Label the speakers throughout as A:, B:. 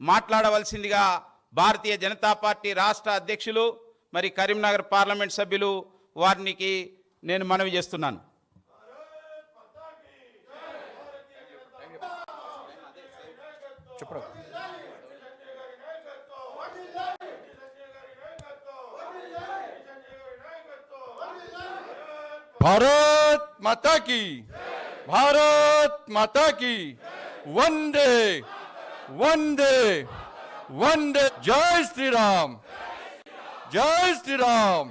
A: మాట్లాడవలసిందిగా భారతీయ జనతా పార్టీ రాష్ట్ర అధ్యక్షులు మరి కరీంనగర్ పార్లమెంట్ సభ్యులు వారికి నేను మనవి చేస్తున్నాను.
B: भारत माता की, भारत माता की, वंदे वंदे वंदे, जय श्री राम, जय श्री राम।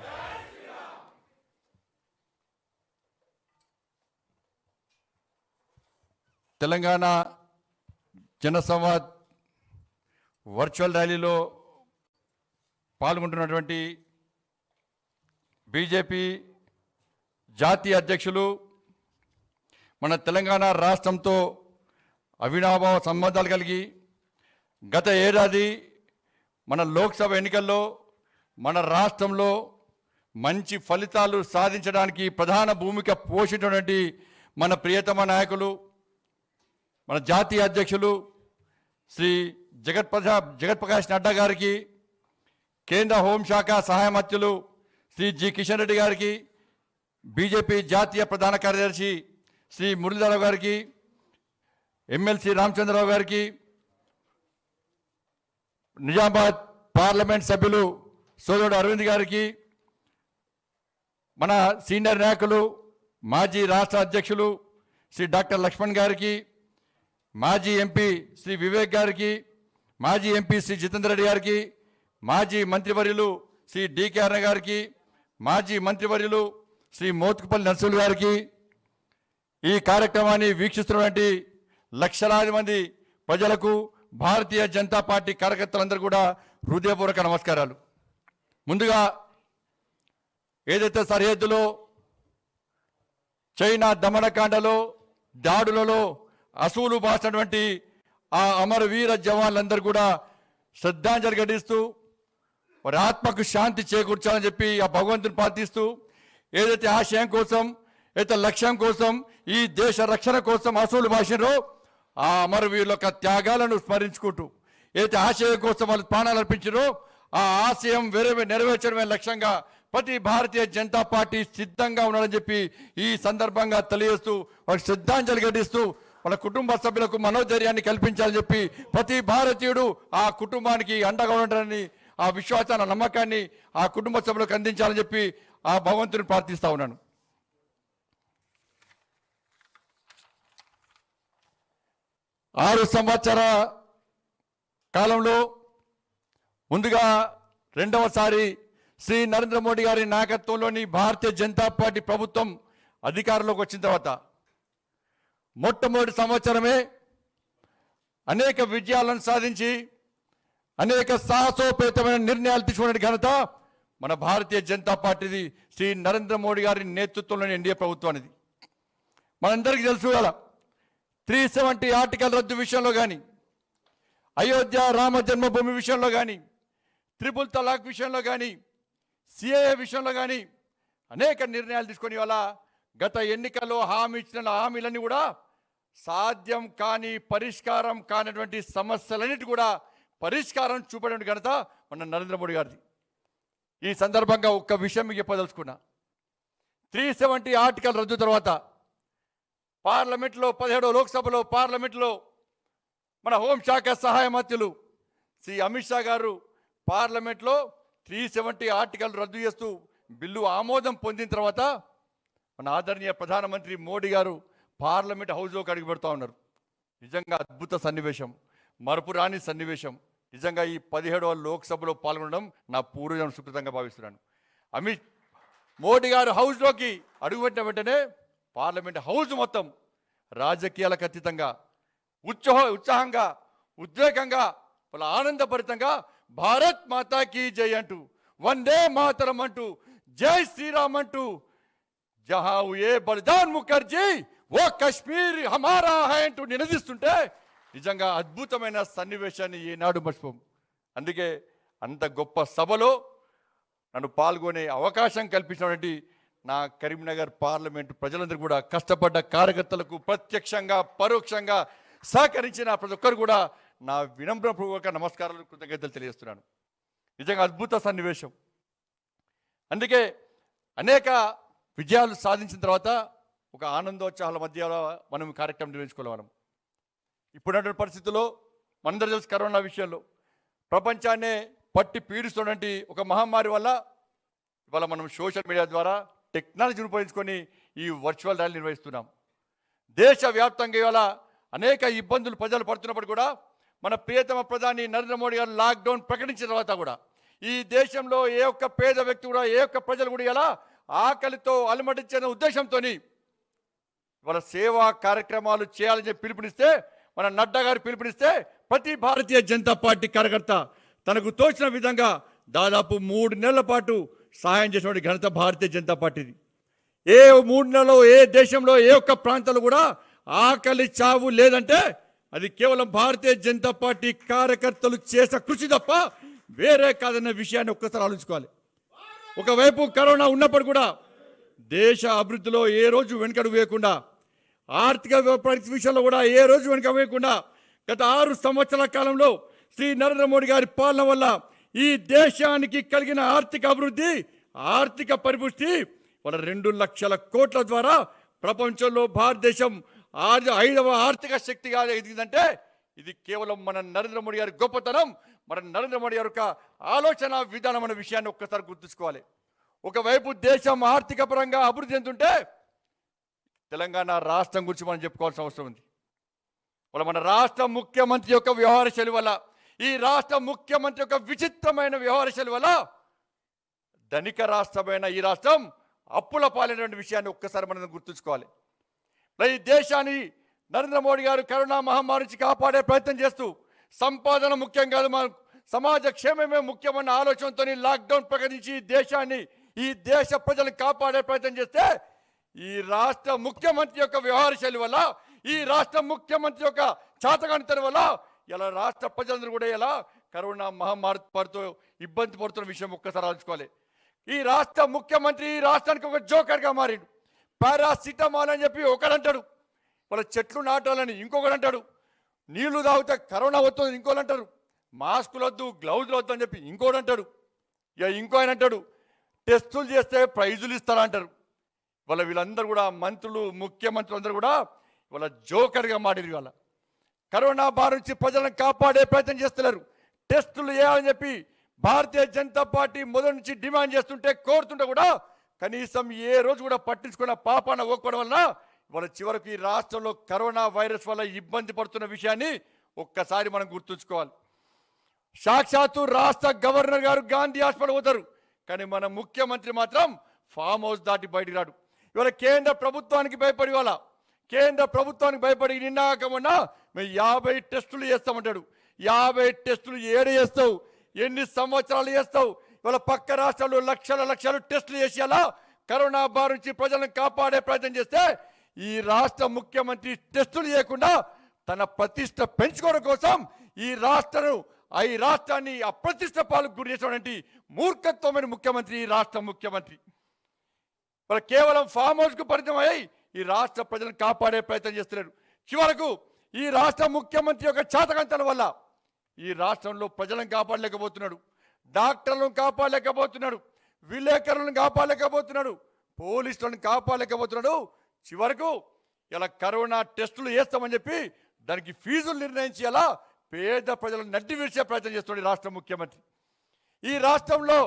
B: తెలంగాణ జనసంవాద్ వర్చువల్ ర్యాలీలో పాల్గొంటున్నటువంటి బీజేపీ జాతీయ అధ్యక్షులు, మన తెలంగాణ రాష్ట్రంతో అవినాభావ సంబంధాలు కలిగి గత ఏడాది మన లోక్సభ ఎన్నికల్లో మన రాష్ట్రంలో మంచి ఫలితాలు సాధించడానికి ప్రధాన భూమిక పోషించినటువంటి మన ప్రియతమ నాయకులు, మన జాతీయ అధ్యక్షులు శ్రీ జగత్ప్రకాష్ నడ్డా గారికి, కేంద్ర హోంశాఖ సహాయ మంత్రులు శ్రీ జి కిషన్ రెడ్డి గారికి, బీజేపీ జాతీయ ప్రధాన కార్యదర్శి శ్రీ మురళీధరరావు గారికి, ఎమ్మెల్సీ రామచంద్రరావు గారికి, నిజామాబాద్ పార్లమెంట్ సభ్యులు సోదరుడు అరవింద్ గారికి, మన సీనియర్ నాయకులు మాజీ రాష్ట్ర అధ్యక్షులు శ్రీ డాక్టర్ లక్ష్మణ్ గారికి, మాజీ ఎంపీ శ్రీ వివేక్ గారికి, మాజీ ఎంపీ శ్రీ జితేందర్ రెడ్డి గారికి, మాజీ మంత్రివర్యులు శ్రీ డికే అరుణ గారికి, మాజీ మంత్రివర్యులు శ్రీ మోత్కుపల్లి నరసింహులు గారికి, ఈ కార్యక్రమాన్ని వీక్షిస్తున్నటువంటి లక్షలాది మంది ప్రజలకు, భారతీయ జనతా పార్టీ కార్యకర్తలందరూ కూడా హృదయపూర్వక నమస్కారాలు. ముందుగా ఏదైతే సరిహద్దులో చైనా దమనకాండలో దాడులలో అసూలు బాసినటువంటి ఆ అమరవీర జవాన్లందరూ కూడా శ్రద్ధాంజలి ఘటిస్తూ వారి ఆత్మకు శాంతి చేకూర్చాలని చెప్పి ఆ భగవంతుని ప్రార్థిస్తూ, ఏదైతే ఆశయం కోసం, ఏదైతే లక్ష్యం కోసం, ఈ దేశ రక్షణ కోసం అసూలు బాసినో ఆ అమరవీరుల యొక్క త్యాగాలను స్మరించుకుంటూ, ఏదైతే ఆశయం కోసం వాళ్ళు ప్రాణాలు అర్పించారో ఆ ఆశయం నెరవేర్చడమే లక్ష్యంగా ప్రతి భారతీయ జనతా పార్టీ సిద్ధంగా ఉన్నారని చెప్పి ఈ సందర్భంగా తెలియజేస్తూ వారికి శ్రద్ధాంజలి ఘటిస్తూ వాళ్ళ కుటుంబ సభ్యులకు మనోధైర్యాన్ని కల్పించాలని చెప్పి ప్రతి భారతీయుడు ఆ కుటుంబానికి అండగా ఉంటారని ఆ విశ్వాసాన్ని, నమ్మకాన్ని ఆ కుటుంబ సభ్యులకు అందించాలని చెప్పి ఆ భగవంతుని ప్రార్థిస్తా ఉన్నాను. 6 సంవత్సర కాలంలో ముందుగా రెండవసారి శ్రీ నరేంద్ర మోడీ గారి నాయకత్వంలోని భారతీయ జనతా పార్టీ ప్రభుత్వం అధికారంలోకి వచ్చిన తర్వాత మొట్టమొదటి సంవత్సరమే అనేక విజయాలను సాధించి అనేక సాహసోపేతమైన నిర్ణయాలు తీసుకునే ఘనత మన భారతీయ జనతా పార్టీది, శ్రీ నరేంద్ర మోడీ గారి నేతృత్వంలోని ఎన్డీఏ ప్రభుత్వానికి. మనందరికీ తెలుసు కదా, 370 ఆర్టికల్ రద్దు విషయంలో కానీ, అయోధ్య రామ జన్మభూమి విషయంలో కానీ, ట్రిపుల్ తలాక్ విషయంలో కానీ, సిఏఏ విషయంలో కానీ అనేక నిర్ణయాలు తీసుకొని వాళ్ళ గత ఎన్నికల్లో హామీ ఇచ్చిన హామీలన్నీ కూడా సాధ్యం కాని, పరిష్కారం కానటువంటి సమస్యలన్నిటి కూడా పరిష్కారం చూపడం ఘనత మన నరేంద్ర మోడీ గారిది. ఈ సందర్భంగా ఒక్క విషయం మీకు చెప్పదలుచుకున్నా. 370 ఆర్టికల్ రద్దు తర్వాత పార్లమెంట్లో 17వ లోక్సభలో పార్లమెంట్లో మన హోంశాఖ సహాయ మంత్రులు శ్రీ అమిత్ షా గారు పార్లమెంట్లో 370 ఆర్టికల్ రద్దు చేస్తూ బిల్లు ఆమోదం పొందిన తర్వాత మన ఆదరణీయ ప్రధానమంత్రి మోడీ గారు పార్లమెంట్ హౌస్లోకి అడుగు పెడతా ఉన్నారు. నిజంగా అద్భుత సన్నివేశం, మరపురాని సన్నివేశం. నిజంగా ఈ 17వ లోక్సభలో పాల్గొనడం నా పూర్వజన్మ సుకృతంగా భావిస్తున్నాను. మోడీ గారు హౌస్లోకి అడుగుపెట్టిన వెంటనే పార్లమెంట్ హౌస్ మొత్తం రాజకీయాలకు అతీతంగా ఉత్సాహంగా, ఉద్వేగంగా, వాళ్ళ ఆనందభరితంగా భారత్ మాతా కీ జై అంటూ, వందే మాతరం అంటూ, జై శ్రీరామ్ అంటూ, జహా హుయే బలిదాన్ ముఖర్జీ ఓ కశ్మీర్ హమారా హై అంటూ నినదిస్తుంటే నిజంగా అద్భుతమైన సన్నివేశాన్ని ఈనాడు మర్చిపోం. అందుకే అంత గొప్ప సభలో నన్ను పాల్గొనే అవకాశం కల్పించినటువంటి నా కరీంనగర్ పార్లమెంటు ప్రజలందరూ కూడా, కష్టపడ్డ కార్యకర్తలకు ప్రత్యక్షంగా పరోక్షంగా సహకరించిన ప్రతి ఒక్కరు కూడా నా వినమ్రపూర్వక నమస్కారాలు కృతజ్ఞతలు తెలియజేస్తున్నాను. నిజంగా అద్భుత సన్నివేశం. అందుకే అనేక విజయాలు సాధించిన తర్వాత ఒక ఆనందోత్సాహాల మధ్య మనం కార్యక్రమం నిర్వహించుకోవాలి. మనం ఇప్పుడున్నటువంటి పరిస్థితుల్లో మనందరూ తెలుసు, కరోనా విషయంలో ప్రపంచాన్నే పట్టి పీడిస్తున్నటువంటి ఒక మహమ్మారి వల్ల ఇవాళ మనం సోషల్ మీడియా ద్వారా టెక్నాలజీని ఉపయోగించుకొని ఈ వర్చువల్ ర్యాలీ నిర్వహిస్తున్నాం. దేశవ్యాప్తంగా ఇవాళ అనేక ఇబ్బందులు ప్రజలు పడుతున్నప్పుడు కూడా మన ప్రియతమ ప్రధాని నరేంద్ర మోడీ గారు లాక్డౌన్ ప్రకటించిన తర్వాత కూడా ఈ దేశంలో ఏ ఒక్క పేద వ్యక్తి కూడా, ఏ ఒక్క ప్రజలు కూడా ఇలా ఆకలితో అలమటించిన ఉద్దేశంతో ఇవాళ సేవా కార్యక్రమాలు చేయాలని చెప్పి పిలుపునిస్తే, మన నడ్డా గారు పిలుపునిస్తే ప్రతి భారతీయ జనతా పార్టీ కార్యకర్త తనకు తోచిన విధంగా దాదాపు 3 నెలల పాటు సహాయం చేసినటువంటి ఘనత భారతీయ జనతా పార్టీది. ఏ 3 నెలలో ఏ దేశంలో ఏ ఒక్క ప్రాంతంలో కూడా ఆకలి చావు లేదంటే అది కేవలం భారతీయ జనతా పార్టీ కార్యకర్తలు చేసే కృషి తప్ప వేరే కాదన్న విషయాన్ని ఒక్కసారి ఆలోచించుకోవాలి. ఒకవైపు కరోనా ఉన్నప్పుడు కూడా దేశ అభివృద్ధిలో ఏ రోజు వెనుకడు వేయకుండా, ఆర్థిక పరిస్థితి విషయంలో కూడా ఏ రోజు వెనుక వేయకుండా గత 6 సంవత్సరాల కాలంలో శ్రీ నరేంద్ర మోడీ గారి పాలన వల్ల ఈ దేశానికి కలిగిన ఆర్థిక అభివృద్ధి, ఆర్థిక పరిపుష్టి వాళ్ళ 2 లక్షల కోట్ల ద్వారా ప్రపంచంలో భారతదేశం 5వ ఆర్థిక శక్తిగా ఎదిగిందంటే ఇది కేవలం మన నరేంద్ర మోడీ గారి గొప్పతనం, మన నరేంద్ర మోడీ గారి యొక్క ఆలోచన విధానం అనే విషయాన్ని ఒక్కసారి గుర్తుంచుకోవాలి. ఒకవైపు దేశం ఆర్థిక పరంగా అభివృద్ధి చెందుతుంటే తెలంగాణ రాష్ట్రం గురించి మనం చెప్పుకోవాల్సిన అవసరం ఉంది. మన రాష్ట్ర ముఖ్యమంత్రి యొక్క వ్యవహార శైలి వల్ల, ఈ రాష్ట్ర ముఖ్యమంత్రి యొక్క విచిత్రమైన వ్యవహార శైలి వల్ల ధనిక రాష్ట్రమైన ఈ రాష్ట్రం అప్పుల పాలైనటువంటి విషయాన్ని ఒక్కసారి మనం గుర్తుంచుకోవాలి. ఈ దేశాన్ని నరేంద్ర మోడీ గారు కరోనా మహమ్మారి నుంచి కాపాడే ప్రయత్నం చేస్తూ సంపాదన ముఖ్యం కాదు, మన సమాజ క్షేమమే ముఖ్యమైన ఆలోచనతో లాక్డౌన్ ప్రకటించి దేశాన్ని, ఈ దేశ ప్రజలను కాపాడే ప్రయత్నం చేస్తే ఈ రాష్ట్ర ముఖ్యమంత్రి యొక్క వ్యవహార శైలి వల్ల, ఈ రాష్ట్ర ముఖ్యమంత్రి యొక్క చాతకానితనం వల్ల ఇలా రాష్ట్ర ప్రజలందరూ కూడా ఇలా కరోనా మహమ్మారి పడుతూ ఇబ్బంది పడుతున్న విషయం ఒక్కసారి ఆలోచుకోవాలి. ఈ రాష్ట్ర ముఖ్యమంత్రి ఈ రాష్ట్రానికి ఒక జోకర్గా మారిండు. పారాసిటమాల్ అని చెప్పి ఒకడంటాడు, వాళ్ళ చెట్లు నాటాలని ఇంకొకడు అంటాడు, నీళ్లు తాగితే కరోనా వస్తుంది ఇంకోటి అంటారు, మాస్కులు వద్దు గ్లౌజులు వద్దు అని చెప్పి ఇంకోటి అంటాడు, ఇక ఇంకో ఆయన అంటాడు టెస్టులు చేస్తే ప్రైజులు ఇస్తారంటారు. వాళ్ళ వీళ్ళందరూ కూడా మంత్రులు, ముఖ్యమంత్రులు అందరూ కూడా వాళ్ళ జోకర్గా మారిరు. వాళ్ళ కరోనా బారి నుంచి ప్రజలను కాపాడే ప్రయత్నం చేస్తున్నారు. టెస్టులు చేయాలని చెప్పి భారతీయ జనతా పార్టీ మొదటి నుంచి డిమాండ్ చేస్తుంటే, కోరుతుంటే కూడా కనీసం ఏ రోజు కూడా పట్టించుకున్న పాపాన ఓకపోవడం వల్ల వాళ్ళ చివరికి ఈ రాష్ట్రంలో కరోనా వైరస్ వల్ల ఇబ్బంది పడుతున్న విషయాన్ని ఒక్కసారి మనం గుర్తుంచుకోవాలి. సాక్షాత్తు రాష్ట్ర గవర్నర్ గారు గాంధీ హాస్పిటల్ పోతారు, కానీ మన ముఖ్యమంత్రి మాత్రం ఫామ్ హౌస్ దాటి బయటికి రాడు. ఇవాళ కేంద్ర ప్రభుత్వానికి భయపడి, ఇవాళ కేంద్ర ప్రభుత్వానికి భయపడి నిన్నాకమన్నా మేము 50 టెస్టులు చేస్తామంటాడు. 50 టెస్టులు ఏడు చేస్తావు, ఎన్ని సంవత్సరాలు చేస్తావు? ఇవాళ పక్క రాష్ట్రాల్లో లక్షలు టెస్టులు చేసి అలా కరోనా బారి నుంచి ప్రజలను కాపాడే ప్రయత్నం చేస్తే ఈ రాష్ట్ర ముఖ్యమంత్రి టెస్టులు చేయకుండా తన ప్రతిష్ట పెంచుకోవడం కోసం ఈ రాష్ట్రాన్ని అప్రతిష్ట పాలకు గురి చేసినటువంటి మూర్ఖత్వమైన ముఖ్యమంత్రి ఈ రాష్ట్ర ముఖ్యమంత్రి. వాళ్ళు కేవలం ఫామ్ హౌస్కు పరిమితమై ఈ రాష్ట్ర ప్రజలను కాపాడే ప్రయత్నం చేస్తున్నారు. చివరకు ఈ రాష్ట్ర ముఖ్యమంత్రి యొక్క చాతకంతనం వల్ల ఈ రాష్ట్రంలో ప్రజలను కాపాడలేకపోతున్నాడు, డాక్టర్లను కాపాడలేకపోతున్నాడు, విలేకరులను కాపాడలేకపోతున్నాడు, పోలీసులను కాపాడలేకపోతున్నాడు. చివరకు ఇలా కరోనా టెస్టులు చేస్తామని చెప్పి దానికి ఫీజులు నిర్ణయించి అలా పేద ప్రజలను నడ్డి విడిచే ప్రయత్నం చేస్తున్నాడు రాష్ట్ర ముఖ్యమంత్రి. ఈ రాష్ట్రంలో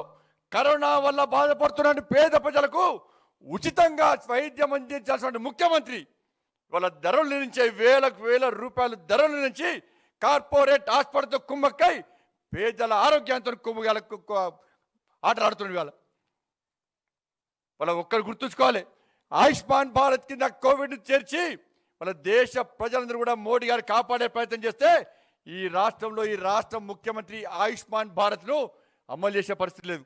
B: కరోనా వల్ల బాధపడుతున్న పేద ప్రజలకు ఉచితంగా వైద్యం అందించాల్సిన ముఖ్యమంత్రి వాళ్ళ ధరలు నిర్ణయించే వేల రూపాయలు ధరలు నిర్ణయించి కార్పొరేట్ హాస్పిటల్తో కుమ్మక్కై పేదల ఆరోగ్యంతో ఆటలాడుతున్న వాళ్ళ ఒక్కరు గుర్తుంచుకోవాలి. ఆయుష్మాన్ భారత్ కింద కోవిడ్ చేర్చి వాళ్ళ దేశ ప్రజలందరూ కూడా మోడీ గారు కాపాడే ప్రయత్నం చేస్తే ఈ రాష్ట్రంలో ఈ రాష్ట్ర ముఖ్యమంత్రి ఆయుష్మాన్ భారత్ను అమలు చేసే పరిస్థితి లేదు.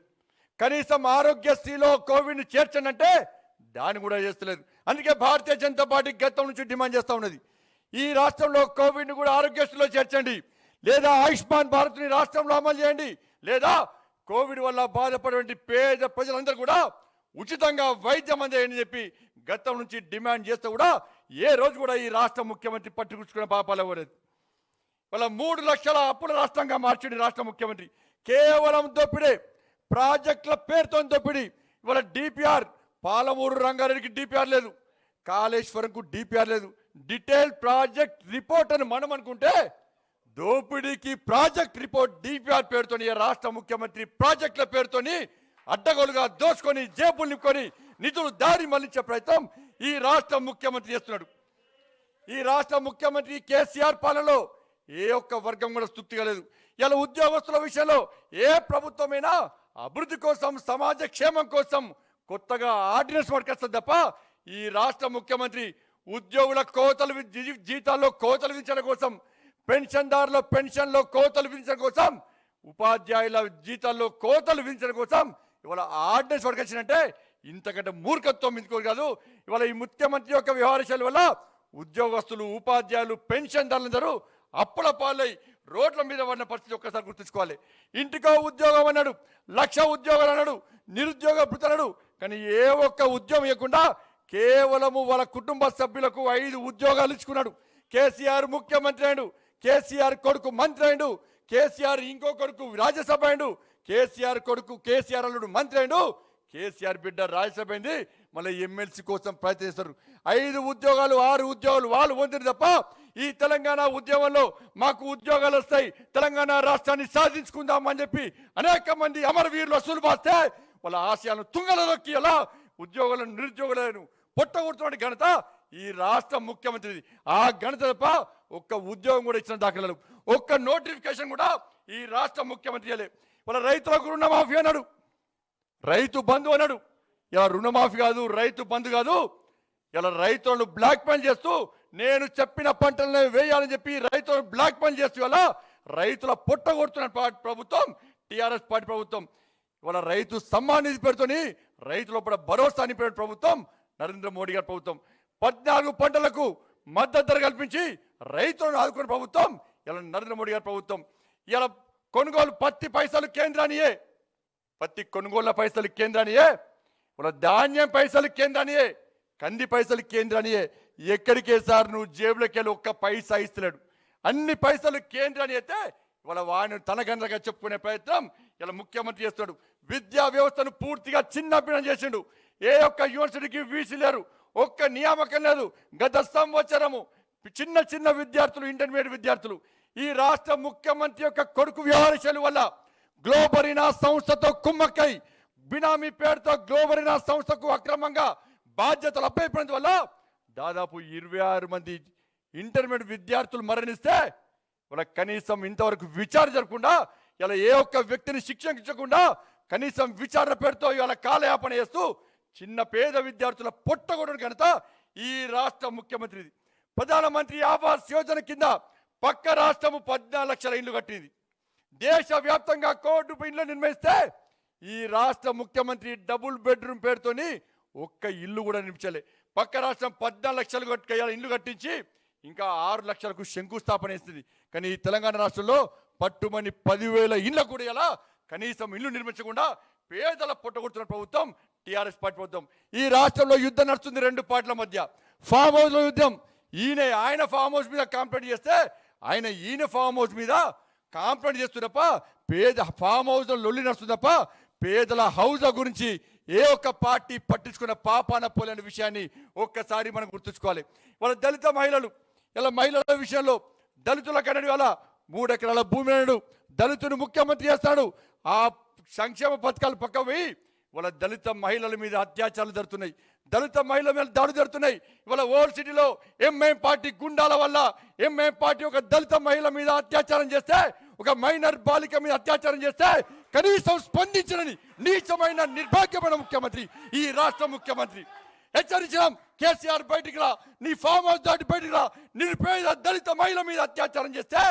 B: కనీసం ఆరోగ్యశ్రీలో కోవిడ్ని చేర్చనంటే దాన్ని కూడా చేస్తలేదు. అందుకే భారతీయ జనతా పార్టీ గతం నుంచి డిమాండ్ చేస్తూ ఉన్నది, ఈ రాష్ట్రంలో కోవిడ్ని కూడా ఆరోగ్యశ్రీలో చేర్చండి, లేదా ఆయుష్మాన్ భారత్ని రాష్ట్రంలో అమలు చేయండి, లేదా కోవిడ్ వల్ల బాధపడేటువంటి పేద ప్రజలందరూ కూడా ఉచితంగా వైద్యం అందేయని చెప్పి గతం నుంచి డిమాండ్ చేస్తే కూడా ఏ రోజు కూడా ఈ రాష్ట్ర ముఖ్యమంత్రి పట్టుకుచ్చుకునే పాపాలు అవ్వలేదు. వాళ్ళ 3 లక్షల అప్పుల రాష్ట్రంగా మార్చింది రాష్ట్ర ముఖ్యమంత్రి. కేవలం దోపిడే, ప్రాజెక్టుల పేరుతో దోపిడి. ఇవాళ డిపిఆర్, పాలమూరు రంగారెడ్డికి డిపిఆర్ లేదు, కాళేశ్వరంకు డిపిఆర్ లేదు. డీటెయిల్ ప్రాజెక్ట్ రిపోర్ట్ అని మనం అనుకుంటే దోపిడీకి ప్రాజెక్ట్ రిపోర్ట్ డిపిఆర్ పేరుతోని రాష్ట్ర ముఖ్యమంత్రి ప్రాజెక్టుల పేరుతోని అడ్డగోలుగా దోసుకొని జేబులు నింపుకొని నిధులు దారి మళ్లించే ప్రయత్నం ఈ రాష్ట్ర ముఖ్యమంత్రి చేస్తున్నాడు. ఈ రాష్ట్ర ముఖ్యమంత్రి కేసీఆర్ పాలనలో ఏ ఒక్క వర్గం కూడా తృప్తిగా లేదు. ఇలా ఉద్యోగస్తుల విషయంలో ఏ ప్రభుత్వమైనా అభివృద్ధి కోసం, సమాజ క్షేమం కోసం కొత్తగా ఆర్డినెన్స్ పట్టుకొస్తుంది తప్ప ఈ రాష్ట్ర ముఖ్యమంత్రి ఉద్యోగుల కోతలు, జీతాల్లో కోతలు విధించడం కోసం, పెన్షన్దారుల పెన్షన్లో కోతలు విధించడం కోసం, ఉపాధ్యాయుల జీతాల్లో కోతలు విధించడం కోసం ఇవాళ ఆర్డినెన్స్ పట్టుకొచ్చినంటే ఇంతకంటే మూర్ఖత్వం ఇంకోటి కాదు. ఇవాళ ఈ ముఖ్యమంత్రి యొక్క వ్యవహారశైలి వల్ల ఉద్యోగస్తులు, ఉపాధ్యాయులు, పెన్షన్దారులందరూ అప్పుల పాలై రోడ్ల మీద పడిన పరిస్థితి ఒక్కసారి గుర్తుంచుకోవాలి. ఇంటికో ఉద్యోగం అన్నాడు, 1,00,000 ఉద్యోగాలు అన్నాడు, నిరుద్యోగ భృతి అన్నాడు. కానీ ఏ ఒక్క ఉద్యోగం ఇవ్వకుండా కేవలము వాళ్ళ కుటుంబ సభ్యులకు 5 ఉద్యోగాలు ఇచ్చుకున్నాడు. కేసీఆర్ ముఖ్యమంత్రి అయ్యాడు, కేసీఆర్ కొడుకు మంత్రి అయ్యాడు, కేసీఆర్ ఇంకో కొడుకు రాజ్యసభ అయ్యాడు, కేసీఆర్ కొడుకు కేసీఆర్ అల్లుడు మంత్రి అయ్యాడు, కేసీఆర్ బిడ్డ రాజ్యసభ అయింది. మళ్ళీ ఎమ్మెల్సీ కోసం ప్రయత్నిస్తారు. 5 ఉద్యోగాలు 6 ఉద్యోగాలు వాళ్ళు పొందిరు తప్ప ఈ తెలంగాణ ఉద్యమంలో మాకు ఉద్యోగాలు వస్తాయి, తెలంగాణ రాష్ట్రాన్ని సాధించుకుందామని చెప్పి అనేక మంది అమరవీరులు వసూలు పాస్తే వాళ్ళ ఆశయాలను తుంగలలోకి ఎలా ఉద్యోగులను, నిరుద్యోగులను పొట్టగొడుతున్న ఘనత ఈ రాష్ట్ర ముఖ్యమంత్రిది. ఆ ఘనత తప్ప ఒక్క ఉద్యోగం కూడా ఇచ్చిన దాఖలాలు, ఒక్క నోటిఫికేషన్ కూడా ఈ రాష్ట్ర ముఖ్యమంత్రి చేయలే. వాళ్ళ రైతులకు రుణమాఫీ అన్నాడు, రైతు బంధు అన్నాడు. ఇలా రుణమాఫీ కాదు, రైతు బంధు కాదు. ఇలా రైతులను బ్లాక్ మెయిల్ చేస్తూ నేను చెప్పిన పంటలనే వేయాలని చెప్పి రైతులను బ్లాక్ మెయిల్ చేస్తూ ఇలా రైతుల పొట్ట కొడుతున్న ప్రభుత్వం టీఆర్ఎస్ పార్టీ ప్రభుత్వం. ఇవాళ రైతు సమ్మాన్ నిధి పేరుతోని రైతుల భరోసా నింపిన ప్రభుత్వం నరేంద్ర మోడీ గారి ప్రభుత్వం. 14 పంటలకు మద్దతు ధర కల్పించి రైతులను ఆదుకున్న ప్రభుత్వం ఇలా నరేంద్ర మోడీ గారి ప్రభుత్వం. ఇలా కొనుగోలు పత్తి పైసలు కేంద్రానియే, పత్తి కొనుగోళ్ల పైసలు కేంద్రానియే, వాళ్ళ ధాన్యం పైసలు కేంద్రానియే, కంది పైసలు కేంద్రానియే. ఎక్కడికే సార్ నువ్వు జేబులోకి వెళ్ళి ఒక్క పైసా ఇస్తలేడు. అన్ని పైసలు కేంద్రాన్ని అయితే ఇవాళ వాడిని తన గంటగా చెప్పుకునే ప్రయత్నం ఇలా ముఖ్యమంత్రి చేస్తాడు. విద్యా వ్యవస్థను పూర్తిగా చిన్నపినం చేసిండు. ఏ ఒక్క యూనివర్సిటీకి వీసీ లేరు, ఒక్క నియామకం లేదు. గత సంవత్సరము చిన్న చిన్న విద్యార్థులు, ఇంటర్మీడియట్ విద్యార్థులు ఈ రాష్ట్ర ముఖ్యమంత్రి యొక్క కొడుకు వ్యవహారశైలి వల్ల గ్లోబరీనా సంస్థతో కుమ్మక్కై బినామీ పేరుతో గ్లోబరీనా సంస్థకు అక్రమంగా బాధ్యతలు అప్పైపోయినందు వల్ల దాదాపు 26 మంది ఇంటర్మీడియట్ విద్యార్థులు మరణిస్తే వాళ్ళ కనీసం ఇంతవరకు విచారణ జరగకుండా, ఇలా ఏ ఒక్క వ్యక్తిని శిక్షించకుండా కనీసం విచారణ పేరుతో ఇవాళ కాలయాపన చేస్తూ చిన్న పేద విద్యార్థుల పొట్టగొడని ఘనత ఈ రాష్ట్ర ముఖ్యమంత్రిది. ప్రధానమంత్రి ఆవాస్ యోజన కింద పక్క రాష్ట్రము 14 లక్షల ఇళ్లు కట్టింది. దేశవ్యాప్తంగా 1 కోటి ఇళ్లు నిర్మిస్తే ఈ రాష్ట్ర ముఖ్యమంత్రి డబుల్ బెడ్రూమ్ పేరుతోని ఒక్క ఇల్లు కూడా నిర్మించలే. పక్క రాష్ట్రం 14 లక్షలు ఇల్లు కట్టించి ఇంకా 6 లక్షలకు శంకుస్థాపన ఇస్తుంది. కానీ ఈ తెలంగాణ రాష్ట్రంలో పట్టుమని 10,000 ఇళ్లు కూడా ఇలా కనీసం ఇల్లు నిర్మించకుండా పేదల పొట్టగొడుతున్న ప్రభుత్వం టీఆర్ఎస్ పార్టీ ప్రభుత్వం. ఈ రాష్ట్రంలో యుద్ధం నడుస్తుంది 2 పార్టీల మధ్య. ఫామ్ హౌస్ లో యుద్ధం. ఆయన ఫామ్ హౌస్ మీద కాంప్లైంట్ చేస్తే ఈయన ఫామ్ హౌస్ మీద కాంప్లైంట్ చేస్తున్నప్ప పేద ఫామ్ హౌస్ లో లొల్లి నడుస్తున్నప్ప పేదల హౌస్ గురించి ఏ ఒక్క పార్టీ పట్టించుకున్న పాపాన పోలేని విషయాన్ని ఒక్కసారి మనం గుర్తుంచుకోవాలి. వాళ్ళ దళిత మహిళలు, ఇలా మహిళల విషయంలో దళితుల కనడి వాళ్ళ 3 ఎకరాల భూమి అన్నాడు, దళితుని ముఖ్యమంత్రి చేస్తాడు. ఆ సంక్షేమ పథకాలు పక్క పోయి వాళ్ళ దళిత మహిళల మీద అత్యాచారాలు జరుగుతున్నాయి, దళిత మహిళల మీద దాడులు జరుగుతున్నాయి. ఇవాళ ఓల్డ్ సిటీలో ఎంఐఎం పార్టీ గుండాల వల్ల ఎంఐఎం పార్టీ ఒక దళిత మహిళ మీద అత్యాచారం చేస్తే, ఒక మైనర్ బాలిక మీద అత్యాచారం చేస్తే కనీసం స్పందించని నీచమైన నిర్భాగ్యమైన ముఖ్యమంత్రి ఈ రాష్ట్ర ముఖ్యమంత్రి. హెచ్చరించాం, కేసీఆర్ బయటికి రా, నీ ఫామ్ హౌస్ దాటి బయటికి రా. నిరుపేద దళిత మహిళ మీద అత్యాచారం చేస్తే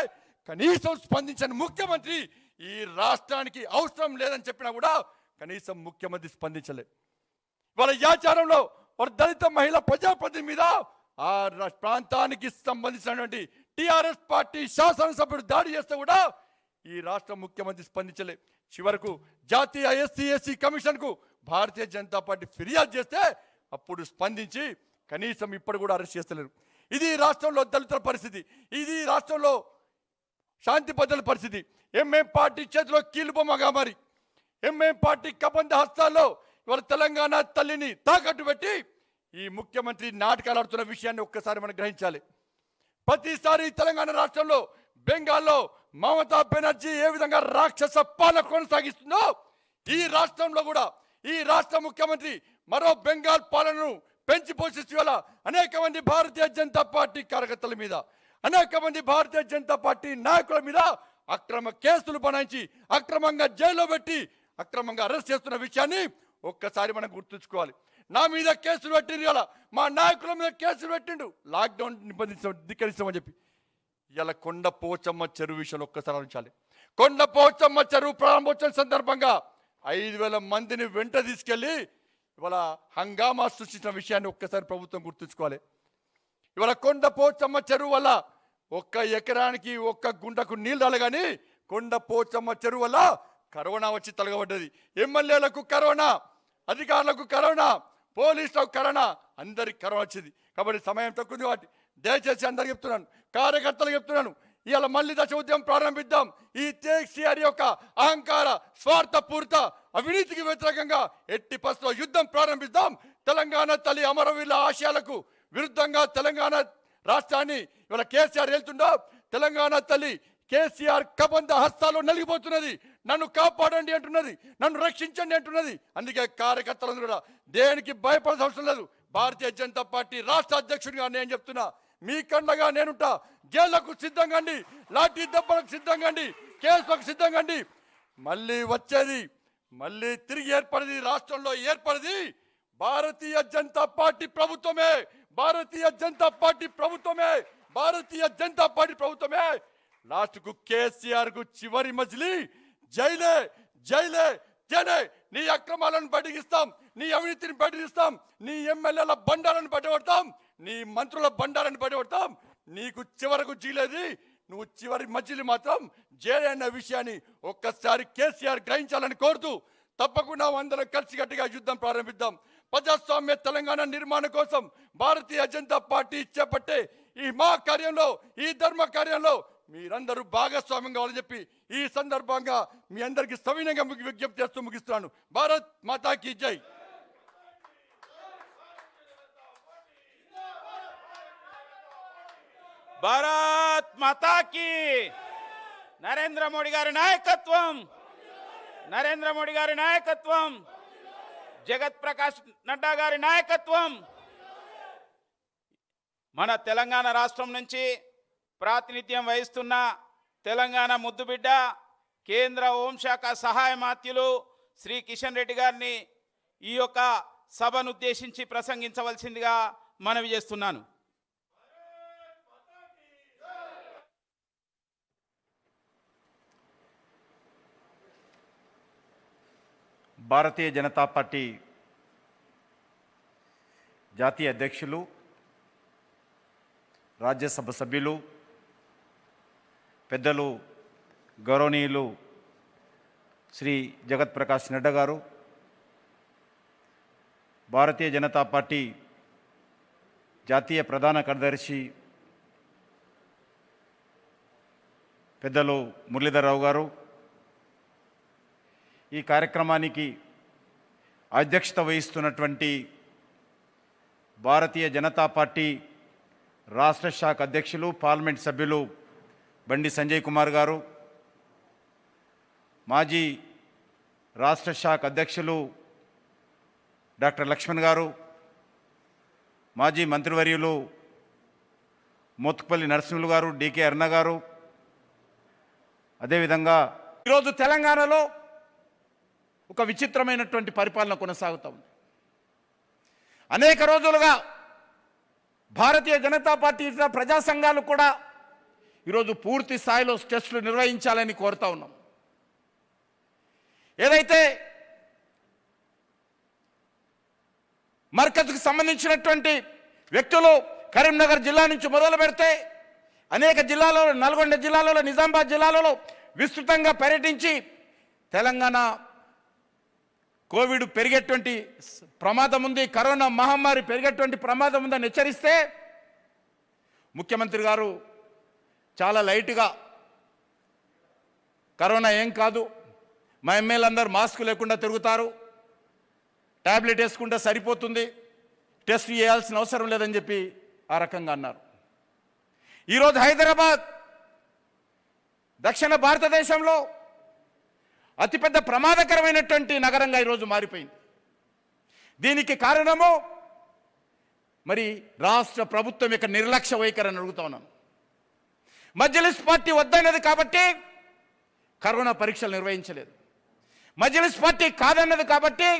B: కనీసం స్పందించని ముఖ్యమంత్రి ఈ రాష్ట్రానికి అవసరం లేదని చెప్పినా కూడా కనీసం ముఖ్యమంత్రి స్పందించలే. వాళ్ళ ఆచారంలో ఒక దళిత మహిళ ప్రజాప్రతినిధి మీద ఆ ప్రాంతానికి సంబంధించినటువంటి టీఆర్ఎస్ పార్టీ శాసనసభ్యుడు దాడి చేస్తే కూడా ఈ రాష్ట్ర ముఖ్యమంత్రి స్పందించలే. చివరకు జాతీయ ఎస్సీ కమిషన్ కు భారతీయ జనతా పార్టీ ఫిర్యాదు చేస్తే అప్పుడు స్పందించి కనీసం ఇప్పుడు కూడా అరెస్ట్ చేస్తలేరు. ఇది రాష్ట్రంలో దళితుల పరిస్థితి. ఇది రాష్ట్రంలో శాంతి భద్రతల పరిస్థితి, ఎంఎం పార్టీ చేతిలో కీలుబొమ్మగా మరి ఎంఎం పార్టీ కబంధ హస్తాల్లో ఇవాళ తెలంగాణ తల్లిని తాకట్టు పెట్టి ఈ ముఖ్యమంత్రి నాటకాలు ఆడుతున్న విషయాన్ని ఒక్కసారి మనం గ్రహించాలి. ప్రతిసారి తెలంగాణ రాష్ట్రంలో బెంగాల్లో మమతా బెనర్జీ ఏ విధంగా రాక్షస పాలన కొనసాగిస్తుందో ఈ రాష్ట్రంలో కూడా ఈ రాష్ట్ర ముఖ్యమంత్రి మరో బెంగాల్ పాలనను పెంచి పోషిస్తూ వల్ల అనేక మంది భారతీయ జనతా పార్టీ కార్యకర్తల మీద, అనేక మంది భారతీయ జనతా పార్టీ నాయకుల మీద అక్రమ కేసులు బనాయించి అక్రమంగా జైల్లో పెట్టి అక్రమంగా అరెస్ట్ చేస్తున్న విషయాన్ని ఒక్కసారి మనం గుర్తుంచుకోవాలి. నా మీద కేసులు పెట్టిండు, ఇలా మా నాయకుల మీద కేసులు పెట్టిండు, లాక్డౌన్ ధిక్కరిస్తామని చెప్పి. ఇలా కొండ పోచమ్మ చెరువు విషయంలో ఒక్కసారి ఆలోచించాలి. కొండ పోచమ్మ చెరువు ప్రారంభోత్సవం సందర్భంగా 5,000 మందిని వెంట తీసుకెళ్లి ఇవాళ హంగామా సృష్టించిన విషయాన్ని ఒక్కసారి ప్రభుత్వం గుర్తుంచుకోవాలి. ఇవాళ కొండ పోచమ్మ చెరువు వల్ల 1 ఎకరానికి 1 గుంటకు నీళ్ళు రాలి, కానీ కొండ పోచమ్మ చెరువు వల్ల కరోనా వచ్చి తలగబడ్డది. ఎమ్మెల్యేలకు కరోనా, అధికారులకు కరోనా, పోలీసులకు కరోనా, అందరికి కరోనా వచ్చింది. కాబట్టి సమయం తక్కువ కాబట్టి దయచేసి అందరికి చెప్తున్నాను, కార్యకర్తలకు చెప్తున్నాను, ఇవాళ మళ్ళీ దశ ఉద్యమం ప్రారంభిద్దాం. ఈ కేసీఆర్ యొక్క అహంకార స్వార్థపూరిత అవినీతికి వ్యతిరేకంగా ఎట్టి పరిస్థితుల్లో యుద్ధం ప్రారంభిద్దాం. తెలంగాణ తల్లి అమరవీరుల ఆశయాలకు విరుద్ధంగా తెలంగాణ రాష్ట్రాన్ని ఇవాళ కేసీఆర్ వెళ్తుండో, తెలంగాణ తల్లి కేసీఆర్ కబంధ హస్తాలు నలిగిపోతున్నది. నన్ను కాపాడండి అంటున్నది, నన్ను రక్షించండి అంటున్నది. అందుకే కార్యకర్తలందరూ కూడా దేనికి భయపడాల్సిన అవసరం లేదు. భారతీయ జనతా పార్టీ రాష్ట్ర అధ్యక్షుడిగా నేను చెప్తున్నా, మీ కండగా నేనుంటా. జైళ్లకు సిద్ధంగా అండి, లాఠీ దెబ్బలకు సిద్ధంగా అండి, కేసులకు సిద్ధంగా అండి. మళ్ళీ వచ్చేది, మళ్ళీ తిరిగి ఏర్పడేది, రాష్ట్రంలో ఏర్పడేది భారతీయ జనతా పార్టీ ప్రభుత్వమే, భారతీయ జనతా పార్టీ ప్రభుత్వమే, భారతీయ జనతా పార్టీ ప్రభుత్వమే. లాస్ట్కు కేసీఆర్ కు చివరి మజిలీ జైలే, జైలే, జైలే. నీ అక్రమాలను బయటకిస్తాం, నీ అవినీతిని బయటకిస్తాం, నీ ఎమ్మెల్యేల బండాలను బయటపడతాం, నీ మంత్రుల బండాలను బయటపడతాం. నీకు చివరకు జీలేది, నువ్వు చివరి మజిలీ మాత్రం జైలే అన్న విషయాన్ని ఒక్కసారి కేసీఆర్ గ్రహించాలని కోరుతూ తప్పకుండా అందరం కలిసికట్టుగా యుద్ధం ప్రారంభిద్దాం. ప్రజాస్వామ్య తెలంగాణ నిర్మాణం కోసం భారతీయ జనతా పార్టీ చేపట్టే ఈ మా కార్యంలో, ఈ ధర్మ కార్యంలో మీరందరూ భాగస్వామ్యం కావాలని చెప్పి ఈ సందర్భంగా మీ అందరికీ సవినయంగా విజ్ఞప్తి చేస్తూ ముగిస్తున్నాను. భారత్ మాతాకి జై.
A: భారత్ మాతాకి. నరేంద్ర మోడీ గారి నాయకత్వం, నరేంద్ర మోడీ గారి నాయకత్వం, జగత్ ప్రకాష్ నడ్డా గారి నాయకత్వం. మన తెలంగాణ రాష్ట్రం నుంచి ప్రాతినిధ్యం వహిస్తున్న తెలంగాణ ముద్దుబిడ్డ కేంద్ర హోంశాఖ సహాయ మంత్రులు శ్రీ కిషన్ రెడ్డి గారిని ఈ యొక్క సభను ఉద్దేశించి ప్రసంగించవలసిందిగా మనవి చేస్తున్నాను.
C: భారతీయ జనతా పార్టీ జాతీయ అధ్యక్షులు, రాజ్యసభ సభ్యులు, పెద్దలు గౌరవనీయులు శ్రీ జగత్ ప్రకాష్ నడ్డా గారు, భారతీయ జనతా పార్టీ జాతీయ ప్రధాన కార్యదర్శి పెద్దలు మురళీధర్ రావు గారు, ఈ కార్యక్రమానికి అధ్యక్షత వహిస్తున్నటువంటి భారతీయ జనతా పార్టీ రాష్ట్ర శాఖ అధ్యక్షులు, పార్లమెంట్ సభ్యులు బండి సంజయ్ కుమార్ గారు, మాజీ రాష్ట్ర శాఖ అధ్యక్షులు డాక్టర్ లక్ష్మణ్ గారు, మాజీ మంత్రివర్యులు మోత్కుపల్లి నరసింహులు గారు, డికే అరుణ గారు, అదేవిధంగా
A: ఈరోజు తెలంగాణలో ఒక విచిత్రమైనటువంటి పరిపాలన కొనసాగుతూ ఉంది. అనేక రోజులుగా భారతీయ జనతా పార్టీ ఇతర ప్రజా సంఘాలు కూడా ఈరోజు పూర్తి స్థాయిలో టెస్టులు నిర్వహించాలని కోరుతా ఉన్నాం. ఏదైతే మర్కజ్కు సంబంధించినటువంటి వ్యక్తులు కరీంనగర్ జిల్లా నుంచి మొదలు పెడితే అనేక జిల్లాలలో, నల్గొండ జిల్లాలలో, నిజామాబాద్ జిల్లాలలో విస్తృతంగా పర్యటించి తెలంగాణ కోవిడ్ పెరిగేటువంటి ప్రమాదం ఉంది, కరోనా మహమ్మారి పెరిగేటువంటి ప్రమాదం ఉందని హెచ్చరిస్తే ముఖ్యమంత్రి గారు చాలా లైట్గా కరోనా ఏం కాదు, మా ఎమ్మెల్యే అందరూ మాస్క్ లేకుండా తిరుగుతారు, ట్యాబ్లెట్ వేసుకుంటే సరిపోతుంది, టెస్ట్ చేయాల్సిన అవసరం లేదని చెప్పి ఆ రకంగా అన్నారు. ఈరోజు హైదరాబాద్ దక్షిణ భారతదేశంలో అతిపెద్ద ప్రమాదకరమైనటువంటి నగరంగా ఈరోజు మారిపోయింది. దీనికి కారణము మరి రాష్ట్ర ప్రభుత్వం యొక్క నిర్లక్ష్య వైఖరిని అడుగుతా ఉన్నాను. మజ్లిస్ పార్టీ వద్దన్నది కాబట్టి కరోనా పరీక్షలు నిర్వహించలేదు, మజ్లిస్ పార్టీ కాదన్నది కాబట్టి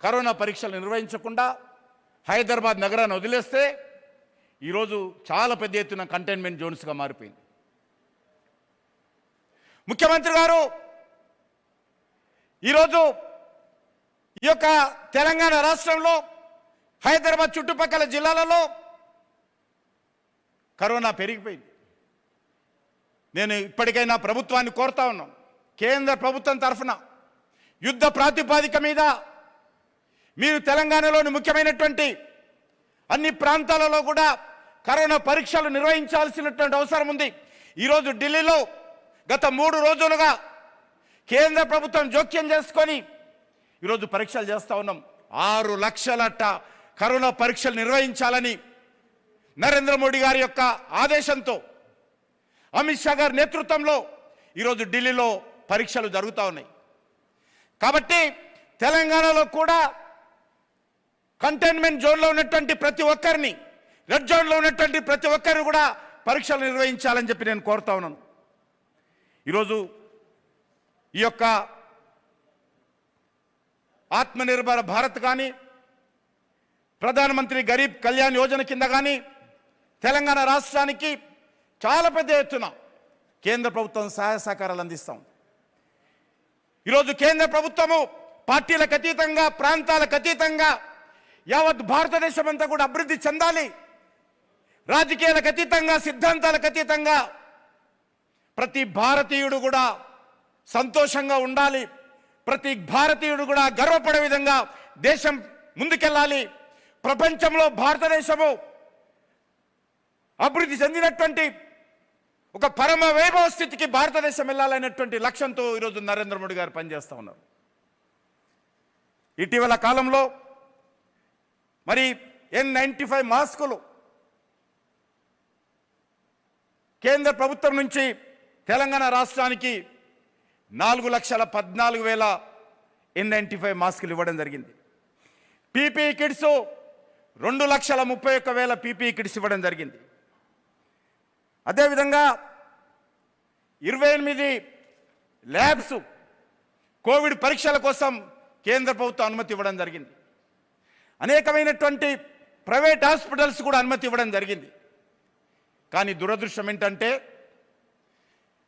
A: కరోనా పరీక్షలు నిర్వహించకుండా హైదరాబాద్ నగరాన్ని వదిలేస్తే ఈరోజు చాలా పెద్ద ఎత్తున కంటైన్మెంట్ జోన్స్గా మారిపోయింది. ముఖ్యమంత్రి గారు ఈరోజు ఈ యొక్క తెలంగాణ రాష్ట్రంలో హైదరాబాద్ చుట్టుపక్కల జిల్లాలలో కరోనా పెరిగిపోయింది. నేను ఇప్పటికైనా ప్రభుత్వాన్ని కోరుతా ఉన్నాను, కేంద్ర ప్రభుత్వం తరఫున యుద్ధ ప్రాతిపదిక మీద మీరు తెలంగాణలోని ముఖ్యమైనటువంటి అన్ని ప్రాంతాలలో కూడా కరోనా పరీక్షలు నిర్వహించాల్సినటువంటి అవసరం ఉంది. ఈరోజు ఢిల్లీలో గత 3 రోజులుగా కేంద్ర ప్రభుత్వం జోక్యం చేసుకొని ఈరోజు పరీక్షలు చేస్తూ ఉన్నాం. 6 లక్షలట కరోనా పరీక్షలు నిర్వహించాలని నరేంద్ర మోడీ గారి యొక్క ఆదేశంతో అమిత్ షా గారి నేతృత్వంలో ఈరోజు ఢిల్లీలో పరీక్షలు జరుగుతూ ఉన్నాయి. కాబట్టి తెలంగాణలో కూడా కంటైన్మెంట్ జోన్లో ఉన్నటువంటి ప్రతి ఒక్కరిని, రెడ్ జోన్లో ఉన్నటువంటి ప్రతి ఒక్కరిని కూడా పరీక్షలు నిర్వహించాలని చెప్పి నేను కోరుతా ఉన్నాను. ఈరోజు ఈ యొక్క ఆత్మనిర్భర భారత్ కానీ, ప్రధానమంత్రి గరీబ్ కళ్యాణ్ యోజన కింద కానీ తెలంగాణ రాష్ట్రానికి చాలా పెద్ద ఎత్తున కేంద్ర ప్రభుత్వం సహాయ సహకారాలు అందిస్తాం. ఈరోజు కేంద్ర ప్రభుత్వము పార్టీలకు అతీతంగా, ప్రాంతాలకు అతీతంగా యావత్ భారతదేశం అంతా కూడా అభివృద్ధి చెందాలి, రాజకీయాలకు అతీతంగా, సిద్ధాంతాలకు అతీతంగా ప్రతి భారతీయుడు కూడా సంతోషంగా ఉండాలి, ప్రతి భారతీయుడు కూడా గర్వపడే విధంగా దేశం ముందుకెళ్ళాలి, ప్రపంచంలో భారతదేశము అభివృద్ధి చెందినటువంటి ఒక పరమ వైభవ స్థితికి భారతదేశం వెళ్ళాలనేటువంటి లక్ష్యంతో ఈరోజు నరేంద్ర మోడీ గారు పనిచేస్తూ ఉన్నారు. ఇటీవల కాలంలో మరి N95 మాస్కులు కేంద్ర ప్రభుత్వం నుంచి తెలంగాణ రాష్ట్రానికి 4,14,000 N95 మాస్కులు ఇవ్వడం జరిగింది. పీపీఈ కిట్స్ 2,31,000 పీపీఈ కిట్స్ ఇవ్వడం జరిగింది. అదేవిధంగా 28 ల్యాబ్స్ కోవిడ్ పరీక్షల కోసం కేంద్ర ప్రభుత్వం అనుమతి ఇవ్వడం జరిగింది. అనేకమైనటువంటి ప్రైవేట్ హాస్పిటల్స్ కూడా అనుమతి ఇవ్వడం జరిగింది. కానీ దురదృష్టం ఏంటంటే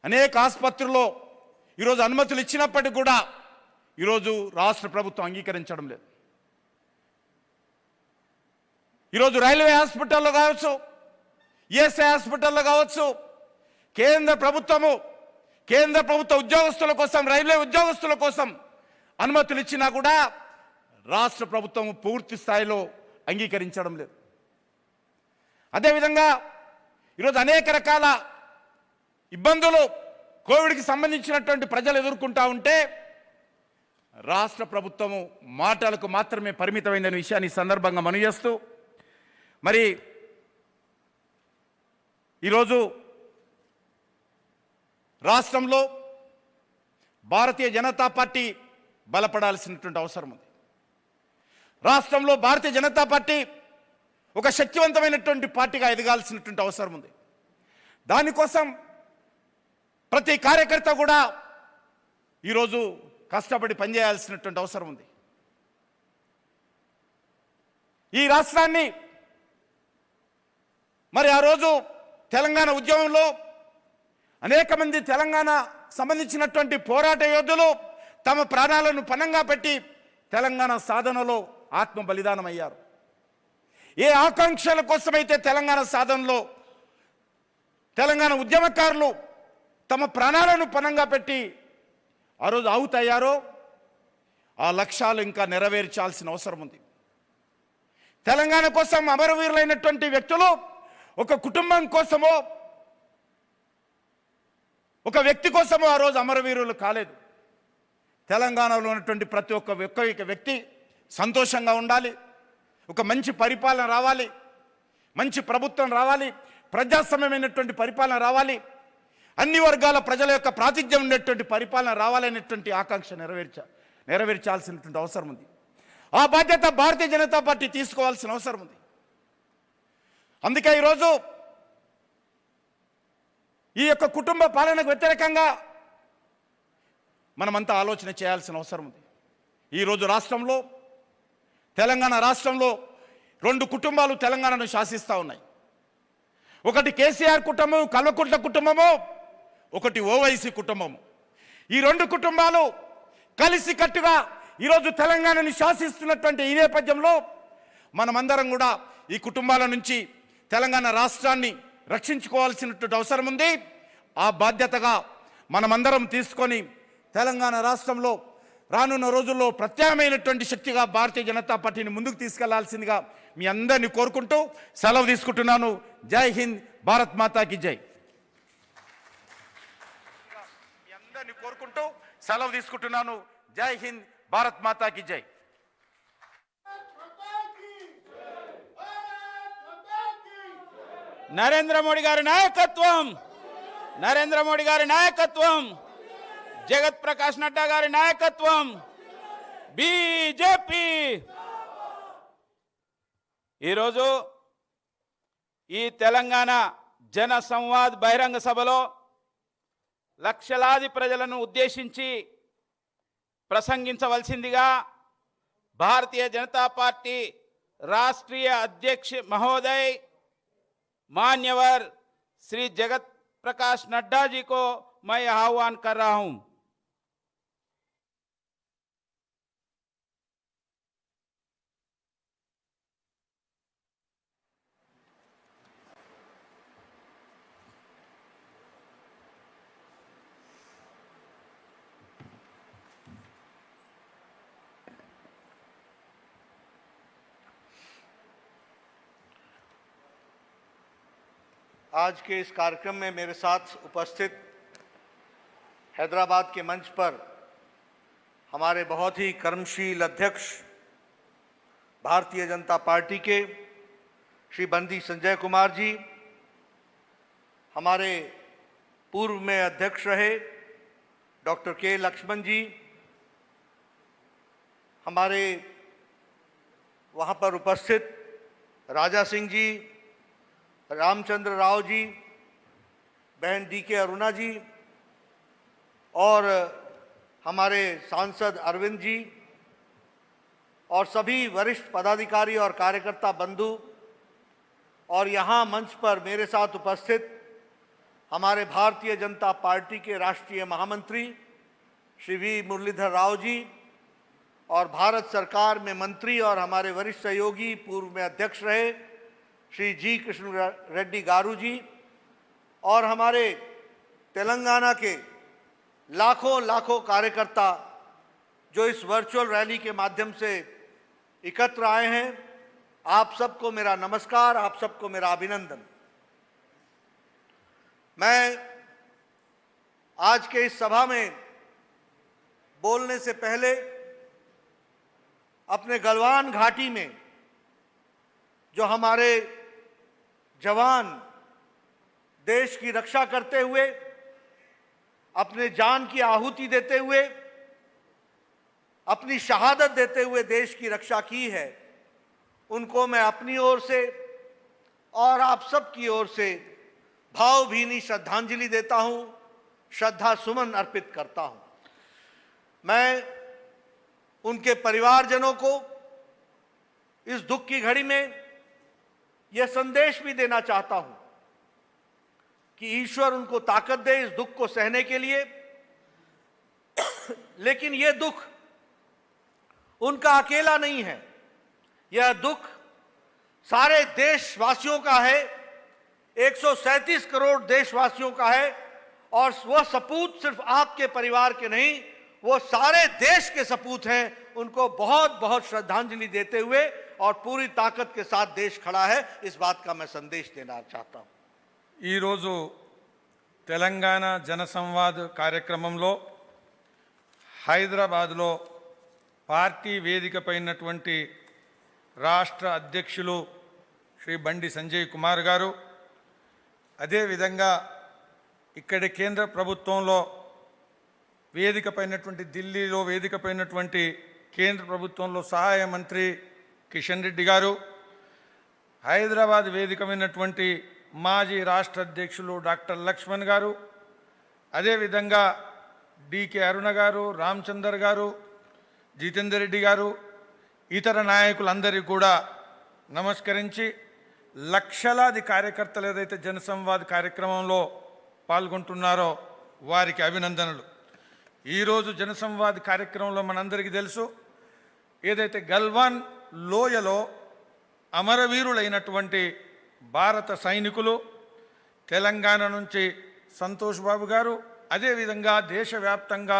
A: అనేక ఆసుపత్రుల్లో ఈరోజు అనుమతులు ఇచ్చినప్పటికీ కూడా ఈరోజు రాష్ట్ర ప్రభుత్వం అంగీకరించడం లేదు. ఈరోజు రైల్వే హాస్పిటల్లో కావచ్చు, ఈఎస్ఐ హాస్పిటల్లో కావచ్చు, కేంద్ర ప్రభుత్వ ఉద్యోగస్తుల కోసం, రైల్వే ఉద్యోగస్తుల కోసం అనుమతులు ఇచ్చినా కూడా రాష్ట్ర ప్రభుత్వం పూర్తి స్థాయిలో అంగీకరించడం లేదు. అదేవిధంగా ఈరోజు అనేక రకాల ఇబ్బందులు కోవిడ్కి సంబంధించినటువంటి ప్రజలు ఎదుర్కొంటా ఉంటే రాష్ట్ర ప్రభుత్వము మాటలకు మాత్రమే పరిమితమైన విషయాన్ని సందర్భంగా మనవి చేస్తూ, మరి ఈరోజు రాష్ట్రంలో భారతీయ జనతా పార్టీ బలపడాల్సినటువంటి అవసరం ఉంది. రాష్ట్రంలో భారతీయ జనతా పార్టీ ఒక శక్తివంతమైనటువంటి పార్టీగా ఎదగాల్సినటువంటి అవసరం ఉంది. దానికోసం ప్రతి కార్యకర్త కూడా ఈరోజు కష్టపడి పనిచేయాల్సినటువంటి అవసరం ఉంది. ఈ రాష్ట్రాన్ని మరి ఆ రోజు తెలంగాణ ఉద్యమంలో అనేక మంది తెలంగాణ సంబంధించినటువంటి పోరాట యోధులు తమ ప్రాణాలను పణంగా పెట్టి తెలంగాణ సాధనలో ఆత్మ బలిదానం అయ్యారు. ఏ ఆకాంక్షల కోసమైతే తెలంగాణ సాధనలో తెలంగాణ ఉద్యమకారులు తమ ప్రాణాలను పణంగా పెట్టి ఆ రోజు ఆహుతయ్యారో ఆ లక్ష్యాలు ఇంకా నెరవేర్చాల్సిన అవసరం ఉంది. తెలంగాణ కోసం అమరవీరులైనటువంటి వ్యక్తులు ఒక కుటుంబం కోసమో, ఒక వ్యక్తి కోసం ఆ రోజు అమరవీరులు కాలేదు. తెలంగాణలో ఉన్నటువంటి ప్రతి ఒక్క వ్యక్తి సంతోషంగా ఉండాలి, ఒక మంచి పరిపాలన రావాలి, మంచి ప్రభుత్వం రావాలి, ప్రజాస్వామ్యమైనటువంటి పరిపాలన రావాలి, అన్ని వర్గాల ప్రజల యొక్క ప్రాతినిధ్యం ఉండేటువంటి పరిపాలన రావాలనేటువంటి ఆకాంక్ష నెరవేర్చాల్సినటువంటి అవసరం ఉంది. ఆ బాధ్యత భారతీయ జనతా పార్టీ తీసుకోవాల్సిన అవసరం ఉంది. అందుకే ఈరోజు ఈ యొక్క కుటుంబ పాలనకు వ్యతిరేకంగా మనమంతా ఆలోచన చేయాల్సిన అవసరం ఉంది. ఈరోజు రాష్ట్రంలో, తెలంగాణ రాష్ట్రంలో 2 కుటుంబాలు తెలంగాణను శాసిస్తూ ఉన్నాయి. ఒకటి కేసీఆర్ కుటుంబం, కల్వకుంట్ల కుటుంబము, ఒకటి ఓవైసీ కుటుంబము. ఈ 2 కుటుంబాలు కలిసికట్టుగా ఈరోజు తెలంగాణని శాసిస్తున్నటువంటి ఈ నేపథ్యంలో మనమందరం కూడా ఈ కుటుంబాల నుంచి తెలంగాణ రాష్ట్రాన్ని రక్షించుకోవాల్సినటువంటి అవసరం ఉంది. ఆ బాధ్యతగా మనమందరం తీసుకొని తెలంగాణ రాష్ట్రంలో రానున్న రోజుల్లో ప్రత్యామ్నాయమైనటువంటి శక్తిగా భారతీయ జనతా పార్టీని ముందుకు తీసుకెళ్లాల్సిందిగా మీ అందరినీ కోరుకుంటూ సెలవు తీసుకుంటున్నాను. జై హింద్, భారత్ మాతాకి జై. మీ అందరినీ కోరుకుంటూ సెలవు తీసుకుంటున్నాను. జై హింద్, భారత్ మాతాకి జై.
D: నరేంద్ర మోడీ గారి నాయకత్వం, నరేంద్ర మోడీ గారి నాయకత్వం, జగత్ ప్రకాష్ నడ్డా గారి నాయకత్వం, బీజేపీ. ఈరోజు ఈ తెలంగాణ జన సంవాద్ బహిరంగ సభలో లక్షలాది ప్రజలను ఉద్దేశించి ప్రసంగించవలసిందిగా भारतीय जनता पार्टी राष्ट्रीय अध्यक्ष महोदय मान्यवर श्री जगत प्रकाश नड्डा जी को मैं आह्वान कर रहा हूं।
E: आज के इस कार्यक्रम में मेरे साथ उपस्थित हैदराबाद के मंच पर हमारे बहुत ही कर्मशील अध्यक्ष भारतीय जनता पार्टी के श्री बंदी संजय कुमार जी, हमारे पूर्व में अध्यक्ष रहे डॉक्टर के लक्ष्मण जी, हमारे वहाँ पर उपस्थित राजा सिंह जी, रामचंद्र राव जी, बहन डी के अरुणा जी और हमारे सांसद अरविंद जी और सभी वरिष्ठ पदाधिकारी और कार्यकर्ता बंधु, और यहाँ मंच पर मेरे साथ उपस्थित हमारे भारतीय जनता पार्टी के राष्ट्रीय महामंत्री श्री वी मुरलीधर राव जी और भारत सरकार में मंत्री और हमारे वरिष्ठ सहयोगी पूर्व में अध्यक्ष रहे श्री जी कृष्ण रेड्डी गारू जी और हमारे तेलंगाना के लाखों लाखों कार्यकर्ता जो इस वर्चुअल रैली के माध्यम से एकत्र आए हैं, आप सबको मेरा नमस्कार, आप सबको मेरा अभिनंदन। मैं आज के इस सभा में बोलने से पहले अपने गलवान घाटी में जो हमारे जवान देश की रक्षा करते हुए अपने जान की आहुति देते हुए अपनी शहादत देते हुए देश की रक्षा की है, उनको मैं अपनी ओर से और आप सब की ओर से भावभीनी श्रद्धांजलि देता हूं, श्रद्धा सुमन अर्पित करता हूं। मैं उनके परिवारजनों को इस दुख की घड़ी में यह संदेश भी देना चाहता हूं कि ईश्वर उनको ताकत दे इस दुख को सहने के लिए, लेकिन यह दुख उनका अकेला नहीं है, यह दुख सारे देशवासियों का है, 137 करोड़ देशवासियों का है, और वह सपूत सिर्फ आपके परिवार के नहीं, वो सारे देश के सपूत हैं। उनको बहुत बहुत श्रद्धांजलि देते हुए और पूरी ताकत के साथ देश खड़ा है, इस बात का मैं संदेश देना चाहता हूं।
F: ఈరోజు తెలంగాణ జన సంవాద్ కార్యక్రమంలో హైదరాబాద్లో పార్టీ వేదికపైనటువంటి రాష్ట్ర అధ్యక్షులు శ్రీ బండి సంజయ్ కుమార్ గారు, అదేవిధంగా ఇక్కడి కేంద్ర ప్రభుత్వంలో వేదికపైనటువంటి ఢిల్లీలో వేదికపైనటువంటి కేంద్ర ప్రభుత్వంలో సహాయ మంత్రి కిషన్ రెడ్డి గారు, హైదరాబాద్ వేదికమైనటువంటి మాజీ రాష్ట్ర అధ్యక్షులు డాక్టర్ లక్ష్మణ్ గారు, అదేవిధంగా డికే అరుణ గారు, రామచందర్ గారు, జితేందర్ రెడ్డి గారు, ఇతర నాయకులందరికీ కూడా నమస్కరించి, లక్షలాది కార్యకర్తలు ఏదైతే జనసంవాద్ కార్యక్రమంలో పాల్గొంటున్నారో వారికి అభినందనలు. ఈరోజు జనసంవాద్ కార్యక్రమంలో మనందరికీ తెలుసు, ఏదైతే గల్వాన్ లోయలో అమరవీరులైనటువంటి భారత సైనికులు తెలంగాణ నుంచి సంతోష్ బాబు గారు, అదేవిధంగా దేశవ్యాప్తంగా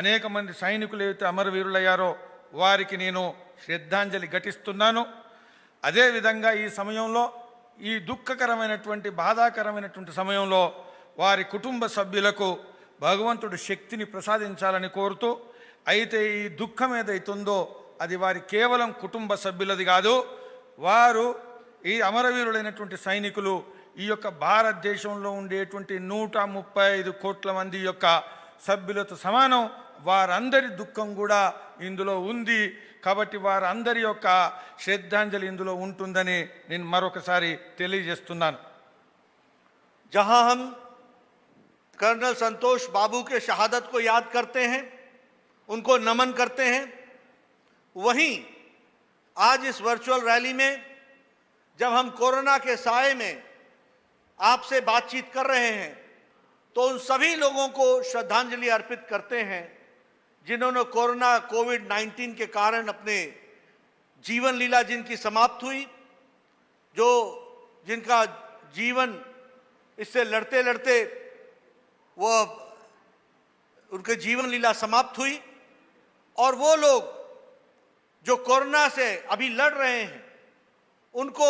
F: అనేక మంది సైనికులు ఏవైతే అమరవీరులయ్యారో వారికి నేను శ్రద్ధాంజలి ఘటిస్తున్నాను. అదేవిధంగా ఈ సమయంలో, ఈ దుఃఖకరమైనటువంటి బాధాకరమైనటువంటి సమయంలో వారి కుటుంబ సభ్యులకు భగవంతుడు శక్తిని ప్రసాదించాలని కోరుతూ, అయితే ఈ దుఃఖం ఏదైతుందో అది వారి కేవలం కుటుంబ సభ్యులది కాదు, వారు ఈ అమరవీరులైనటువంటి సైనికులు ఈ యొక్క భారతదేశంలో ఉండేటువంటి 135 కోట్ల మంది యొక్క సభ్యులతో సమానం. వారందరి దుఃఖం కూడా ఇందులో ఉంది. కాబట్టి వారందరి యొక్క శ్రద్ధాంజలి ఇందులో ఉంటుందని నేను మరొకసారి తెలియజేస్తున్నాను.
E: जहां हम कर्नल संतोष बाबू के शहादत को याद करते हैं, उनको नमन करते हैं, वहीं आज इस वर्चुअल रैली में जब हम कोरोना के साए में आपसे बातचीत कर रहे हैं तो उन सभी लोगों को श्रद्धांजलि अर्पित करते हैं जिन्होंने कोविड-19 के कारण अपने जीवन लीला जिनकी समाप्त हुई, जो जिनका जीवन इससे लड़ते लड़ते वो उनके जीवन लीला समाप्त हुई, और वो लोग जो कोरोना से अभी लड़ रहे हैं उनको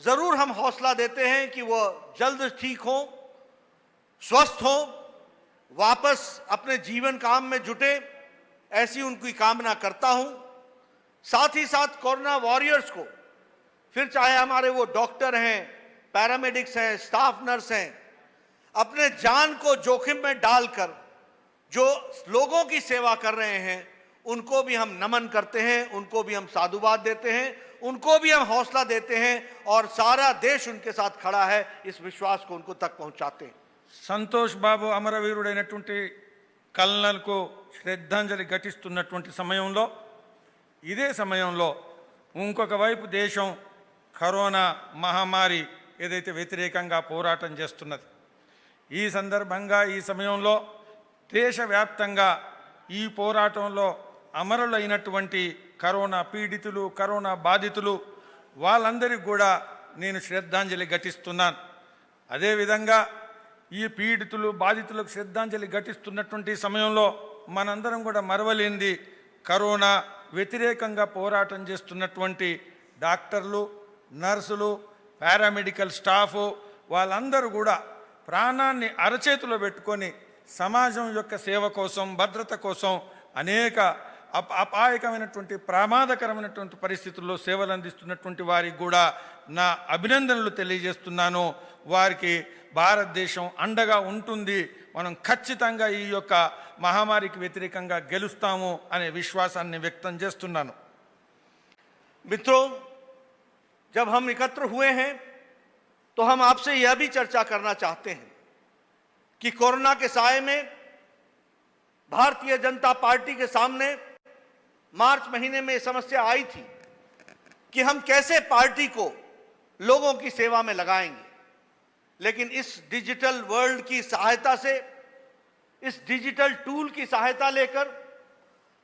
E: जरूर हम हौसला देते हैं कि वो जल्द ठीक हों, स्वस्थ हों, वापस अपने जीवन काम में जुटे, ऐसी उनकी कामना करता हूं। साथ ही साथ कोरोना वॉरियर्स को, फिर चाहे हमारे वो डॉक्टर हैं, पैरामेडिक्स हैं, स्टाफ नर्स हैं, अपने जान को जोखिम में डालकर जो लोगों की सेवा कर रहे हैं उनको भी हम नमन करते हैं, उनको भी हम साधुवाद देते हैं, उनको भी हम हौसला देते हैं, और सारा देश उनके साथ खड़ा है, इस विश्वास को उनको तक पहुंचाते हैं।
F: సంతోష్ బాబు అమరవీరుడైనటువంటి కల్నల్కు శ్రద్ధాంజలి ఘటిస్తున్నటువంటి సమయంలో, ఇదే సమయంలో ఇంకొక వైపు దేశం కరోనా మహమ్మారి ఏదైతే వ్యతిరేకంగా పోరాటం చేస్తున్నది. ఈ సందర్భంగా ఈ సమయంలో దేశవ్యాప్తంగా ఈ పోరాటంలో అమరులైనటువంటి కరోనా పీడితులు, కరోనా బాధితులు, వాళ్ళందరికీ కూడా నేను శ్రద్ధాంజలి ఘటిస్తున్నాను. అదేవిధంగా ఈ పీడితులు, బాధితులకు శ్రద్ధాంజలి ఘటిస్తున్నటువంటి సమయంలో మనందరం కూడా మరవలేంది, కరోనా వ్యతిరేకంగా పోరాటం చేస్తున్నటువంటి డాక్టర్లు, నర్సులు, పారామెడికల్ స్టాఫు, వాళ్ళందరూ కూడా ప్రాణాన్ని అరచేతిలో పెట్టుకొని సమాజం యొక్క సేవ కోసం, భద్రత కోసం అనేక అపాయకమైనటువంటి ప్రమాదకరమైనటువంటి పరిస్థితుల్లో సేవలు అందిస్తున్నటువంటి వారికి కూడా నా అభినందనలు తెలియజేస్తున్నాను. వారికి భారతదేశం అండగా ఉంటుంది. మనం ఖచ్చితంగా ఈ యొక్క మహమ్మారికి వ్యతిరేకంగా గెలుస్తాము అనే విశ్వాసాన్ని వ్యక్తం చేస్తున్నాను.
E: मित्रों, जब हम एकत्र हुए हैं तो हम आपसे यह भी चर्चा करना चाहते हैं कि कोरोना के साए में भारतीय जनता पार्टी के सामने मार्च महीने में समस्या आई थी कि हम कैसे पार्टी को लोगों की सेवा में लगाएंगे, लेकिन इस डिजिटल वर्ल्ड की सहायता से, इस डिजिटल टूल की सहायता लेकर,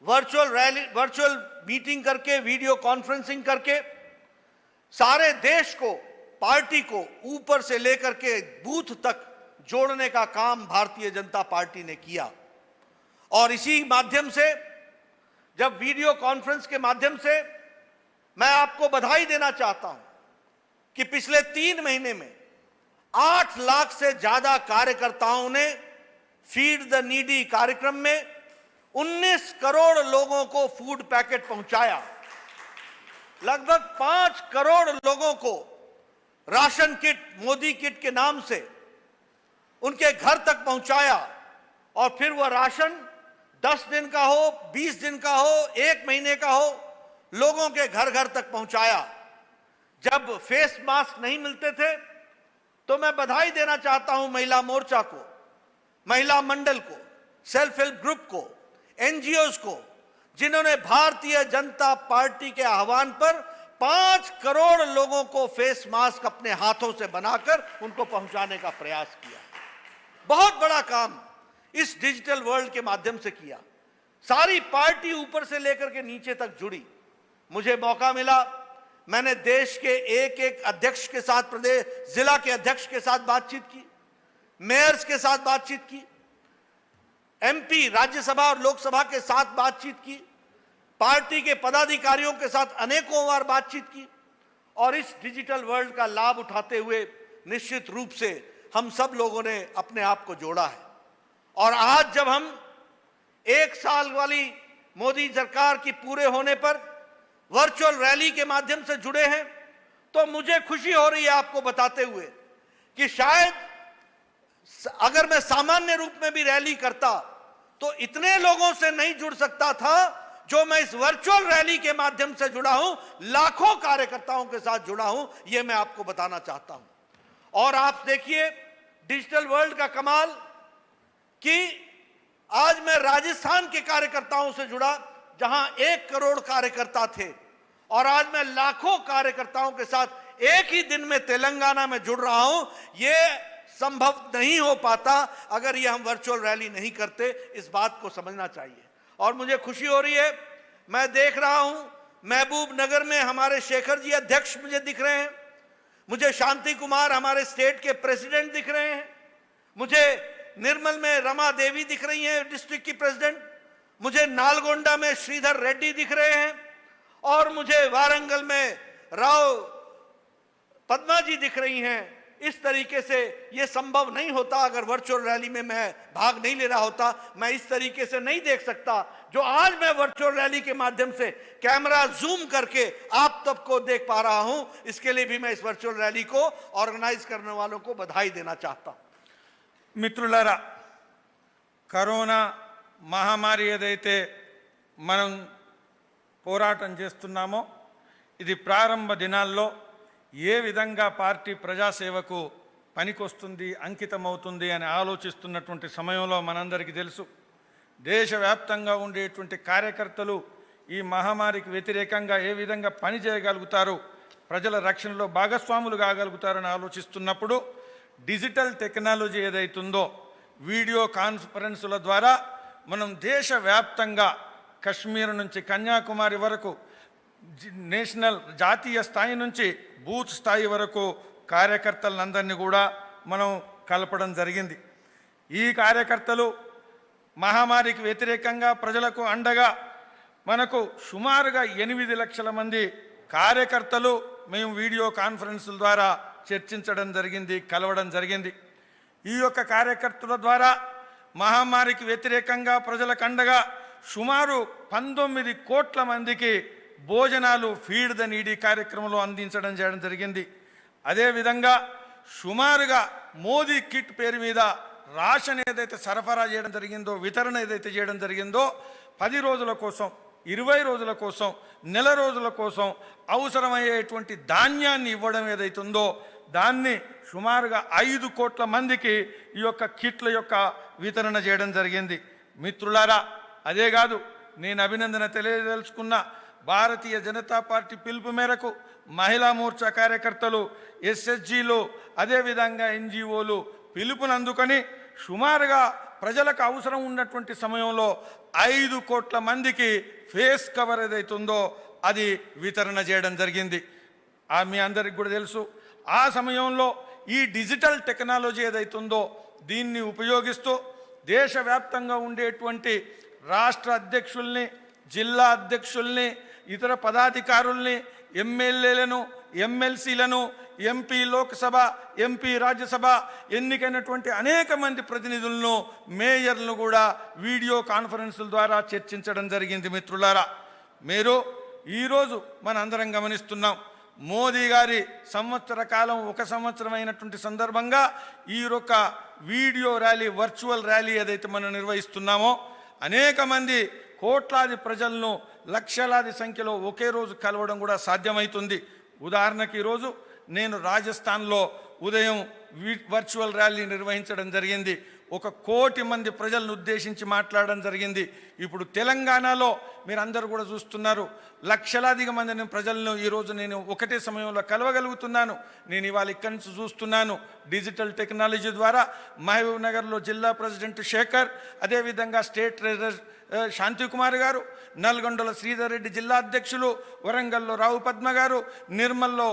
E: वर्चुअल मीटिंग करके, वीडियो कॉन्फ्रेंसिंग करके सारे देश को, पार्टी को ऊपर से लेकर के बूथ तक जोड़ने का काम भारतीय जनता पार्टी ने किया। और इसी माध्यम से, जब वीडियो कॉन्फ्रेंस के माध्यम से, मैं आपको बधाई देना चाहता हूं कि पिछले 3 महीने में 8 लाख से ज्यादा कार्यकर्ताओं ने फीड द नीडी कार्यक्रम में 19 करोड़ लोगों को फूड पैकेट पहुंचाया। लगभग 5 करोड़ लोगों को राशन किट, मोदी किट के नाम से उनके घर तक पहुंचाया और फिर वह राशन 10 दिन का हो, 20 दिन का हो, 1 महीने का हो, लोगों के घर घर तक पहुंचाया। जब फेस मास्क नहीं मिलते थे तो मैं बधाई देना चाहता हूं महिला मोर्चा को, महिला मंडल को, सेल्फ हेल्प ग्रुप को, एनजीओज को, जिन्होंने भारतीय जनता पार्टी के आह्वान पर 5 करोड़ लोगों को फेस मास्क अपने हाथों से बनाकर उनको पहुंचाने का प्रयास किया। बहुत बड़ा काम इस डिजिटल वर्ल्ड के माध्यम से किया। सारी पार्टी ऊपर से लेकर के नीचे तक जुड़ी। मुझे मौका मिला, मैंने देश के एक एक अध्यक्ष के साथ, प्रदेश जिला के अध्यक्ष के साथ बातचीत की, मेयर्स के साथ बातचीत की, एमपी, राज्यसभा और लोकसभा के साथ बातचीत की, पार्टी के पदाधिकारियों के साथ अनेकों बार बातचीत की और इस डिजिटल वर्ल्ड का लाभ उठाते हुए निश्चित रूप से हम सब लोगों ने अपने आप को जोड़ा है। और आज जब हम 1 साल वाली मोदी सरकार की पूरे होने पर वर्चुअल रैली के माध्यम से जुड़े हैं तो मुझे खुशी हो रही है आपको बताते हुए कि शायद अगर मैं सामान्य रूप में भी रैली करता तो इतने लोगों से नहीं जुड़ सकता था जो मैं इस वर्चुअल रैली के माध्यम से जुड़ा हूं। लाखों कार्यकर्ताओं के साथ जुड़ा हूं, यह मैं आपको बताना चाहता हूं। और आप देखिए डिजिटल वर्ल्ड का कमाल कि आज मैं राजस्थान के कार्यकर्ताओं से जुड़ा जहां 1 करोड़ कार्यकर्ता थे और आज मैं लाखों कार्यकर्ताओं के साथ एक ही दिन में तेलंगाना में जुड़ रहा हूं। यह संभव नहीं हो पाता अगर ये हम वर्चुअल रैली नहीं करते। इस बात को समझना चाहिए और मुझे खुशी हो रही है, मैं देख रहा हूं महबूब नगर में हमारे शेखर जी अध्यक्ष मुझे दिख रहे हैं, मुझे शांति कुमार हमारे स्टेट के प्रेसिडेंट दिख रहे हैं, मुझे निर्मल में रमा देवी दिख रही हैं डिस्ट्रिक्ट की प्रेसिडेंट, मुझे नालगोंडा में श्रीधर रेड्डी दिख रहे हैं और मुझे वारंगल में राव पद्मा जी दिख रही हैं। इस तरीके से यह संभव नहीं होता अगर वर्चुअल रैली में मैं भाग नहीं ले रहा होता। मैं इस तरीके से नहीं देख सकता जो आज मैं वर्चुअल रैली के माध्यम से कैमरा जूम करके आप सबको देख पा रहा हूं। इसके लिए भी मैं इस वर्चुअल रैली को ऑर्गेनाइज करने वालों को बधाई देना चाहता हूं।
F: మిత్రులారా, కరోనా మహమ్మారి ఏదైతే మనం పోరాటం చేస్తున్నామో ఇది ప్రారంభ దినాల్లో ఏ విధంగా పార్టీ ప్రజాసేవకు పనికొస్తుంది, అంకితమవుతుంది అని ఆలోచిస్తున్నటువంటి సమయంలో మనందరికీ తెలుసు దేశవ్యాప్తంగా ఉండేటువంటి కార్యకర్తలు ఈ మహమ్మారికి వ్యతిరేకంగా ఏ విధంగా పని చేయగలుగుతారు, ప్రజల రక్షణలో భాగస్వాములు కాగలుగుతారని ఆలోచిస్తున్నప్పుడు డిజిటల్ టెక్నాలజీ ఏదైతుందో వీడియో కాన్ఫరెన్సుల ద్వారా మనం దేశవ్యాప్తంగా కశ్మీర్ నుంచి కన్యాకుమారి వరకు నేషనల్ జాతీయ స్థాయి నుంచి బూత్ స్థాయి వరకు కార్యకర్తలందరినీ కూడా మనం కలపడం జరిగింది। ఈ కార్యకర్తలు మహమ్మారికి వ్యతిరేకంగా ప్రజలకు అండగా మనకు సుమారుగా 8 లక్షల మంది కార్యకర్తలు మేము వీడియో కాన్ఫరెన్సుల ద్వారా చర్చించడం జరిగింది, కలవడం జరిగింది। ఈ యొక్క కార్యకర్తల ద్వారా మహమ్మారికి వ్యతిరేకంగా ప్రజలకు అండగా సుమారు 19 కోట్ల మందికి భోజనాలు ఫీడ్ ద నీడీ కార్యక్రమంలో అందించడం చేయడం జరిగింది। అదేవిధంగా సుమారుగా మోదీ కిట్ పేరు మీద రాషన్ ఏదైతే సరఫరా చేయడం జరిగిందో, వితరణ ఏదైతే చేయడం జరిగిందో 10 రోజుల కోసం, 20 రోజుల కోసం, నెల రోజుల కోసం అవసరమయ్యేటువంటి ధాన్యాన్ని ఇవ్వడం ఏదైతుందో దాన్ని సుమారుగా 5 కోట్ల మందికి ఈ యొక్క కిట్ల యొక్క వితరణ చేయడం జరిగింది। మిత్రులారా, అదే కాదు నేను అభినందన తెలియదలుచుకున్న భారతీయ జనతా పార్టీ పిలుపు మేరకు మహిళా మోర్చా కార్యకర్తలు, ఎస్ఎస్జీలు, అదేవిధంగా ఎన్జిఓలు పిలుపుని అందుకొని సుమారుగా ప్రజలకు అవసరం ఉన్నటువంటి సమయంలో 5 కోట్ల మందికి ఫేస్ కవర్ ఏదైతుందో అది వితరణ చేయడం జరిగింది। మీ అందరికి కూడా తెలుసు ఆ సమయంలో ఈ డిజిటల్ టెక్నాలజీ ఏదైతుందో దీన్ని ఉపయోగిస్తూ దేశవ్యాప్తంగా ఉండేటువంటి రాష్ట్ర అధ్యక్షుల్ని, జిల్లా అధ్యక్షుల్ని, ఇతర పదాధికారుల్ని, ఎమ్మెల్యేలను, ఎమ్మెల్సీలను ఎంపీ లోక్సభ, ఎంపీ రాజ్యసభ ఎన్నికైనటువంటి అనేక మంది ప్రతినిధులను, మేయర్లను కూడా వీడియో కాన్ఫరెన్సుల ద్వారా చర్చించడం జరిగింది. మిత్రులారా, మీరు ఈరోజు మన అందరం గమనిస్తున్నాం, మోదీ గారి సంవత్సర కాలం, ఒక సంవత్సరం అయినటువంటి సందర్భంగా ఈ యొక్క వీడియో ర్యాలీ, వర్చువల్ ర్యాలీ ఏదైతే మనం నిర్వహిస్తున్నామో, అనేక మంది కోట్లాది ప్రజలను లక్షలాది సంఖ్యలో ఒకే రోజు కలవడం కూడా సాధ్యమవుతుంది. ఉదాహరణకి ఈరోజు నేను రాజస్థాన్లో ఉదయం వర్చువల్ ర్యాలీ నిర్వహించడం జరిగింది. 1 కోటి మంది ప్రజలను ఉద్దేశించి మాట్లాడడం జరిగింది. ఇప్పుడు తెలంగాణలో మీరందరూ కూడా చూస్తున్నారు, లక్షలాదిగా మందిని ప్రజలను ఈరోజు నేను ఒకటే సమయంలో కలవగలుగుతున్నాను. నేను ఇవాళ ఇక్కడి నుంచి చూస్తున్నాను, డిజిటల్ టెక్నాలజీ ద్వారా మహబూబ్ నగర్లో జిల్లా ప్రెసిడెంట్ శేఖర్, అదేవిధంగా స్టేట్ ట్రెజరర్ శాంతికుమార్ గారు, నల్గొండలో శ్రీధర్ రెడ్డి జిల్లా అధ్యక్షులు, వరంగల్లో రావు పద్మ గారు, నిర్మల్లో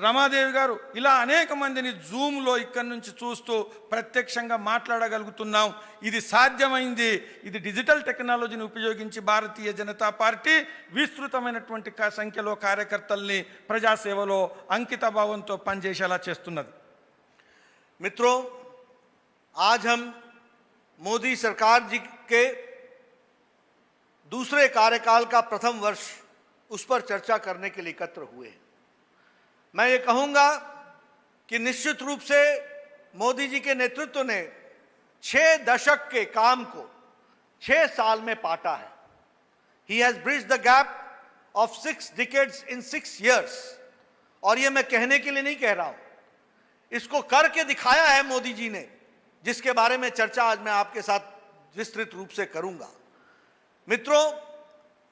F: రమాదేవి గారు, ఇలా అనేక మందిని జూమ్లో ఇక్కడి నుంచి చూస్తూ ప్రత్యక్షంగా మాట్లాడగలుగుతున్నాం. ఇది సాధ్యమైంది. ఇది డిజిటల్ టెక్నాలజీని ఉపయోగించి భారతీయ జనతా పార్టీ విస్తృతమైనటువంటి సంఖ్యలో కార్యకర్తల్ని ప్రజాసేవలో అంకిత భావంతో పనిచేసేలా చేస్తున్నది.
E: मित्रों, आज हम मोदी सरकार जी के दूसरे कार्यकाल का प्रथम वर्ष उस पर चर्चा करने के लिए एकत्र हुए हैं। मैं ये कहूंगा कि निश्चित रूप से मोदी जी के नेतृत्व ने 6 दशक के काम को 6 साल में पाटा है। He has bridged the gap of 6 decades in 6 years। और ये मैं कहने के लिए नहीं कह रहा हूं, इसको करके दिखाया है मोदी जी ने, जिसके बारे में चर्चा आज मैं आपके साथ विस्तृत रूप से करूंगा। मित्रों,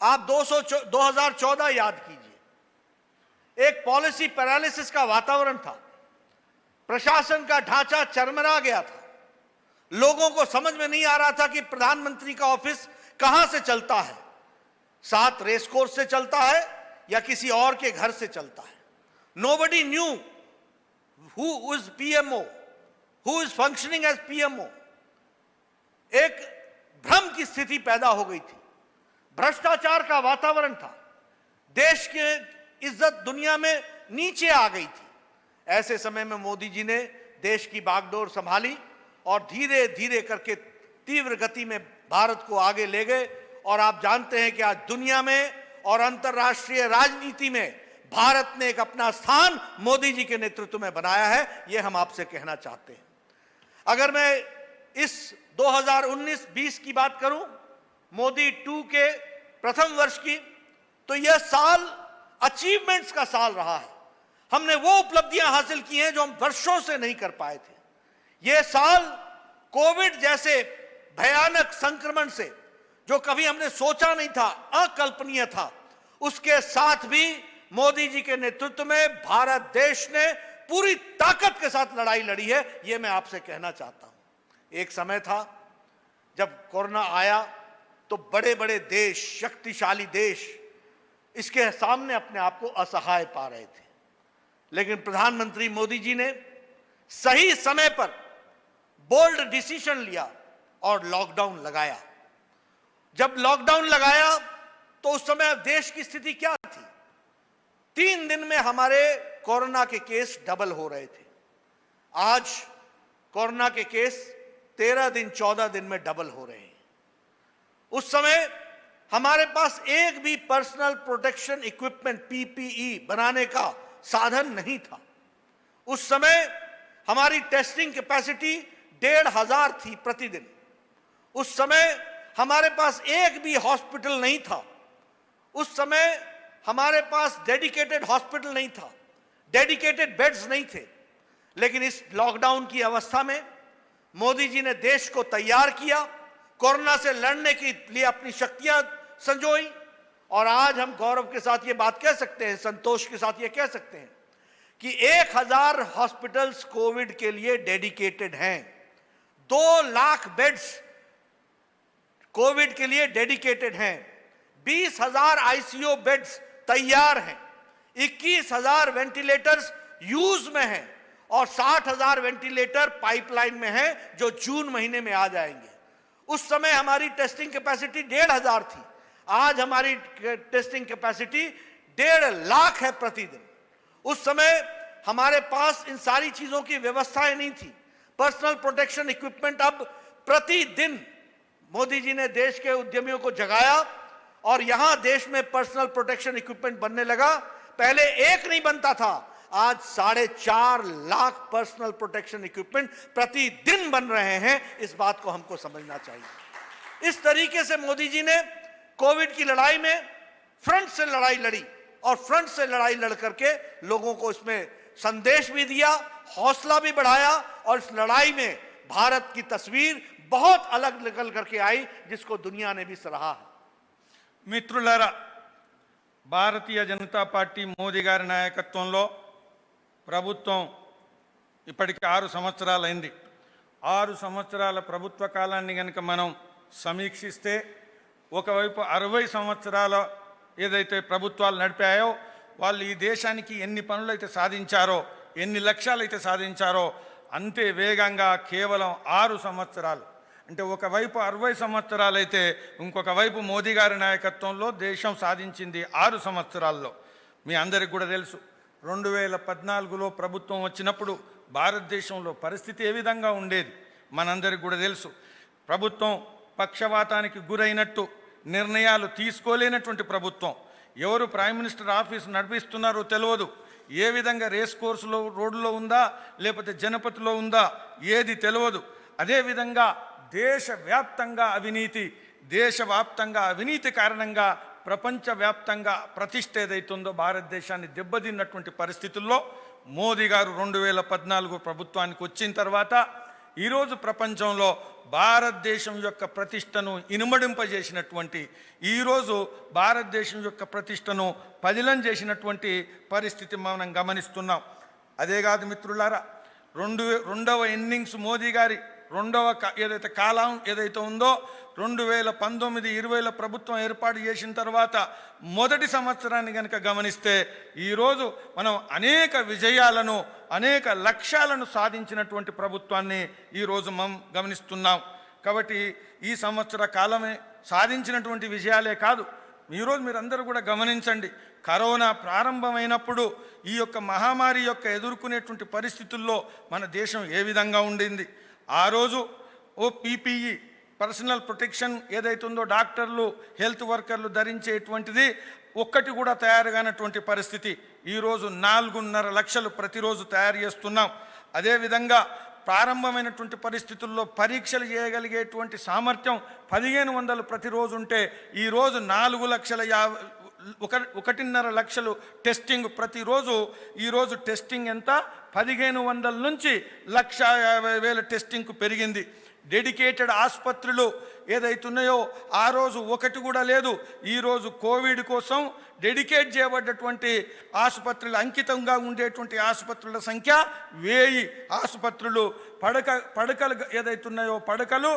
E: आप 2014 याद कीजिए, एक पॉलिसी पैरालिसिस का वातावरण था, प्रशासन का ढांचा चरमरा गया था, लोगों को समझ में नहीं आ रहा था कि प्रधानमंत्री का ऑफिस कहां से चलता है, 7 रेस कोर्स से चलता है या किसी और के घर से चलता है। Nobody knew who is PMO, who is functioning as PMO। एक भ्रम की स्थिति पैदा हो गई थी, भ्रष्टाचार का वातावरण था, देश की इज्जत दुनिया में नीचे आ गई थी। ऐसे समय में मोदी जी ने देश की बागडोर संभाली और धीरे धीरे करके तीव्र गति में भारत को आगे ले गए। और आप जानते हैं कि आज दुनिया में और अंतर्राष्ट्रीय राजनीति में भारत ने एक अपना स्थान मोदी जी के नेतृत्व में बनाया है, यह हम आपसे कहना चाहते हैं। अगर मैं इस 2019-20 की बात करूं, मोदी 2 के प्रथम वर्ष की, तो यह साल अचीवमेंट्स का साल रहा है। हमने वो उपलब्धियां हासिल की हैं जो हम वर्षों से नहीं कर पाए थे। यह साल कोविड जैसे भयानक संक्रमण से, जो कभी हमने सोचा नहीं था, अकल्पनीय था, उसके साथ भी मोदी जी के नेतृत्व में भारत देश ने पूरी ताकत के साथ लड़ाई लड़ी है, यह मैं आपसे कहना चाहता हूं। एक समय था जब कोरोना आया तो बड़े बड़े देश, शक्तिशाली देश इसके सामने अपने आप को असहाय पा रहे थे, लेकिन प्रधानमंत्री मोदी जी ने सही समय पर बोल्ड डिसीजन लिया और लॉकडाउन लगाया। जब लॉकडाउन लगाया तो उस समय देश की स्थिति क्या थी? 3 दिन में हमारे कोरोना के केस डबल हो रहे थे। आज कोरोना के केस 13 दिन 14 दिन में डबल हो रहे हैं। उस समय हमारे पास एक भी पर्सनल प्रोटेक्शन इक्विपमेंट PPE बनाने का साधन नहीं था। उस समय हमारी टेस्टिंग कैपेसिटी 1,500 थी प्रतिदिन। उस समय हमारे पास एक भी हॉस्पिटल नहीं था। उस समय हमारे पास डेडिकेटेड हॉस्पिटल नहीं था, डेडिकेटेड बेड्स नहीं थे। लेकिन इस लॉकडाउन की अवस्था में मोदी जी ने देश को तैयार किया, कोरोना से लड़ने के लिए अपनी शक्तियां संजोई। और आज हम गौरव के साथ ये बात कह सकते हैं, संतोष के साथ ये कह सकते हैं कि 1000 हॉस्पिटल्स कोविड के लिए डेडिकेटेड हैं, 2 लाख बेड्स कोविड के लिए डेडिकेटेड हैं, 20,000 ICU बेड्स तैयार हैं, 21,000 वेंटिलेटर्स यूज में हैं और 60,000 वेंटिलेटर पाइपलाइन में हैं जो जून महीने में आ जाएंगे। उस समय हमारी टेस्टिंग कैपेसिटी 1,500 थी, आज हमारी टेस्टिंग कैपेसिटी 1.5 लाख है प्रतिदिन। उस समय हमारे पास इन सारी चीजों की व्यवस्थाएं नहीं थी। पर्सनल प्रोटेक्शन इक्विपमेंट अब प्रतिदिन मोदी जी ने देश के उद्यमियों को जगाया और यहां देश में पर्सनल प्रोटेक्शन इक्विपमेंट बनने लगा। पहले एक नहीं बनता था, आज 4.5 लाख पर्सनल प्रोटेक्शन इक्विपमेंट प्रतिदिन बन रहे हैं। इस बात को हमको समझना चाहिए। इस तरीके से मोदी जी ने कोविड की लड़ाई में फ्रंट से लड़ाई लड़ी और फ्रंट से लड़ाई लड़ करके लोगों को इसमें संदेश भी दिया, हौसला भी बढ़ाया और इस लड़ाई में भारत की तस्वीर बहुत अलग निकल करके आई, जिसको दुनिया ने भी सराहा है।
F: మిత్రులారా, భారతీయ జనతా పార్టీ మోదీ గారి నాయకత్వంలో ప్రభుత్వం ఇప్పటికి 6 సంవత్సరాలైంది. 6 సంవత్సరాల ప్రభుత్వ కాలాన్ని కనుక మనం సమీక్షిస్తే ఒకవైపు 60 సంవత్సరాల ఏదైతే ప్రభుత్వాలు నడిపాయో వాళ్ళు ఈ దేశానికి ఎన్ని పనులు అయితే సాధించారో, ఎన్ని లక్ష్యాలు అయితే సాధించారో అంతే వేగంగా కేవలం 6 సంవత్సరాలు, అంటే ఒకవైపు 60 సంవత్సరాలైతే ఇంకొక వైపు మోదీ గారి నాయకత్వంలో దేశం సాధించింది 6 సంవత్సరాల్లో. మీ అందరికి కూడా తెలుసు, 2014లో ప్రభుత్వం వచ్చినప్పుడు భారతదేశంలో పరిస్థితి ఏ విధంగా ఉండేది మనందరికి కూడా తెలుసు. ప్రభుత్వం పక్షవాతానికి గురైనట్టు నిర్ణయాలు తీసుకోలేనటువంటి ప్రభుత్వం. ఎవరు ప్రైమ్ మినిస్టర్ ఆఫీస్ నడిపిస్తున్నారో తెలియదు. ఏ విధంగా రేస్ కోర్సులో రోడ్లో ఉందా లేకపోతే జనపతిలో ఉందా ఏది తెలియదు. అదేవిధంగా దేశవ్యాప్తంగా అవినీతి కారణంగా ప్రపంచవ్యాప్తంగా ప్రతిష్ట ఏదైతుందో భారతదేశాన్ని దెబ్బతిన్నటువంటి పరిస్థితుల్లో మోదీ గారు 2014 ప్రభుత్వానికి వచ్చిన తర్వాత ఈరోజు ప్రపంచంలో భారతదేశం యొక్క ప్రతిష్టను ఇనుమడింపజేసినటువంటి, ఈరోజు భారతదేశం యొక్క ప్రతిష్టను పదిలం చేసినటువంటి పరిస్థితి మనం గమనిస్తున్నాం. అదే కాదు మిత్రులారా, రెండవ ఇన్నింగ్స్ మోదీ గారి ఏదైతే కాలం ఏదైతే ఉందో 2019-20లో ప్రభుత్వం ఏర్పాటు చేసిన తర్వాత మొదటి సంవత్సరాన్ని కనుక గమనిస్తే ఈరోజు మనం అనేక విజయాలను, అనేక లక్ష్యాలను సాధించినటువంటి ప్రభుత్వాన్ని ఈరోజు మనం గమనిస్తున్నాం. కాబట్టి ఈ సంవత్సర కాలమే సాధించినటువంటి విజయాలే కాదు, ఈరోజు మీరందరూ కూడా గమనించండి. కరోనా ప్రారంభమైనప్పుడు ఈ యొక్క మహమ్మారి యొక్క ఎదుర్కొనేటువంటి పరిస్థితుల్లో మన దేశం ఏ విధంగా ఉండింది. ఆ రోజు పీపీఈ పర్సనల్ ప్రొటెక్షన్ ఏదైతుందో డాక్టర్లు, హెల్త్ వర్కర్లు ధరించేటువంటిది ఒక్కటి కూడా తయారు కానటువంటి పరిస్థితి. ఈరోజు 4.5 లక్షలు ప్రతిరోజు తయారు చేస్తున్నాం. అదేవిధంగా ప్రారంభమైనటువంటి పరిస్థితుల్లో పరీక్షలు చేయగలిగేటువంటి సామర్థ్యం 1500 ప్రతిరోజు ఉంటే ఈరోజు 1.5 లక్షలు టెస్టింగ్ ప్రతిరోజు. ఈరోజు టెస్టింగ్ ఎంత? 1500 నుంచి 1,50,000 టెస్టింగ్కు పెరిగింది. డెడికేటెడ్ ఆసుపత్రులు ఏదైతున్నాయో ఆ రోజు ఒకటి కూడా లేదు. ఈరోజు కోవిడ్ కోసం డెడికేట్ చేయబడ్డటువంటి ఆసుపత్రులు, అంకితంగా ఉండేటువంటి ఆసుపత్రుల సంఖ్య 1000 ఆసుపత్రులు. పడకలు ఏదైతున్నాయో పడకలు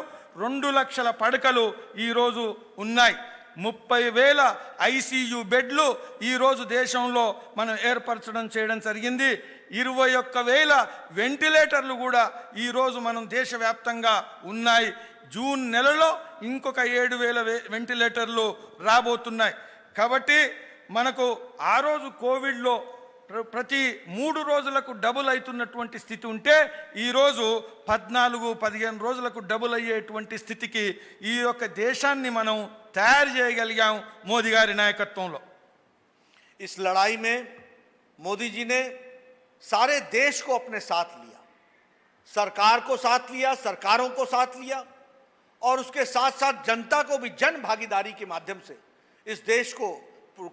F: 2 లక్షల పడకలు ఈరోజు ఉన్నాయి. 30,000 ఐసీయూ బెడ్లు ఈరోజు దేశంలో మనం ఏర్పరచడం చేయడం జరిగింది. 21,000 వెంటిలేటర్లు కూడా ఈరోజు మనం దేశవ్యాప్తంగా ఉన్నాయి. జూన్ నెలలో ఇంకొక 7,000 వెంటిలేటర్లు రాబోతున్నాయి. కాబట్టి మనకు ఆ రోజు కోవిడ్లో ప్రతి 3 రోజులకు డబుల్ అవుతున్నటువంటి స్థితి ఉంటే ఈరోజు 14-15 రోజులకు డబుల్ అయ్యేటువంటి స్థితికి ఈ యొక్క దేశాన్ని మనం తయారు చేయగలిగాం మోదీ గారి నాయకత్వంలో.
E: इस लड़ाई में मोदी जी ने सारे देश को अपने साथ लिया, सरकार को साथ लिया, सरकारों को साथ लिया और उसके साथ साथ जनता को भी जन भागीदारी के माध्यम से इस देश को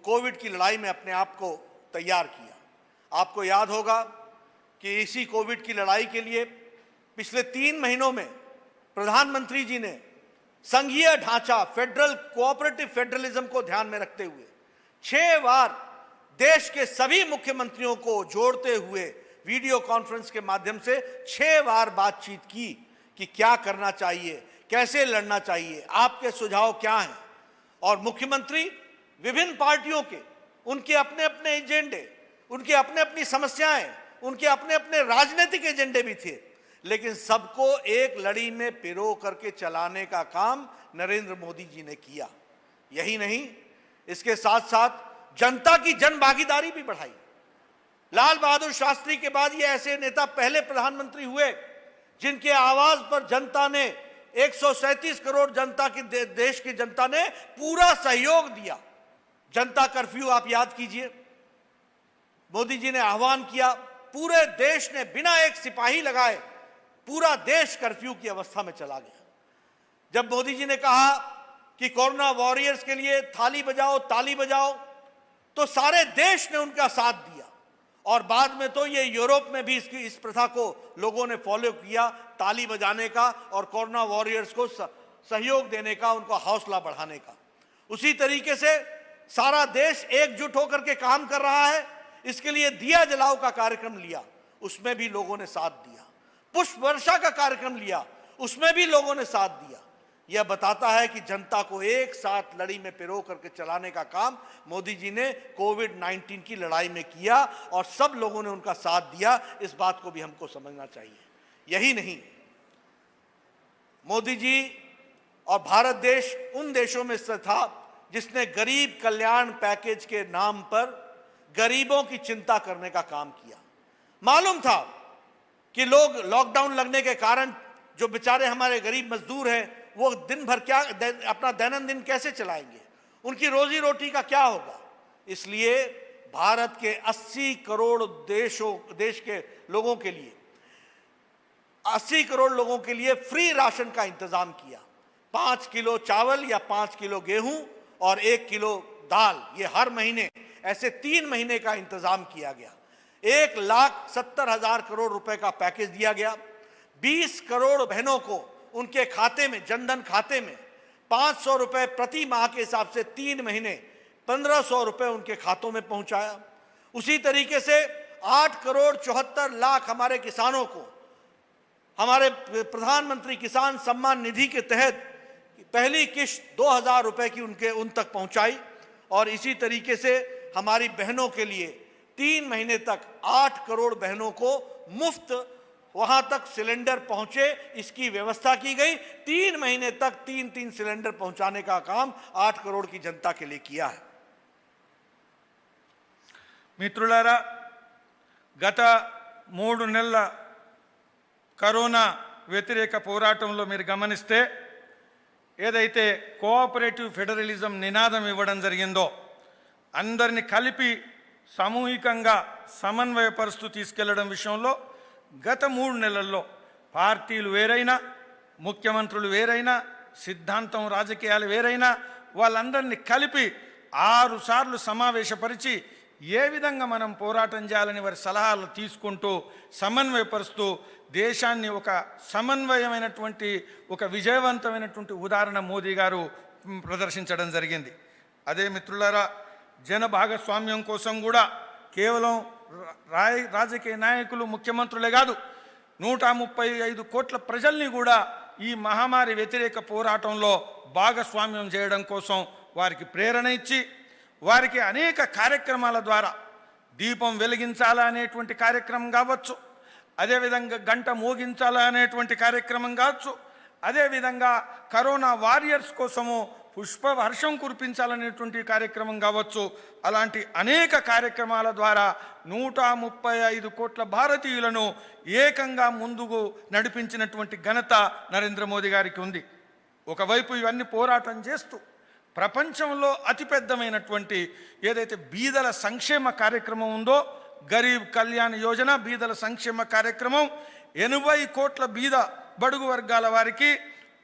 E: कोविड की लड़ाई में अपने आप को तैयार किया। आपको याद होगा कि इसी कोविड की लड़ाई के लिए पिछले 3 महीनों में प्रधानमंत्री जी ने संघीय ढांचा, फेडरल कोऑपरेटिव फेडरलिज्म को ध्यान में रखते हुए 6 बार देश के सभी मुख्यमंत्रियों को जोड़ते हुए वीडियो कॉन्फ्रेंस के माध्यम से 6 बार बातचीत की कि क्या करना चाहिए, कैसे लड़ना चाहिए, आपके सुझाव क्या हैं। और मुख्यमंत्री विभिन्न पार्टियों के, उनके अपने अपने एजेंडे, उनके अपने अपनी समस्याएं, उनके अपने अपने राजनीतिक एजेंडे भी थे, लेकिन सबको एक लड़ी में पिरो करके चलाने का काम नरेंद्र मोदी जी ने किया। यही नहीं, इसके साथ साथ जनता की जन भागीदारी भी बढ़ाई। लाल बहादुर शास्त्री के बाद ये ऐसे नेता पहले प्रधानमंत्री हुए जिनके आवाज पर जनता ने 137 करोड़ जनता की देश की जनता ने पूरा सहयोग दिया। जनता कर्फ्यू आप याद कीजिए, मोदी जी ने आह्वान किया, पूरे देश ने बिना एक सिपाही लगाए पूरा देश कर्फ्यू की अवस्था में चला गया। जब मोदी जी ने कहा कि कोरोना वॉरियर्स के लिए थाली बजाओ ताली बजाओ, तो सारे देश ने उनका साथ दिया और बाद में तो ये यूरोप में भी इस प्रथा को लोगों ने फॉलो किया, ताली बजाने का और कोरोना वॉरियर्स को सहयोग देने का, उनको हौसला बढ़ाने का। उसी तरीके से सारा देश एकजुट होकर के काम कर रहा है। इसके लिए दिया जलाओ का कार्यक्रम लिया, उसमें भी लोगों ने साथ दिया। पुष्प वर्षा का कार्यक्रम लिया, उसमें भी लोगों ने साथ दिया। यह बताता है कि जनता को एक साथ लड़ी में पिरो करके चलाने का काम मोदी जी ने कोविड-19 की लड़ाई में किया और सब लोगों ने उनका साथ दिया। इस बात को भी हमको समझना चाहिए। यही नहीं, मोदी जी और भारत देश उन देशों में से था जिसने गरीब कल्याण पैकेज के नाम पर गरीबों की चिंता करने का काम किया। मालूम था कि लोग लॉकडाउन लगने के कारण जो बेचारे हमारे गरीब मजदूर हैं वो दिन भर क्या अपना दैनंदिन कैसे चलाएंगे, उनकी रोजी रोटी का क्या होगा। इसलिए भारत के 80 करोड़ देश के लोगों के लिए 80 करोड़ लोगों के लिए फ्री राशन का इंतजाम किया। 5 किलो चावल या 5 किलो गेहूं और 1 किलो दाल, ये हर महीने, ऐसे 3 महीने का इंतजाम किया गया। 1,70,000 करोड़ रुपए का पैकेज दिया गया। 20 करोड़ बहनों को उनके खाते में, जनधन खाते में 500 रुपए प्रति माह के हिसाब से 3 महीने 1500 रुपए उनके खातों में पहुंचाया। उसी तरीके से 8 करोड़ 74 लाख हमारे किसानों को हमारे प्रधानमंत्री किसान सम्मान निधि के तहत पहली किश्त 2000 रुपए की उन तक पहुंचाई। और इसी तरीके से हमारी बहनों के लिए 3 महीने तक 8 करोड़ बहनों को मुफ्त वहां तक सिलेंडर पहुंचे, इसकी व्यवस्था की गई। 3 महीने तक 3-3 सिलेंडर पहुंचाने का काम 8 करोड़ की जनता के लिए किया है।
F: మిత్రులారా, గత 3 నెలల కరోనా వ్యతిరేక పోరాటంలో మీరు గమనిస్తే ఏదైతే కోఆపరేటివ్ ఫెడరలిజం నినాదం ఇవ్వడం జరిగిందో, అందరిని కలిపి సామూహికంగా సమన్వయపరుస్తూ తీసుకెళ్లడం విషయంలో గత 3 నెలల్లో పార్టీలు వేరైనా, ముఖ్యమంత్రులు వేరైనా, సిద్ధాంతం రాజకీయాలు వేరైనా వాళ్ళందరినీ కలిపి 6 సార్లు సమావేశపరిచి ఏ విధంగా మనం పోరాటం చేయాలని వారి సలహాలు తీసుకుంటూ సమన్వయపరుస్తూ దేశాన్ని ఒక సమన్వయమైనటువంటి ఒక విజయవంతమైనటువంటి ఉదాహరణ మోదీ గారు ప్రదర్శించడం జరిగింది. అదే మిత్రులారా, జన భాగస్వామ్యం కోసం కూడా కేవలం రాజకీయ నాయకులు, ముఖ్యమంత్రులే కాదు, 135 కోట్ల ప్రజల్ని కూడా ఈ మహమ్మారి వ్యతిరేక పోరాటంలో భాగస్వామ్యం చేయడం కోసం వారికి ప్రేరణ ఇచ్చి వారికి అనేక కార్యక్రమాల ద్వారా దీపం వెలిగించాలా అనేటువంటి కార్యక్రమం కావచ్చు, అదేవిధంగా గంట మోగించాలా అనేటువంటి కార్యక్రమం కావచ్చు, అదేవిధంగా కరోనా వారియర్స్ కోసము పుష్ప వర్షం కురిపించాలనేటువంటి కార్యక్రమం కావచ్చు. అలాంటి అనేక కార్యక్రమాల ద్వారా 135 కోట్ల భారతీయులను ఏకంగా ముందుకు నడిపించినటువంటి ఘనత నరేంద్ర మోదీ గారికి ఉంది. ఒకవైపు ఇవన్నీ పోరాటం చేస్తూ ప్రపంచంలో అతిపెద్దమైనటువంటి ఏదైతే బీదల సంక్షేమ కార్యక్రమం ఉందో, గరీబ్ కళ్యాణ్ యోజన బీదల సంక్షేమ కార్యక్రమం, 80 కోట్ల బీద బడుగు వర్గాల వారికి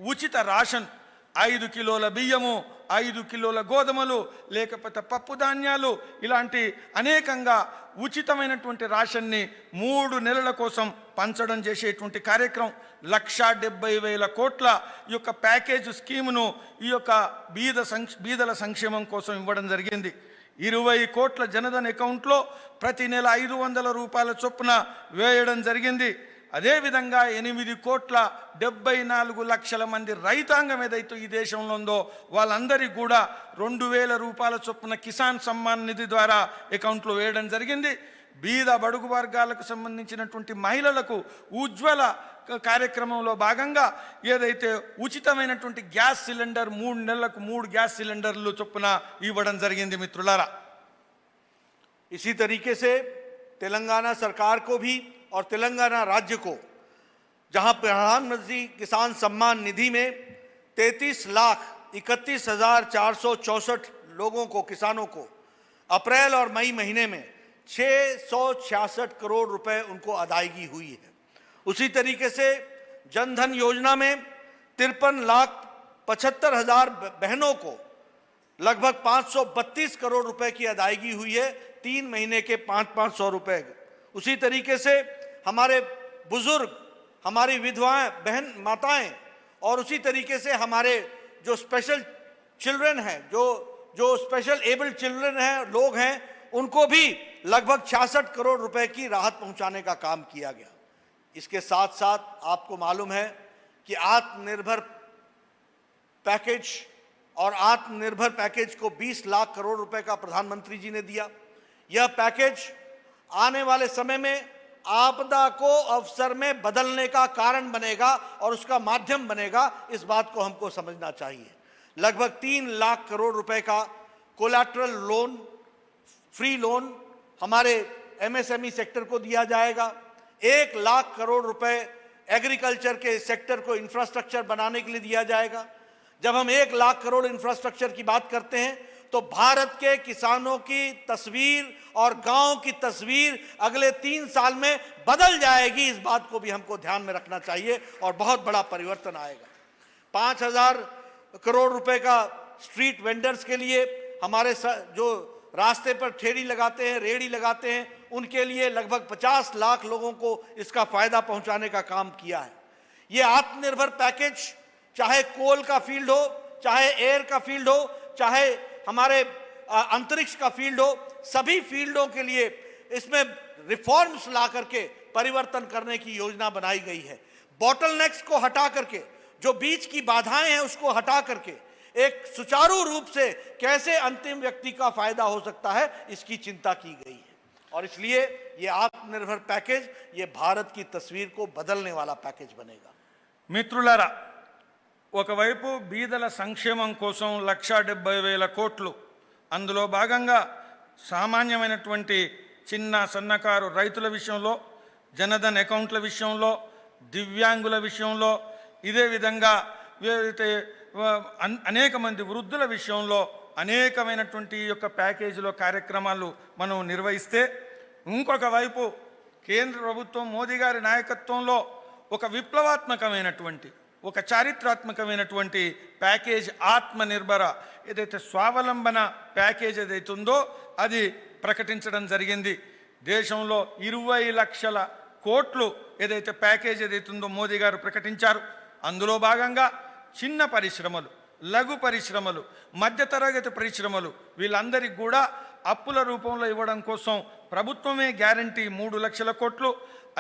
F: ఉచిత రేషన్, 5 కిలోల బియ్యము, 5 కిలోల గోధుమలు, లేకపోతే పప్పు ధాన్యాలు, ఇలాంటి అనేకంగా ఉచితమైనటువంటి రేషన్ని 3 నెలల కోసం పంచడం చేసేటువంటి కార్యక్రమం, 1,70,000 కోట్ల ఈ యొక్క ప్యాకేజ్ స్కీమును ఈ యొక్క బీదల సంక్షేమం కోసం ఇవ్వడం జరిగింది. 20 కోట్ల జనధన్ అకౌంట్లో ప్రతి నెల 500 రూపాయల చొప్పున వేయడం జరిగింది. అదేవిధంగా 8,74 లక్షల మంది రైతాంగం ఏదైతే ఈ దేశంలో ఉందో వాళ్ళందరికీ కూడా 2,000 రూపాయల చొప్పున కిసాన్ సమ్మాన్ నిధి ద్వారా అకౌంట్లో వేయడం జరిగింది. బీద బడుగు వర్గాలకు సంబంధించినటువంటి మహిళలకు ఉజ్వల కార్యక్రమంలో భాగంగా ఏదైతే ఉచితమైనటువంటి గ్యాస్ సిలిండర్ 3 నెలలకు 3 గ్యాస్ సిలిండర్లు చొప్పున ఇవ్వడం జరిగింది. మిత్రులారా,
E: इसी तरीके से तेलंगाना सरकार को भी और तेलंगाना राज्य को, जहां प्रधानमंत्री किसान सम्मान निधि में 33,31,464 लोगों को, किसानों को अप्रैल और मई महीने में 666 करोड़ रुपए उनको अदायगी हुई है। उसी तरीके से जनधन योजना में 53,75,000 बहनों को लगभग 532 करोड़ रुपए की अदायगी हुई है, 3 महीने के 500 रुपए। उसी तरीके से हमारे बुजुर्ग, हमारी विधवाएं, बहन माताएं, और उसी तरीके से हमारे जो स्पेशल चिल्ड्रन हैं, जो स्पेशल एबल्ड चिल्ड्रन हैं, लोग हैं, उनको भी लगभग 66 करोड़ रुपए की राहत पहुंचाने का काम किया गया। इसके साथ साथ आपको मालूम है कि आत्मनिर्भर पैकेज और आत्मनिर्भर पैकेज को 20 लाख करोड़ रुपए का प्रधानमंत्री जी ने दिया। यह पैकेज आने वाले समय में आपदा को अवसर में बदलने का कारण बनेगा और उसका माध्यम बनेगा, इस बात को हमको समझना चाहिए। लगभग 3 लाख करोड़ रुपए का कोलैटरल लोन, फ्री लोन हमारे एमएसएमई सेक्टर को दिया जाएगा। 1 लाख करोड़ रुपए एग्रीकल्चर के सेक्टर को इंफ्रास्ट्रक्चर बनाने के लिए दिया जाएगा। जब हम 1 लाख करोड़ इंफ्रास्ट्रक्चर की बात करते हैं तो भारत के किसानों की तस्वीर और गांव की तस्वीर अगले 3 साल में बदल जाएगी। इस बात को भी हमको ध्यान में रखना चाहिए और बहुत बड़ा परिवर्तन आएगा। 5,000 करोड़ रुपए का स्ट्रीट वेंडर्स के लिए, हमारे जो रास्ते पर ठेली लगाते हैं, रेहड़ी लगाते हैं, उनके लिए लगभग 50 लाख लोगों को इसका फायदा पहुंचाने का काम किया है। ये आत्मनिर्भर पैकेज चाहे कोल का फील्ड हो, चाहे एयर का फील्ड हो, चाहे हमारे अंतरिक्ष का फील्ड हो, सभी फील्डों के लिए इसमें रिफॉर्म्स ला करके परिवर्तन करने की योजना बनाई गई है। बॉटलनेक्स को हटा करके, जो बीच की बाधाएं हैं उसको हटा करके एक सुचारू रूप से कैसे अंतिम व्यक्ति का फायदा हो सकता है, इसकी चिंता की गई है। और इसलिए ये आत्मनिर्भर पैकेज ये भारत की तस्वीर को बदलने वाला पैकेज बनेगा।
F: మిత్రులారా, ఒకవైపు బీదల సంక్షేమం కోసం 1,70,000 కోట్లు, అందులో భాగంగా సామాన్యమైనటువంటి చిన్న సన్నకారు రైతుల విషయంలో, జనధన్ అకౌంట్ల విషయంలో, దివ్యాంగుల విషయంలో, ఇదే విధంగా అనేక మంది వృద్ధుల విషయంలో అనేకమైనటువంటి యొక్క ప్యాకేజీలో కార్యక్రమాలు మనం నిర్వహిస్తే, ఇంకొక వైపు కేంద్ర ప్రభుత్వం మోదీ గారి నాయకత్వంలో ఒక విప్లవాత్మకమైనటువంటి, ఒక చారిత్రాత్మకమైనటువంటి ప్యాకేజ్ ఆత్మనిర్భర, ఏదైతే స్వావలంబన ప్యాకేజ్ ఏదైతే ఉందో అది ప్రకటించడం జరిగింది. దేశంలో 20 లక్షల కోట్లు ఏదైతే ప్యాకేజ్ ఏదైతే ఉందో మోదీ గారు ప్రకటించారు. అందులో భాగంగా చిన్న పరిశ్రమలు, లఘు పరిశ్రమలు, మధ్యతరగతి పరిశ్రమలు, వీళ్ళందరికీ కూడా అప్పుల రూపంలో ఇవ్వడం కోసం ప్రభుత్వమే గ్యారంటీ 3 లక్షల కోట్లు.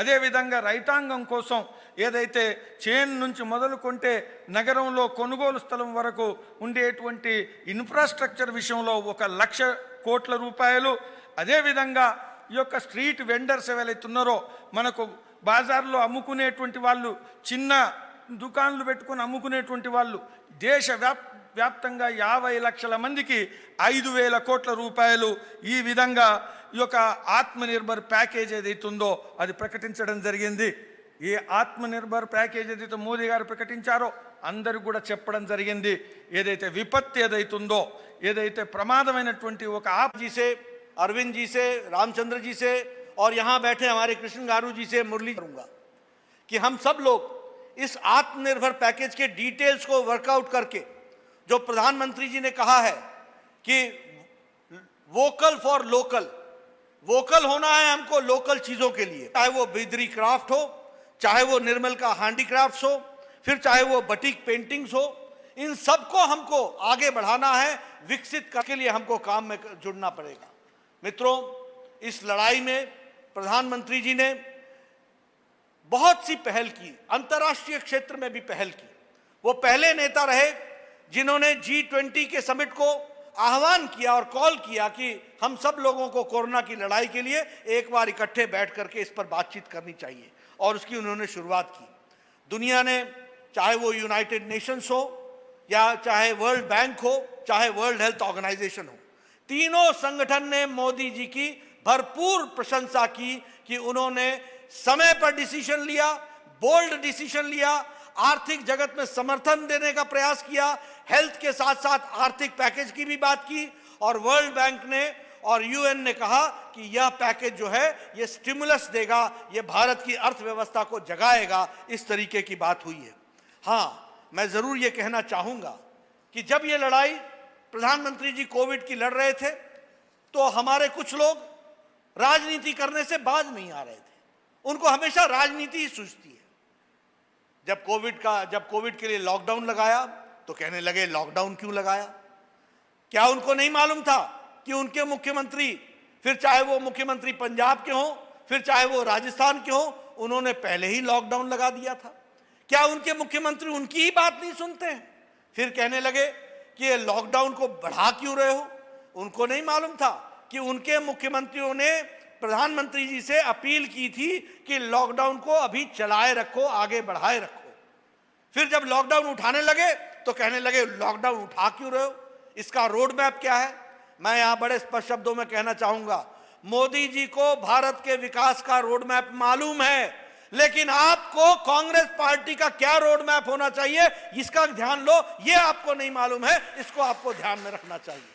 F: అదేవిధంగా రైతాంగం కోసం ఏదైతే చేను నుంచి మొదలుకొంటే నగరంలో కొనుగోలు స్థలం వరకు ఉండేటువంటి ఇన్ఫ్రాస్ట్రక్చర్ విషయంలో 1 లక్ష కోట్ల రూపాయలు. అదేవిధంగా ఈ యొక్క స్ట్రీట్ వెండర్స్ ఎవరైతే ఉన్నారో, మనకు బాజార్లో అమ్ముకునేటువంటి వాళ్ళు, చిన్న దుకాణాలు పెట్టుకొని అమ్ముకునేటువంటి వాళ్ళు, వ్యాప్తంగా 50 లక్షల మందికి 5,000 కోట్ల రూపాయలు ఈ విధంగా ఈ యొక్క ఆత్మనిర్భర్ ప్యాకేజ్ ఏదైతే ఉందో అది ప్రకటించడం జరిగింది. ఈ ఆత్మనిర్భర్ ప్యాకేజ్ ఏదైతే మోదీ గారు ప్రకటించారో అందరూ కూడా చెప్పడం జరిగింది, ఏదైతే విపత్తు ఏదైతే ఉందో, ఏదైతే ప్రమాదమైనటువంటి ఒక
E: जी से, अरविंद जी से, रामचंद्र जी से और यहाँ बैठे हमारे कृष्ण गारू जी से मुरली करूंगा कि हम सब लोग इस आत्मनिर्भर पैकेज के डिटेल्स को वर्कआउट करके, जो प्रधानमंत्री जी ने कहा है कि वोकल फॉर लोकल, वोकल होना है हमको लोकल चीजों के लिए, चाहे वो बिदरी क्राफ्ट हो, चाहे वो निर्मल का हैंडीक्राफ्ट्स हो, फिर चाहे वो बटीक पेंटिंग्स हो, इन सबको हमको आगे बढ़ाना है, विकसित करने के लिए हमको काम में जुड़ना पड़ेगा। मित्रों, इस लड़ाई में प्रधानमंत्री जी ने बहुत सी पहल की, अंतर्राष्ट्रीय क्षेत्र में भी पहल की। वो पहले नेता रहे जिन्होंने G20 के समिट को आह्वान किया और कॉल किया कि हम सब लोगों को कोरोना की लड़ाई के लिए एक बार इकट्ठे बैठ करके इस पर बातचीत करनी चाहिए, और उसकी उन्होंने शुरुआत की। दुनिया ने, चाहे वो यूनाइटेड नेशंस हो या चाहे वर्ल्ड बैंक हो, चाहे वर्ल्ड हेल्थ ऑर्गेनाइजेशन हो, तीनों संगठन ने मोदी जी की भरपूर प्रशंसा की कि उन्होंने समय पर डिसीजन लिया, बोल्ड डिसीजन लिया, आर्थिक जगत में समर्थन देने का प्रयास किया, हेल्थ के साथ साथ आर्थिक पैकेज की भी बात की, और वर्ल्ड बैंक ने और यूएन ने कहा कि यह पैकेज जो है यह स्टिमुलस देगा, यह भारत की अर्थव्यवस्था को जगाएगा। इस तरीके की बात हुई है। हाँ, मैं जरूर यह कहना चाहूंगा कि जब यह लड़ाई प्रधानमंत्री जी कोविड की लड़ रहे थे तो हमारे कुछ लोग राजनीति करने से बाज नहीं आ रहे थे। उनको हमेशा राजनीति ही सूझती है। जब कोविड के लिए लॉकडाउन लगाया तो कहने लगे लॉकडाउन क्यों लगाया। क्या उनको नहीं मालूम था कि उनके मुख्यमंत्री, फिर चाहे वो मुख्यमंत्री पंजाब के हों, फिर चाहे वो राजस्थान के हों, उन्होंने पहले ही लॉकडाउन लगा दिया था। क्या उनके मुख्यमंत्री उनकी ही बात नहीं सुनते हैं? फिर कहने लगे कि ये लॉकडाउन को बढ़ा क्यों रहे हो। उनको नहीं मालूम था कि उनके मुख्यमंत्रियों ने प्रधानमंत्री जी से अपील की थी कि लॉकडाउन को अभी चलाए रखो, आगे बढ़ाए रखो। फिर जब लॉकडाउन उठाने लगे तो कहने लगे लॉकडाउन उठा क्यों रहे हो, इसका रोड मैप क्या है। मैं यहां बड़े स्पष्ट शब्दों में कहना चाहूंगा, मोदी जी को भारत के विकास का रोड मैप मालूम है, लेकिन आपको कांग्रेस पार्टी का क्या रोड मैप होना चाहिए इसका ध्यान लो, ये आपको नहीं मालूम है। इसको आपको ध्यान में रखना चाहिए।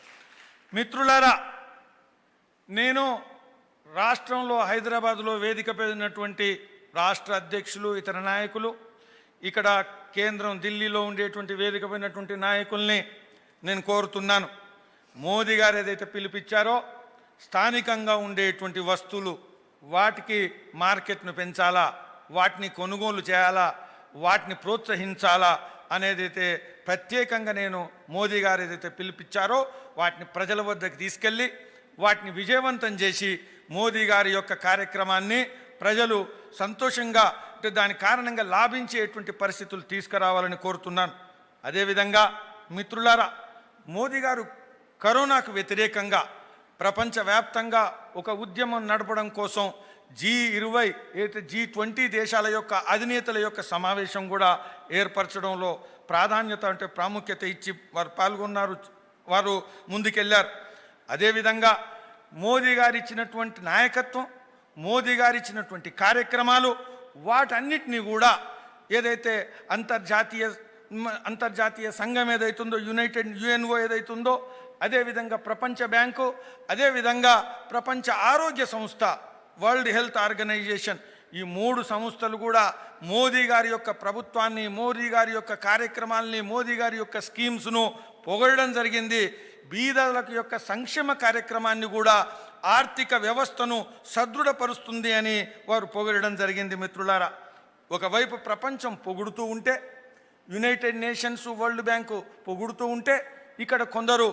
F: మిత్రులారా, నేను రాష్ట్రంలో హైదరాబాద్లో వేదికపై ఉన్నటువంటి రాష్ట్ర అధ్యక్షులు, ఇతర నాయకులు, ఇక్కడ కేంద్రం ఢిల్లీలో ఉండేటువంటి వేదికపైనటువంటి నాయకుల్ని నేను కోరుతున్నాను, మోదీ గారు ఏదైతే పిలిపించారో స్థానికంగా ఉండేటువంటి వస్తువులు వాటికి మార్కెట్ను పెంచాలా, వాటిని కొనుగోలు చేయాలా, వాటిని ప్రోత్సహించాలా అనేదైతే ప్రత్యేకంగా నేను మోదీ గారు ఏదైతే పిలిపించారో వాటిని ప్రజల వద్దకు తీసుకెళ్ళి వాటిని విజయవంతం చేసి మోదీ గారి యొక్క కార్యక్రమాన్ని ప్రజలు సంతోషంగా, అంటే దాని కారణంగా లాభించేటువంటి పరిస్థితులు తీసుకురావాలని కోరుతున్నాను. అదేవిధంగా మిత్రులారా, మోదీ గారు కరోనాకు వ్యతిరేకంగా ప్రపంచవ్యాప్తంగా ఒక ఉద్యమం నడపడం కోసం G20 అయితే G20 దేశాల యొక్క అధినేతల యొక్క సమావేశం కూడా ఏర్పరచడంలో ప్రాధాన్యత, అంటే ప్రాముఖ్యత ఇచ్చి వారు పాల్గొన్నారు, వారు ముందుకెళ్లారు. అదేవిధంగా మోదీ గారు ఇచ్చినటువంటి నాయకత్వం, మోదీ గారు ఇచ్చినటువంటి కార్యక్రమాలు, వాటన్నిటినీ కూడా ఏదైతే అంతర్జాతీయ సంఘం ఏదైతుందో, యుఎన్ఓ ఏదైతుందో, అదేవిధంగా ప్రపంచ బ్యాంకు, అదేవిధంగా ప్రపంచ ఆరోగ్య సంస్థ, వరల్డ్ హెల్త్ ఆర్గనైజేషన్, ఈ 3 సంస్థలు కూడా మోదీ గారి యొక్క ప్రభుత్వాన్ని, మోదీ గారి యొక్క కార్యక్రమాలని, మోదీ గారి యొక్క స్కీమ్స్ను పొగడడం జరిగింది. బీదలకు యొక్క సంక్షేమ కార్యక్రమాన్ని కూడా ఆర్థిక వ్యవస్థను సదృఢపరుస్తుంది అని వారు పొగడడం జరిగింది. మిత్రులారా, ఒకవైపు ప్రపంచం పొగుడుతూ ఉంటే, యునైటెడ్ నేషన్స్, వరల్డ్ బ్యాంకు పొగుడుతూ ఉంటే, ఇక్కడ కొందరు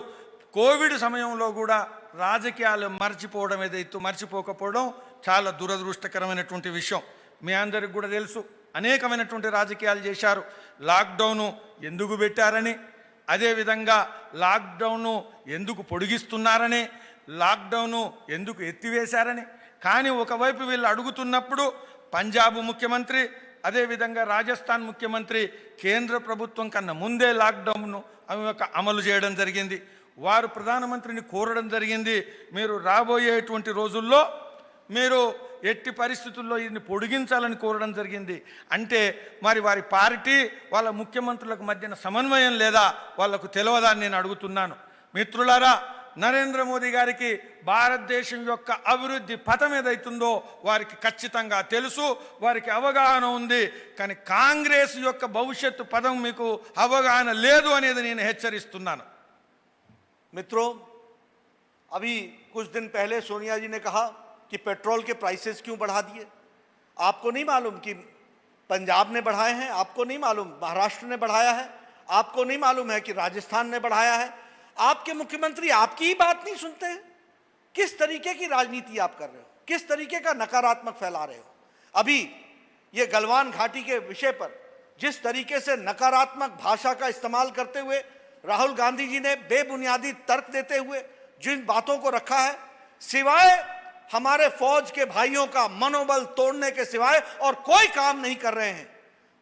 F: కోవిడ్ సమయంలో కూడా రాజకీయాలు మర్చిపోకపోవడం చాలా దురదృష్టకరమైనటువంటి విషయం. మీ అందరికి కూడా తెలుసు, అనేకమైనటువంటి రాజకీయాలు చేశారు. లాక్డౌను ఎందుకు పెట్టారని, అదేవిధంగా లాక్డౌన్ను ఎందుకు పొడిగిస్తున్నారని, లాక్డౌను ఎందుకు ఎత్తివేశారని. కానీ ఒకవైపు వీళ్ళు అడుగుతున్నప్పుడు పంజాబ్ ముఖ్యమంత్రి, అదేవిధంగా రాజస్థాన్ ముఖ్యమంత్రి కేంద్ర ప్రభుత్వం కన్నా ముందే లాక్డౌన్ను అమలు చేయడం జరిగింది. వారు ప్రధానమంత్రిని కోరడం జరిగింది, మీరు రాబోయేటువంటి రోజుల్లో మీరు ఎట్టి పరిస్థితుల్లో దీన్ని పొడిగించాలని కోరడం జరిగింది. అంటే మరి వారి పార్టీ వాళ్ళ ముఖ్యమంత్రులకు మధ్యన సమన్వయం లేదా, వాళ్లకు తెలియదా అని నేను అడుగుతున్నాను. మిత్రులారా, నరేంద్ర మోదీ గారికి భారతదేశం యొక్క అభివృద్ధి పథం ఏదైతుందో వారికి ఖచ్చితంగా తెలుసు, వారికి అవగాహన ఉంది. కానీ కాంగ్రెస్ యొక్క భవిష్యత్తు పథం మీకు అవగాహన లేదు అనేది నేను హెచ్చరిస్తున్నాను.
E: मित्रों, अभी कुछ दिन पहले सोनिया जी ने कहा कि पेट्रोल के प्राइसेस क्यों बढ़ा दिए। आपको नहीं मालूम कि पंजाब ने बढ़ाए हैं, आपको नहीं मालूम महाराष्ट्र ने बढ़ाया है, आपको नहीं मालूम है कि राजस्थान ने बढ़ाया है। आपके मुख्यमंत्री आपकी ही बात नहीं सुनते हैं। किस तरीके की राजनीति आप कर रहे हो, किस तरीके का नकारात्मक फैला रहे हो। अभी ये गलवान घाटी के विषय पर जिस तरीके से नकारात्मक भाषा का इस्तेमाल करते हुए राहुल गांधी जी ने बेबुनियादी तर्क देते हुए जिन बातों को रखा है, सिवाय हमारे फौज के भाइयों का मनोबल तोड़ने के सिवाय और कोई काम नहीं कर रहे हैं।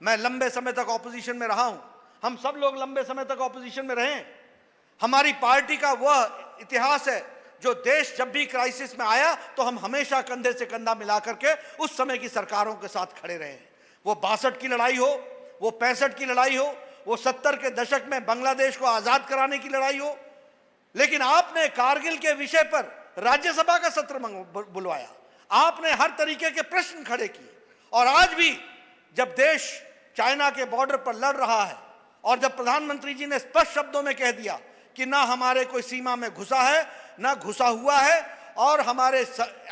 E: मैं लंबे समय तक ऑपोजिशन में रहा हूं, हम सब लोग लंबे समय तक ऑपोजिशन में रहे हैं। हमारी पार्टी का वह इतिहास है, जो देश जब भी क्राइसिस में आया तो हम हमेशा कंधे से कंधा मिला करके उस समय की सरकारों के साथ खड़े रहे हैं। वो 62 की लड़ाई हो, वो 65 की लड़ाई हो, वो 70 के दशक में बांग्लादेश को आजाद कराने की लड़ाई हो, लेकिन आपने कारगिल के विषय पर राज्यसभा का सत्र बुलवाया, आपने हर तरीके के प्रश्न खड़े किए। और आज भी जब देश चाइना के बॉर्डर पर लड़ रहा है और जब प्रधानमंत्री जी ने स्पष्ट शब्दों में कह दिया कि ना हमारे कोई सीमा में घुसा है ना घुसा हुआ है और हमारे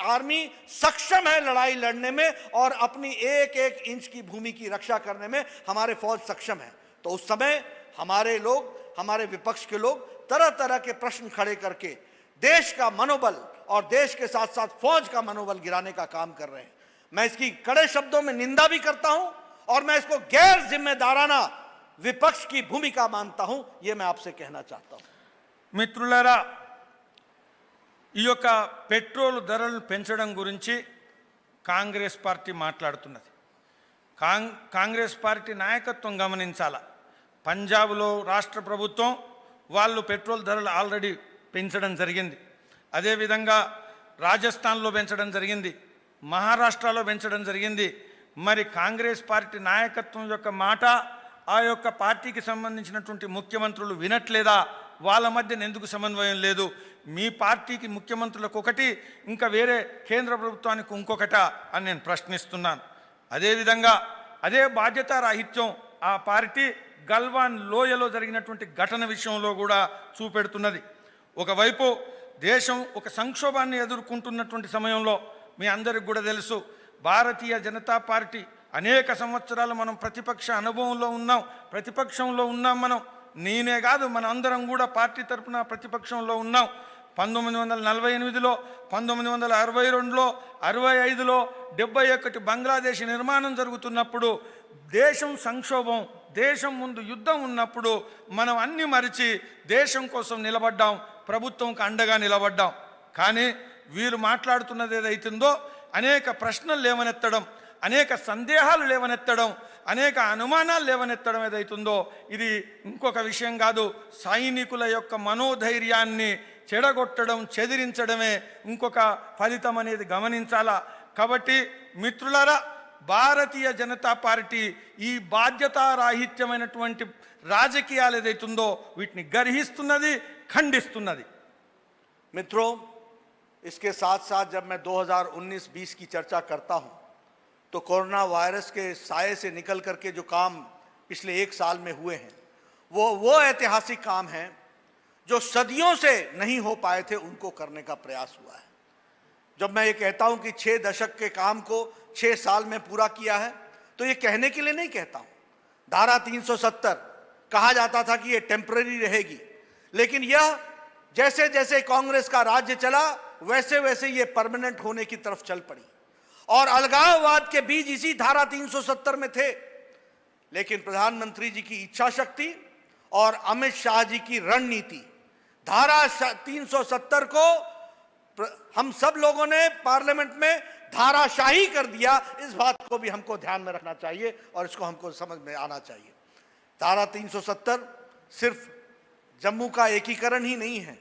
E: आर्मी सक्षम है लड़ाई लड़ने में और अपनी एक एक इंच की भूमि की रक्षा करने में हमारे फौज सक्षम है, तो उस समय हमारे लोग, हमारे विपक्ष के लोग तरह तरह के प्रश्न खड़े करके देश का मनोबल और देश के साथ साथ फौज का मनोबल गिराने का काम कर रहे हैं। मैं इसकी कड़े शब्दों में निंदा भी करता हूं और मैं इसको गैर जिम्मेदाराना विपक्ष की भूमिका मानता हूं, यह मैं आपसे कहना चाहता हूं।
F: మిత్రులారా, ఈ యొక్క పెట్రోల్ ధరలు పెంచడం గురించి కాంగ్రెస్ పార్టీ మాట్లాడుతున్నది. కాంగ్రెస్ పార్టీ నాయకత్వం గమనించాల. పంజాబ్లో రాష్ట్ర ప్రభుత్వం వాళ్ళు పెట్రోల్ ధరలు ఆల్రెడీ పెంచడం జరిగింది. అదేవిధంగా రాజస్థాన్లో పెంచడం జరిగింది, మహారాష్ట్రలో పెంచడం జరిగింది. మరి కాంగ్రెస్ పార్టీ నాయకత్వం యొక్క మాట ఆ యొక్క పార్టీకి సంబంధించినటువంటి ముఖ్యమంత్రులు వినట్లేదా? వాళ్ళ మధ్య ఎందుకు సమన్వయం లేదు? మీ పార్టీకి ముఖ్యమంత్రులకు ఒకటి, ఇంకా వేరే కేంద్ర ప్రభుత్వానికి ఇంకొకట అని నేను ప్రశ్నిస్తున్నాను. అదేవిధంగా అదే బాధ్యతారాహిత్యం ఆ పార్టీ గల్వాన్ లోయలో జరిగినటువంటి ఘటన విషయంలో కూడా చూపెడుతున్నది. ఒకవైపు దేశం ఒక సంక్షోభాన్ని ఎదుర్కొంటున్నటువంటి సమయంలో మీ అందరికి కూడా తెలుసు, భారతీయ జనతా పార్టీ అనేక సంవత్సరాలు మనం ప్రతిపక్ష అనుభవంలో ఉన్నాం, ప్రతిపక్షంలో ఉన్నాం. మనం నేనే కాదు, మన అందరం కూడా పార్టీ తరఫున ప్రతిపక్షంలో ఉన్నాం. 1948లో, 1962లో, 65లో, 71 బంగ్లాదేశ్ నిర్మాణం జరుగుతున్నప్పుడు దేశం సంక్షోభం, దేశం ముందు యుద్ధం ఉన్నప్పుడు మనం అన్ని మరిచి దేశం కోసం నిలబడ్డాం, ప్రభుత్వంకి అండగా నిలబడ్డాం. కానీ వీరు మాట్లాడుతున్నది ఏదైతుందో అనేక ప్రశ్నలు లేవనెత్తడం, అనేక సందేహాలు లేవనెత్తడం, అనేక అనుమానాలు లేవనెత్తడం ఏదైతుందో ఇది ఇంకొక విషయం కాదు, సైనికుల యొక్క మనోధైర్యాన్ని చెడగొట్టడం, చెదిరించడమే ఇంకొక ఫలితం అనేది గమనించాలా. కాబట్టి మిత్రులారా, భారతీయ జనతా పార్టీ ఈ బాధ్యతారాహిత్యమైనటువంటి రాజకీయాలు ఏదైతుందో వీటిని గర్హిస్తున్నది, ఖండిస్తున్నది.
E: मित्रों, इसके साथ साथ जब मैं 2019-20 की चर्चा करता हूं तो कोरोना वायरस के साए से निकल करके जो काम पिछले 1 साल में हुए हैं वो ऐतिहासिक काम है जो सदियों से नहीं हो पाए थे, उनको करने का प्रयास हुआ है। जब मैं ये कहता हूं कि 6 दशक के काम को 6 साल में पूरा किया है तो ये कहने के लिए नहीं कहता हूं। धारा 370 कहा जाता था कि ये टेम्पररी रहेगी, लेकिन यह जैसे जैसे कांग्रेस का राज्य चला वैसे वैसे ये परमानेंट होने की तरफ चल पड़ी और अलगाववाद के बीज इसी धारा 370 में थे। लेकिन प्रधानमंत्री जी की इच्छा शक्ति और अमित शाह जी की रणनीति, धारा 370 को हम सब लोगों ने पार्लियामेंट में धाराशाही कर दिया। इस बात को भी हमको ध्यान में रखना चाहिए और इसको हमको समझ में आना चाहिए। धारा 370 सिर्फ जम्मू का एकीकरण ही नहीं है,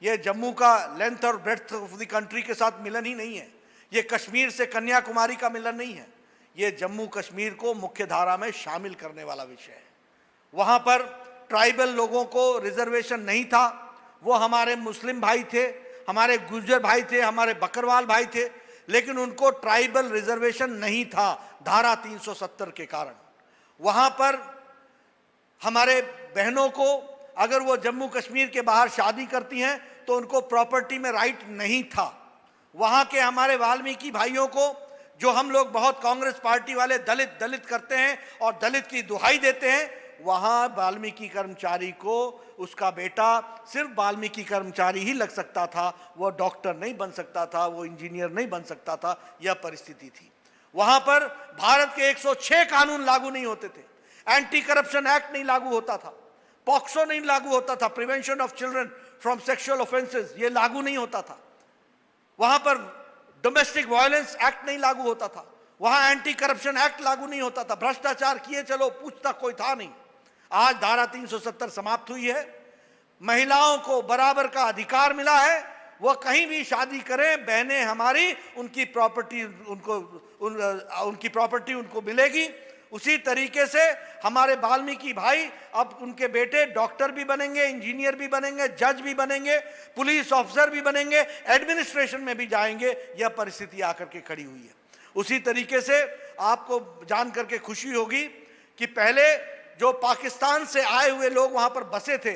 E: यह जम्मू का लेंथ और ब्रेड्थ ऑफ द कंट्री के साथ मिलन ही नहीं है, ये कश्मीर से कन्याकुमारी का मिलन नहीं है, ये जम्मू कश्मीर को मुख्य धारा में शामिल करने वाला विषय है। वहां पर ट्राइबल लोगों को रिजर्वेशन नहीं था, वो हमारे मुस्लिम भाई थे, हमारे गुर्जर भाई थे, हमारे बकरवाल भाई थे, लेकिन उनको ट्राइबल रिजर्वेशन नहीं था धारा 370 के कारण। वहां पर हमारे बहनों को अगर वो जम्मू कश्मीर के बाहर शादी करती हैं तो उनको प्रॉपर्टी में राइट नहीं था। वहां के हमारे वाल्मीकि भाइयों को, जो हम लोग बहुत कांग्रेस पार्टी वाले दलित दलित करते हैं और दलित की दुहाई देते हैं, वहां वाल्मीकि कर्मचारी को उसका बेटा सिर्फ वाल्मीकि कर्मचारी ही लग सकता था, वो डॉक्टर नहीं बन सकता था, वो इंजीनियर नहीं बन सकता था, यह परिस्थिति थी। वहां पर भारत के 106 कानून लागू नहीं होते थे, एंटी करप्शन एक्ट नहीं लागू होता था, पॉक्सो नहीं लागू होता था, prevention of children from sexual offences ये लागू नहीं होता था, वहां पर डोमेस्टिक वायलेंस एक्ट नहीं लागू होता था, वहां एंटी करप्शन एक्ट लागू नहीं होता था, भ्रष्टाचार किए चलो पूछता कोई था नहीं। आज धारा 370 समाप्त हुई है, महिलाओं को बराबर का अधिकार मिला है वो कहीं भी शादी करें, बहनें हमारी, उनकी प्रॉपर्टी उनकी प्रॉपर्टी उनको मिलेगी। उसी तरीके से हमारे वाल्मीकि भाई अब उनके बेटे डॉक्टर भी बनेंगे, इंजीनियर भी बनेंगे, जज भी बनेंगे, पुलिस ऑफिसर भी बनेंगे, एडमिनिस्ट्रेशन में भी जाएंगे। यह परिस्थिति आकर के खड़ी हुई है। उसी तरीके से आपको जान करके खुशी होगी कि पहले जो पाकिस्तान से आए हुए लोग वहां पर बसे थे,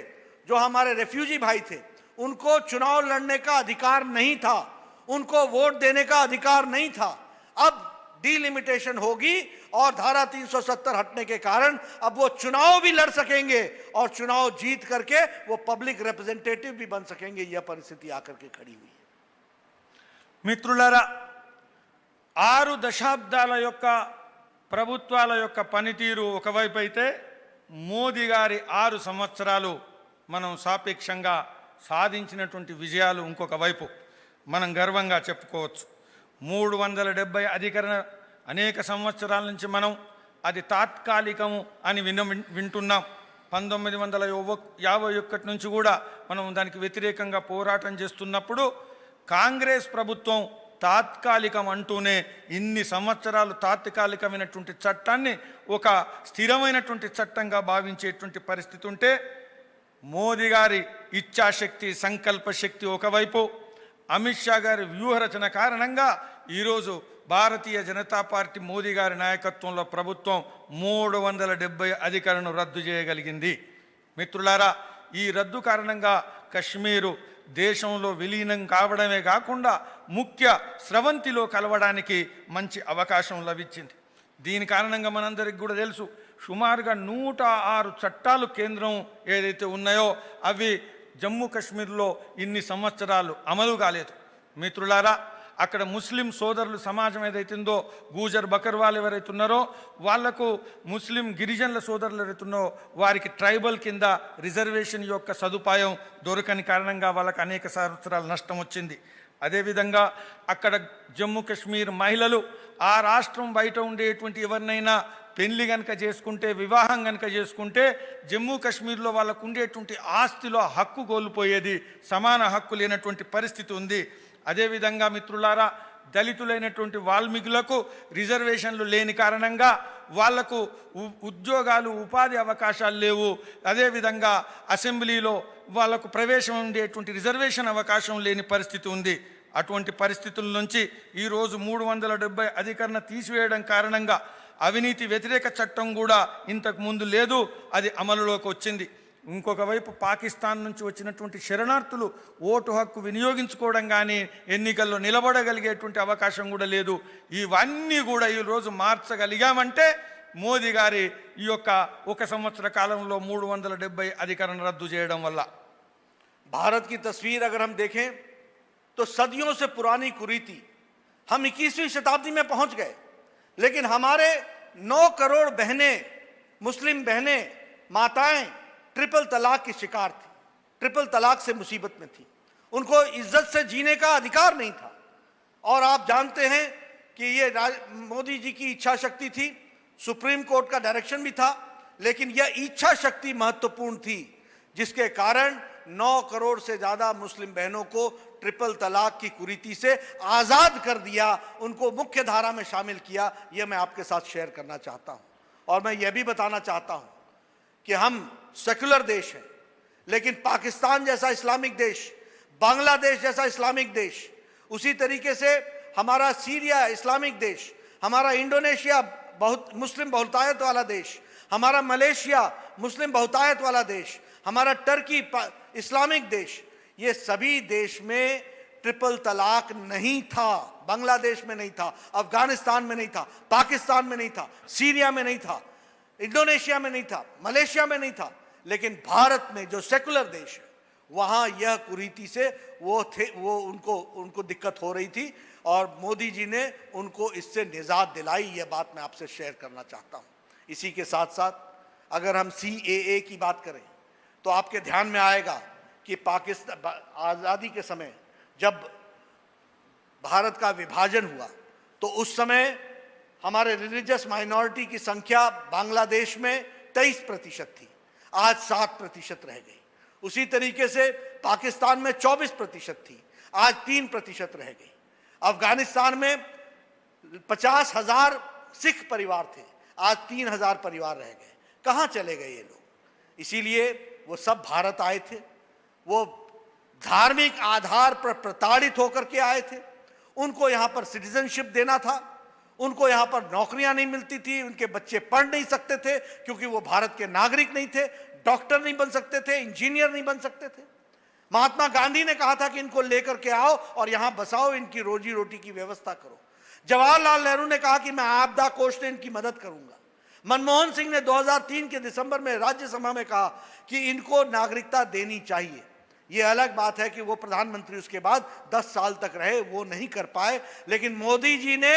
E: जो हमारे रेफ्यूजी भाई थे, उनको चुनाव लड़ने का अधिकार नहीं था, उनको वोट देने का अधिकार नहीं था। अब डिलिमिटेशन होगी और धारा 370 हटने के कारण अब वो चुनाव भी लड़ सकेंगे और चुनाव जीत करके वो पब्लिक रिप्रेजेंटेटिव भी बन सकेंगे। यह परिस्थिति आकर के खड़ी हुई है।
F: మిత్రులారా, 6 దశాబ్దాల యొక్క ప్రభుత్వాల యొక్క పనితీరు ఒకవైపు అయితే, మోదీ గారి 6 సంవత్సరాలు మనం సాపేక్షంగా సాధించినటువంటి విజయాలు ఇంకొక వైపు మనం గర్వంగా చెప్పుకోవచ్చు. 370 అధికరణ అనేక సంవత్సరాల నుంచి మనం అది తాత్కాలికము అని వింటున్నాం. 1951 నుంచి కూడా మనం దానికి వ్యతిరేకంగా పోరాటం చేస్తున్నప్పుడు కాంగ్రెస్ ప్రభుత్వం తాత్కాలికం అంటూనే ఇన్ని సంవత్సరాలు తాత్కాలికమైనటువంటి చట్టాన్ని ఒక స్థిరమైనటువంటి చట్టంగా భావించేటువంటి పరిస్థితి ఉంటే, మోదీ గారి ఇచ్ఛాశక్తి, సంకల్ప శక్తి ఒకవైపు, అమిత్ షా గారి వ్యూహరచన కారణంగా ఈరోజు భారతీయ జనతా పార్టీ మోదీ గారి నాయకత్వంలో ప్రభుత్వం 370 అధికరణను రద్దు చేయగలిగింది. మిత్రులారా, ఈ రద్దు కారణంగా కశ్మీరు దేశంలో విలీనం కావడమే కాకుండా ముఖ్య స్రవంతిలో కలవడానికి మంచి అవకాశం లభించింది. దీని కారణంగా మనందరికీ కూడా తెలుసు, సుమారుగా 106 చట్టాలు కేంద్రం ఏదైతే ఉన్నాయో అవి జమ్మూ కాశ్మీర్లో ఇన్ని సంవత్సరాలు అమలు కాలేదు. మిత్రులారా, అక్కడ ముస్లిం సోదరులు సమాజం ఏదైతుందో, గూజర్ బకర్వాల్ ఎవరైతే ఉన్నారో వాళ్లకు, ముస్లిం గిరిజనుల సోదరులు ఎవరైతున్నారో వారికి ట్రైబల్ కింద రిజర్వేషన్ యొక్క సదుపాయం దొరకని కారణంగా వాళ్ళకి అనేక సంవత్సరాల నష్టం వచ్చింది. అదేవిధంగా అక్కడ జమ్మూ కాశ్మీర్ మహిళలు ఆ రాష్ట్రం బయట ఉండేటువంటి ఎవరినైనా పెళ్లి కనుక చేసుకుంటే, వివాహం కనుక చేసుకుంటే జమ్మూ కాశ్మీర్లో వాళ్ళకు ఉండేటువంటి ఆస్తిలో హక్కు కోల్పోయేది, సమాన హక్కు లేనటువంటి పరిస్థితి ఉంది. అదేవిధంగా మిత్రులారా, దళితులైనటువంటి వాల్మీకులకు రిజర్వేషన్లు లేని కారణంగా వాళ్లకు ఉద్యోగాలు, ఉపాధి అవకాశాలు లేవు. అదేవిధంగా అసెంబ్లీలో వాళ్లకు ప్రవేశం ఉండేటువంటి రిజర్వేషన్ అవకాశం లేని పరిస్థితి ఉంది. అటువంటి పరిస్థితుల నుంచి ఈరోజు 370 అధికరణ తీసివేయడం కారణంగా అవినీతి వ్యతిరేక చట్టం కూడా ఇంతకు ముందు లేదు, అది అమలులోకి వచ్చింది. ఇంకొక వైపు పాకిస్తాన్ నుంచి వచ్చినటువంటి శరణార్థులు ఓటు హక్కు వినియోగించుకోవడం కానీ, ఎన్నికల్లో నిలబడగలిగేటువంటి అవకాశం కూడా లేదు. ఇవన్నీ కూడా ఈరోజు మార్చగలిగామంటే మోదీ గారి ఈ యొక్క 1 సంవత్సర కాలంలో 370 అధికరణ రద్దు చేయడం వల్ల.
E: भारत की तस्वीर अगर हम देखें तो सदियों से पुरानी कुरीति, हम 21वीं शताब्दी में पहुंच गए, लेकिन हमारे 9 करोड़ बहनें, मुस्लिम बहनें, माताएं ट्रिपल तलाक की शिकार थी, ट्रिपल तलाक से मुसीबत में थी, उनको इज्जत से जीने का अधिकार नहीं था। और आप जानते हैं कि ये मोदी जी की इच्छा शक्ति थी, सुप्रीम कोर्ट का डायरेक्शन भी था, लेकिन यह इच्छा शक्ति महत्वपूर्ण थी, जिसके कारण 9 करोड़ से ज्यादा मुस्लिम बहनों को ट्रिपल तलाक की कुरीति से आजाद कर दिया, उनको मुख्य धारा में शामिल किया। यह मैं आपके साथ शेयर करना चाहता हूं। और मैं यह भी बताना चाहता हूं कि हम सेक्युलर देश हैं, लेकिन पाकिस्तान जैसा इस्लामिक देश, बांग्लादेश जैसा इस्लामिक देश, उसी तरीके से हमारा सीरिया इस्लामिक देश, हमारा इंडोनेशिया बहुत मुस्लिम बहुतायत वाला देश, हमारा मलेशिया मुस्लिम बहुतायत वाला देश, हमारा टर्की इस्लामिक देश, ये सभी देश में ट्रिपल तलाक नहीं था। बांग्लादेश में नहीं था, अफगानिस्तान में नहीं था, पाकिस्तान में नहीं था, सीरिया में नहीं था, इंडोनेशिया में नहीं था, मलेशिया में नहीं था, लेकिन भारत में जो सेकुलर देश है वहां यह कुरीति से वो उनको दिक्कत हो रही थी और मोदी जी ने उनको इससे निजात दिलाई। यह बात मैं आपसे शेयर करना चाहता हूं। इसी के साथ साथ अगर हम CAA की बात करें तो आपके ध्यान में आएगा कि पाकिस्तान आज़ादी के समय जब भारत का विभाजन हुआ तो उस समय हमारे रिलीजियस माइनॉरिटी की संख्या बांग्लादेश में 23% थी, आज 7% रह गई। उसी तरीके से पाकिस्तान में 24% थी, आज 3% रह गई। अफगानिस्तान में 50,000 सिख परिवार थे, आज 3,000 परिवार रह गए। कहाँ चले गए ये लोग? इसीलिए वो सब भारत आए थे, वो धार्मिक आधार पर प्रताड़ित होकर के आए थे। उनको यहाँ पर सिटीजनशिप देना था, उनको यहाँ पर नौकरियां नहीं मिलती थी, उनके बच्चे पढ़ नहीं सकते थे क्योंकि वो भारत के नागरिक नहीं थे, डॉक्टर नहीं बन सकते थे, इंजीनियर नहीं बन सकते थे। महात्मा गांधी ने कहा था कि इनको लेकर के आओ और यहाँ बसाओ, इनकी रोजी रोटी की व्यवस्था करो। जवाहरलाल नेहरू ने कहा कि मैं आपदा कोष से इनकी मदद करूंगा। मनमोहन सिंह ने 2003 के दिसंबर में राज्यसभा में कहा कि इनको नागरिकता देनी चाहिए। ये अलग बात है कि वो प्रधानमंत्री उसके बाद 10 साल तक रहे, वो नहीं कर पाए, लेकिन मोदी जी ने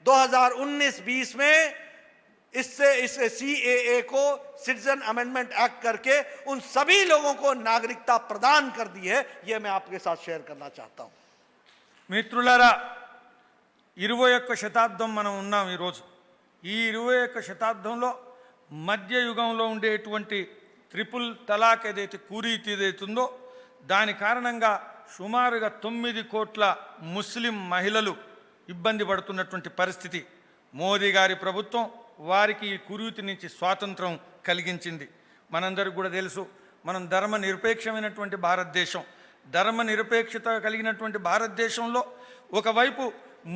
E: 2019-20 में इस CAA को सिटीजन अमेंडमेंट एक्ट करके उन सभी लोगों को नागरिकता प्रदान कर दी है। ये मैं आपके साथ शेयर करना चाहता हूं।
F: మిత్రులారా, 21వ శతాబ్దం మనం ఉన్నాం ఈరోజు. ఈ 21వ శతాబ్దంలో మధ్య యుగంలో ఉండేటువంటి ట్రిపుల్ తలాక్ ఏదైతే కూరీతి ఏదైతుందో దాని కారణంగా సుమారుగా 9 కోట్ల ముస్లిం మహిళలు ఇబ్బంది పడుతున్నటువంటి పరిస్థితి. మోదీ గారి ప్రభుత్వం వారికి ఈ కురీతి నుంచి స్వాతంత్రం కలిగించింది. మనందరికీ కూడా తెలుసు, మనం ధర్మ నిరపేక్షమైనటువంటి భారతదేశం. ధర్మ నిరపేక్షత కలిగినటువంటి భారతదేశంలో ఒకవైపు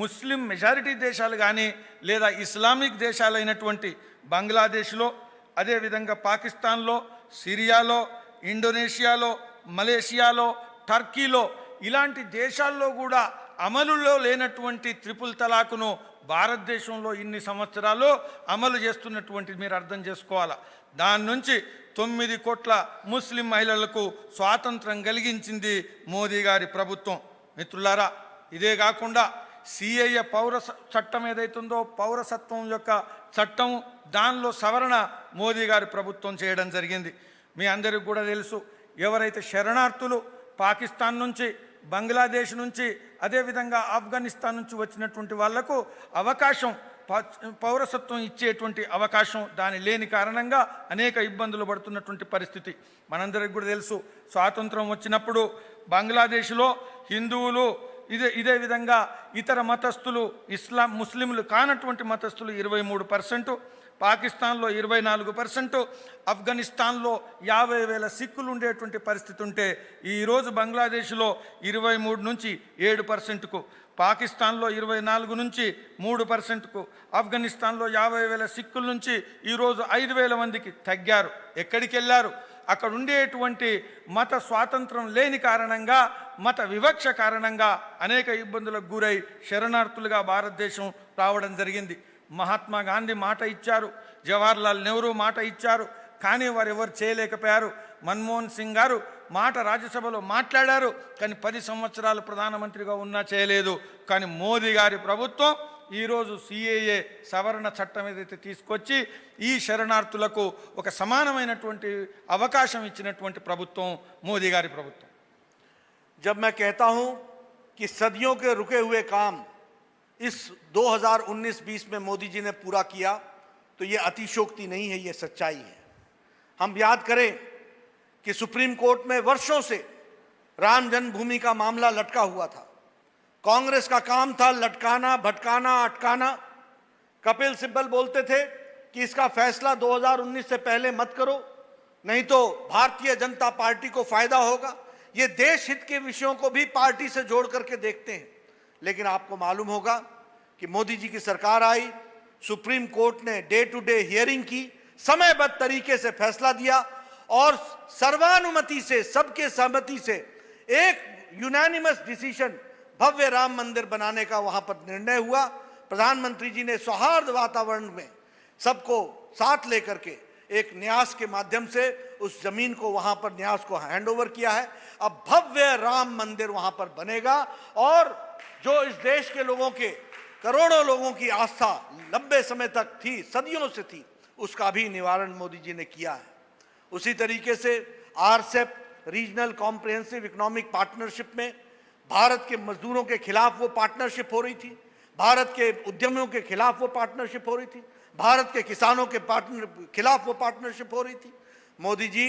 F: ముస్లిం మెజారిటీ దేశాలు కానీ లేదా ఇస్లామిక్ దేశాలైనటువంటి బంగ్లాదేశ్లో, అదేవిధంగా పాకిస్తాన్లో, సిరియాలో, ఇండోనేషియాలో, మలేషియాలో, టర్కీలో ఇలాంటి దేశాల్లో కూడా అమలులో లేనటువంటి ట్రిపుల్ తలాకును భారతదేశంలో ఇన్ని సంవత్సరాలు అమలు చేస్తున్నటువంటిది మీరు అర్థం చేసుకోవాలా. దాని నుంచి 9 కోట్ల ముస్లిం మహిళలకు స్వాతంత్రం కలిగించింది మోదీ గారి ప్రభుత్వం. మిత్రులారా, ఇదే కాకుండా CAA పౌర చట్టం ఏదైతుందో పౌరసత్వం యొక్క చట్టం, దానిలో సవరణ మోదీ గారి ప్రభుత్వం చేయడం జరిగింది. మీ అందరికీ కూడా తెలుసు, ఎవరైతే శరణార్థులు పాకిస్తాన్ నుంచి, బంగ్లాదేశ్ నుంచి, అదేవిధంగా ఆఫ్ఘనిస్తాన్ నుంచి వచ్చినటువంటి వాళ్లకు అవకాశం, పౌరసత్వం ఇచ్చేటువంటి అవకాశం దాని లేని కారణంగా అనేక ఇబ్బందులు పడుతున్నటువంటి పరిస్థితి మనందరికీ కూడా తెలుసు. స్వాతంత్రం వచ్చినప్పుడు బంగ్లాదేశ్లో హిందువులు, ఇదే విధంగా ఇతర మతస్థులు, ముస్లింలు కానటువంటి మతస్థులు 23%, పాకిస్తాన్లో 24%, ఆఫ్ఘనిస్తాన్లో 50,000 సిక్కులు ఉండేటువంటి పరిస్థితి ఉంటే ఈరోజు బంగ్లాదేశ్లో 23 నుంచి 7%కు, పాకిస్తాన్లో 24 నుంచి 3%కు, ఆఫ్ఘనిస్తాన్లో 50,000 సిక్కుల నుంచి ఈరోజు 5,000 మందికి తగ్గారు. ఎక్కడికి వెళ్ళారు? అక్కడ ఉండేటువంటి మత స్వాతంత్రం లేని కారణంగా, మత వివక్ష కారణంగా అనేక ఇబ్బందులకు గురై శరణార్థులుగా భారతదేశం రావడం జరిగింది. మహాత్మా గాంధీ మాట ఇచ్చారు, జవహర్లాల్ నెహ్రూ మాట ఇచ్చారు, కానీ వారు ఎవరు చేయలేకపోయారు. మన్మోహన్ సింగ్ గారు మాట రాజ్యసభలో మాట్లాడారు, కానీ 10 సంవత్సరాలు ప్రధానమంత్రిగా ఉన్నా చేయలేదు. కానీ మోదీ గారి ప్రభుత్వం ఈరోజు CAA సవరణ చట్టం ఏదైతే తీసుకొచ్చి ఈ శరణార్థులకు ఒక సమానమైనటువంటి అవకాశం ఇచ్చినటువంటి ప్రభుత్వం మోదీ గారి ప్రభుత్వం.
E: जब मैं कहता हूं कि सदियों के रुके हुए काम इस 2019-20 में मोदी जी ने पूरा किया, तो ये अतिशयोक्ति नहीं है, ये सच्चाई है। हम याद करें कि सुप्रीम कोर्ट में वर्षों से राम जन्मभूमि का मामला लटका हुआ था। कांग्रेस का काम था लटकाना, भटकाना, अटकाना। कपिल सिब्बल बोलते थे कि इसका फैसला 2019 से पहले मत करो, नहीं तो भारतीय जनता पार्टी को फायदा होगा। ये देश हित के विषयों को भी पार्टी से जोड़ करके देखते हैं। लेकिन आपको मालूम होगा कि मोदी जी की सरकार आई, सुप्रीम कोर्ट ने डे टू डे हियरिंग की, समयबद्ध तरीके से फैसला दिया और सर्वानुमति से, सबके सहमति से एक यूनानिमस डिसीजन भव्य राम मंदिर बनाने का वहां पर निर्णय हुआ। प्रधानमंत्री जी ने सौहार्द वातावरण में सबको साथ लेकर के एक न्यास के माध्यम से उस जमीन को, वहां पर न्यास को हैंडओवर किया है। अब भव्य राम मंदिर वहां पर बनेगा और जो इस देश के लोगों के, करोड़ों लोगों की आस्था लंबे समय तक थी, सदियों से थी, उसका भी निवारण मोदी जी ने किया है। उसी तरीके से RCEP regional comprehensive economic partnership में भारत के मजदूरों के खिलाफ वो पार्टनरशिप हो रही थी, भारत के उद्यमियों के खिलाफ वो पार्टनरशिप हो रही थी, भारत के किसानों के खिलाफ वो पार्टनरशिप हो रही थी। मोदी जी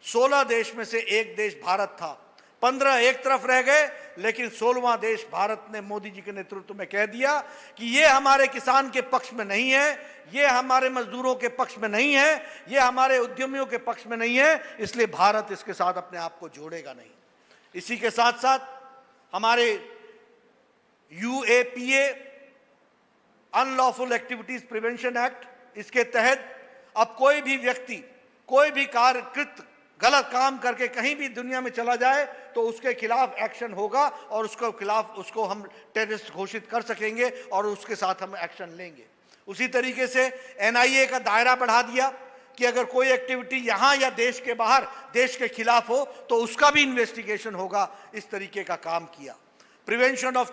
E: 16 देश में से एक देश भारत था, 15 एक तरफ रह गए, लेकिन 16वां देश भारत ने मोदी जी के नेतृत्व में कह दिया कि ये हमारे किसान के पक्ष में नहीं है, ये हमारे मजदूरों के पक्ष में नहीं है, ये हमारे उद्यमियों के पक्ष में नहीं है, इसलिए भारत इसके साथ अपने आप को जोड़ेगा नहीं। इसी के साथ साथ हमारे UAPA unlawful activities prevention act, इसके तहत अब कोई भी व्यक्ति कोई भी कार्यकृत गलत काम करके कहीं भी दुनिया में चला जाए तो उसके खिलाफ एक्शन होगा और उसको हम टेररिस्ट घोषित कर सकेंगे और उसके साथ हम एक्शन लेंगे। उसी तरीके से NIA का दायरा बढ़ा दिया कि अगर कोई एक्टिविटी यहाँ या देश के बाहर देश के खिलाफ हो तो उसका भी इन्वेस्टिगेशन होगा। इस तरीके का काम किया। Prevention of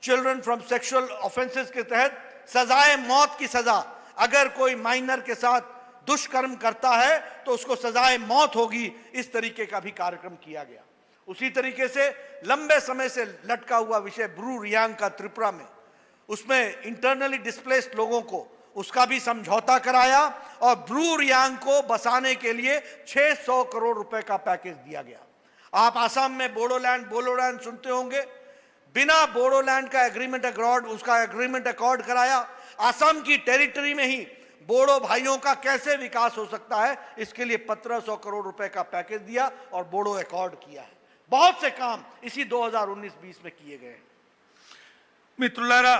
E: children from sexual offences के तहत सजाए मौत की सजा, अगर कोई माइनर के साथ दुष्कर्म करता है तो उसको सजाए मौत होगी, इस तरीके का भी कार्यक्रम किया गया। उसी तरीके से लंबे समय से लटका हुआ विषय ब्रू रियांग का त्रिपुरा में, उसमें इंटरनली डिस्प्लेस्ड लोगों को उसका भी समझौता कराया और ब्रू रियांग को बसाने के लिए 600 करोड़ रुपए का पैकेज दिया गया। आप आसाम में बोडोलैंड सुनते होंगे, बिना बोडोलैंड का एग्रीमेंट अकॉर्ड कराया। आसाम की टेरिटरी में ही बोडो भाइयों का कैसे विकास हो सकता है, इसके लिए 1500 करोड़ रुपए का पैकेज दिया और बोडो अकॉर्ड किया है। बहुत से काम इसी 2019-20 में किए गए।
F: మిత్రులారా,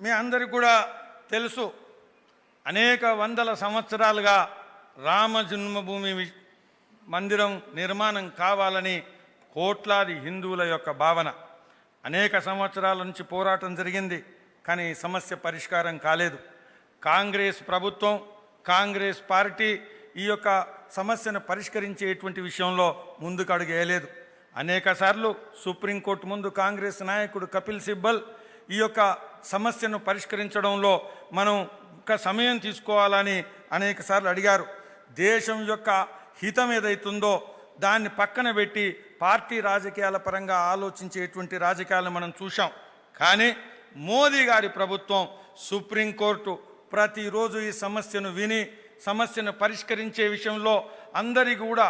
F: మీ అందరికీ కూడా తెలుసు, అనేక వందల సంవత్సరాలుగా రామ జన్మభూమి మందిరం నిర్మాణం కావాలని కోట్లాది హిందువుల యొక్క భావన. అనేక సంవత్సరాల నుంచి పోరాటం జరిగింది, కానీ సమస్య పరిష్కారం కాలేదు. కాంగ్రెస్ ప్రభుత్వం, కాంగ్రెస్ పార్టీ ఈ యొక్క సమస్యను పరిష్కరించేటువంటి విషయంలో ముందుకు అడుగు వేయలేదు. అనేక సార్లు సుప్రీంకోర్టు ముందు కాంగ్రెస్ నాయకుడు కపిల్ సిబ్బల్ ఈ యొక్క సమస్యను పరిష్కరించడంలో మనం ఒక సమయం తీసుకోవాలని అనేక సార్లు అడిగారు. దేశం యొక్క హితం ఏదైతుందో దాన్ని పక్కన పెట్టి పార్టీ రాజకీయాల పరంగా ఆలోచించేటువంటి రాజకీయాలను మనం చూసాం. కానీ మోదీ గారి ప్రభుత్వం, సుప్రీంకోర్టు ప్రతిరోజు ఈ సమస్యను విని సమస్యను పరిష్కరించే విషయంలో అందరికీ కూడా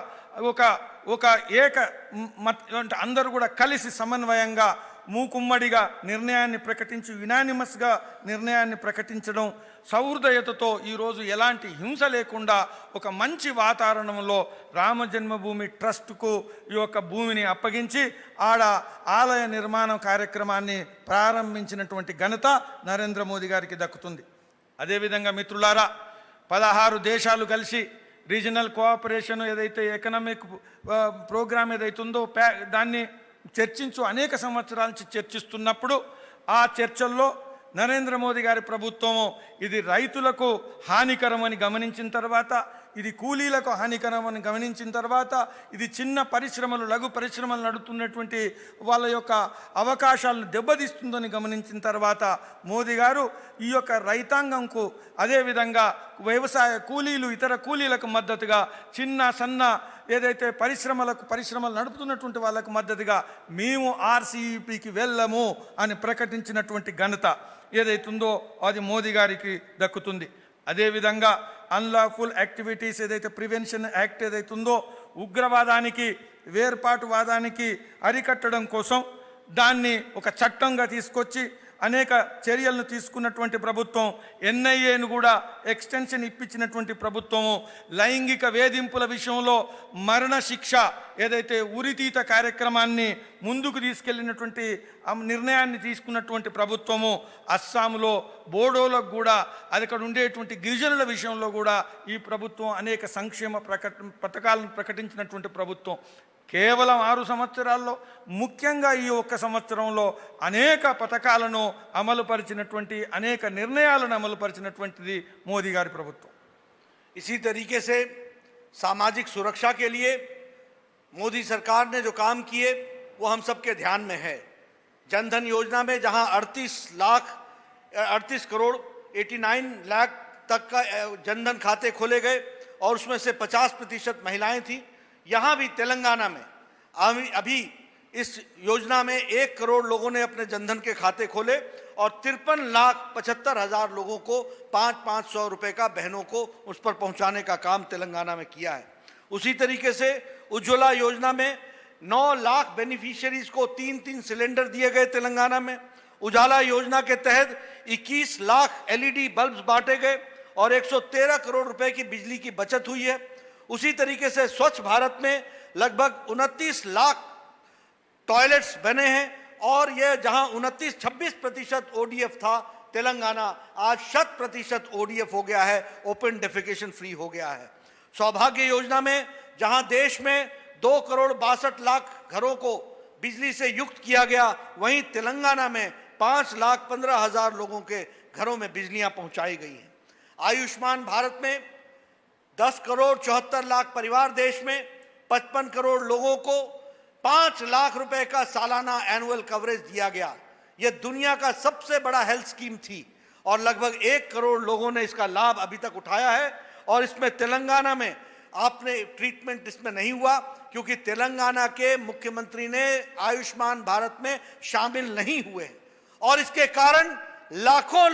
F: అందరూ కూడా కలిసి సమన్వయంగా మూకుమ్మడిగా నిర్ణయాన్ని ప్రకటించి యునానిమస్గా నిర్ణయాన్ని ప్రకటించడం, సౌహృదయతతో ఈరోజు ఎలాంటి హింస లేకుండా ఒక మంచి వాతావరణంలో రామ జన్మభూమి ట్రస్ట్కు ఈ యొక్క భూమిని అప్పగించి ఆడ ఆలయ నిర్మాణ కార్యక్రమాన్ని ప్రారంభించినటువంటి ఘనత నరేంద్ర మోదీ గారికి దక్కుతుంది. అదేవిధంగా మిత్రులారా, 16 దేశాలు కలిసి రీజనల్ కోఆపరేషన్ ఏదైతే ఎకనామిక్ ప్రోగ్రామ్ ఏదైతుందో దాన్ని చర్చించు అనేక సంవత్సరాల నుంచి చర్చిస్తున్నప్పుడు ఆ చర్చల్లో నరేంద్ర మోదీ గారి ప్రభుత్వము ఇది రైతులకు హానికరమని గమనించిన తర్వాత, ఇది కూలీలకు హానికరమని గమనించిన తర్వాత, ఇది చిన్న పరిశ్రమలు, లఘు పరిశ్రమలు నడుపుతున్నటువంటి వాళ్ళ యొక్క అవకాశాలను దెబ్బతీస్తుందని గమనించిన తర్వాత మోదీ గారు ఈ యొక్క రైతాంగంకు, అదేవిధంగా వ్యవసాయ కూలీలు, ఇతర కూలీలకు మద్దతుగా, చిన్న సన్న ఏదైతే పరిశ్రమలు నడుపుతున్నటువంటి వాళ్ళకు మద్దతుగా మేము RCEPకి వెళ్ళము అని ప్రకటించినటువంటి ఘనత ఏదైతుందో అది మోదీ గారికి దక్కుతుంది. అదేవిధంగా అన్లాఫుల్ యాక్టివిటీస్ ఏదైతే ప్రివెన్షన్ యాక్ట్ ఏదైతుందో ఉగ్రవాదానికి, వేర్పాటువాదానికి అరికట్టడం కోసం దాన్ని ఒక చట్టంగా తీసుకొచ్చి అనేక చర్యలను తీసుకున్నటువంటి ప్రభుత్వం, NIAను కూడా ఎక్స్టెన్షన్ ఇప్పించినటువంటి ప్రభుత్వము, లైంగిక వేధింపుల విషయంలో మరణశిక్ష ఏదైతే ఉరితీత కార్యక్రమాన్ని ముందుకు తీసుకెళ్లినటువంటి నిర్ణయాన్ని తీసుకున్నటువంటి ప్రభుత్వము, అస్సాంలో బోడోలకు కూడా అక్కడ ఉండేటువంటి గిరిజనుల విషయంలో కూడా ఈ ప్రభుత్వం అనేక సంక్షేమ పథకాలను ప్రకటించినటువంటి ప్రభుత్వం. కేవలం 6 సంవత్సరాల్లో, ముఖ్యంగా ఈ ఒక్క సంవత్సరంలో అనేక పథకాలను అమలుపరిచినటువంటి, అనేక నిర్ణయాలను అమలుపరిచినటువంటిది మోదీ గారి ప్రభుత్వం.
E: इसी तरीके से सामाजिक सुरक्षा के लिए मोदी सरकार ने जो काम किए वो हम सबके ध्यान में है। जनधन योजना में जहां 38 करोड़ 89 लाख तक का जनधन खाते खोले गए और उसमें से 50% महिलाएं थी। यहाँ भी तेलंगाना में अभी इस योजना में 1 करोड़ लोगों ने अपने जनधन के खाते खोले और 53,75,000 लोगों को 500 रुपए का बहनों को उस पर पहुंचाने का काम तेलंगाना में किया है। उसी तरीके से उज्ज्वला योजना में 9 लाख बेनिफिशियरीज को 3-3 सिलेंडर दिए गए तेलंगाना में। उजाला योजना के तहत 21 लाख एलईडी बल्ब्स बांटे गए और 113 करोड़ रुपए की बिजली की बचत हुई है। उसी तरीके से स्वच्छ भारत में लगभग 29 लाख टॉयलेट्स बने हैं और यह जहां 26% ओडीएफ था, तेलंगाना आज 100% ओडीएफ हो गया है, ओपन डेफिकेशन फ्री हो गया है। सौभाग्य योजना में जहां देश में 2,62,00,000 घरों को बिजली से युक्त किया गया, वहीं तेलंगाना में 5,15,000 लोगों के घरों में बिजलियां पहुंचाई गई हैं। आयुष्मान भारत में 10,74,00,000 परिवार देश में 55 करोड़ लोगों को 5 लाख रुपए का सालाना एनुअल कवरेज दिया गया। यह दुनिया का सबसे बड़ा हेल्थ स्कीम थी और लगभग 1 करोड़ लोगों ने इसका लाभ अभी तक उठाया है। और इसमें तेलंगाना में आपने ट्रीटमेंट इसमें नहीं हुआ क्योंकि तेलंगाना के मुख्यमंत्री ने आयुष्मान भारत में शामिल नहीं हुए और इसके कारण लाखों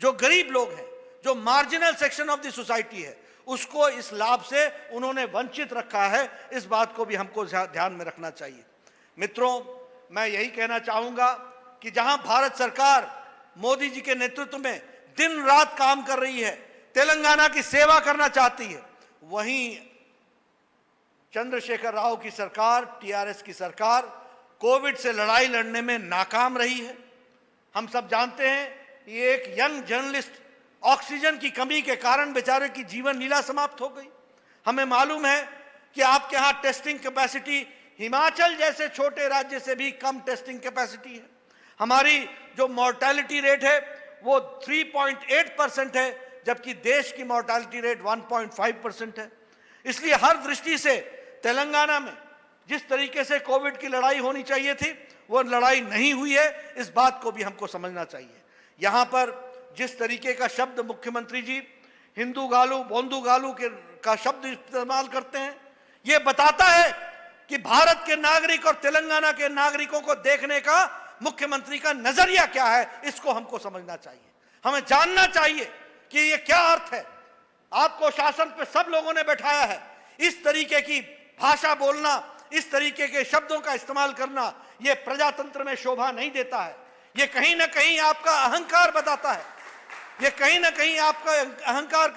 E: जो गरीब लोग हैं, जो marginal section of the society है, उसको इस लाभ से उन्होंने वंचित रखा है। इस बात को भी हमको ध्यान में रखना चाहिए। मित्रों, मैं यही कहना चाहूंगा कि जहां भारत सरकार मोदी जी के नेतृत्व में दिन रात काम कर रही है, तेलंगाना की सेवा करना चाहती है, वहीं चंद्रशेखर राव की सरकार, टीआरएस की सरकार कोविड से लड़ाई लड़ने में नाकाम रही है। हम सब जानते हैं कि एक यंग जर्नलिस्ट ऑक्सीजन की कमी के कारण बेचारे की जीवन लीला समाप्त हो गई। हमें मालूम है कि आपके यहाँ टेस्टिंग कैपेसिटी हिमाचल जैसे छोटे राज्य से भी कम टेस्टिंग कैपेसिटी है। हमारी जो मॉर्टेलिटी रेट है वो 3.8% है, जबकि देश की मॉर्टेलिटी रेट 1.5% है। इसलिए हर दृष्टि से तेलंगाना में जिस तरीके से कोविड की लड़ाई होनी चाहिए थी, वो लड़ाई नहीं हुई है। इस बात को भी हमको समझना चाहिए। यहाँ पर जिस तरीके का शब्द मुख्यमंत्री जी हिंदू गालू बोंदू गालू का शब्द इस्तेमाल करते हैं, ये बताता है कि भारत के नागरिक और तेलंगाना के नागरिकों को देखने का मुख्यमंत्री का नजरिया क्या है। इसको हमको समझना चाहिए। हमें जानना चाहिए कि ये क्या अर्थ है। आपको शासन पे सब लोगों ने बैठाया है, इस तरीके की भाषा बोलना, इस तरीके के शब्दों का इस्तेमाल करना, ये प्रजातंत्र में शोभा नहीं देता है। ये कहीं ना कहीं आपका अहंकार बताता है, ये कहीं ना कहीं आपका अहंकार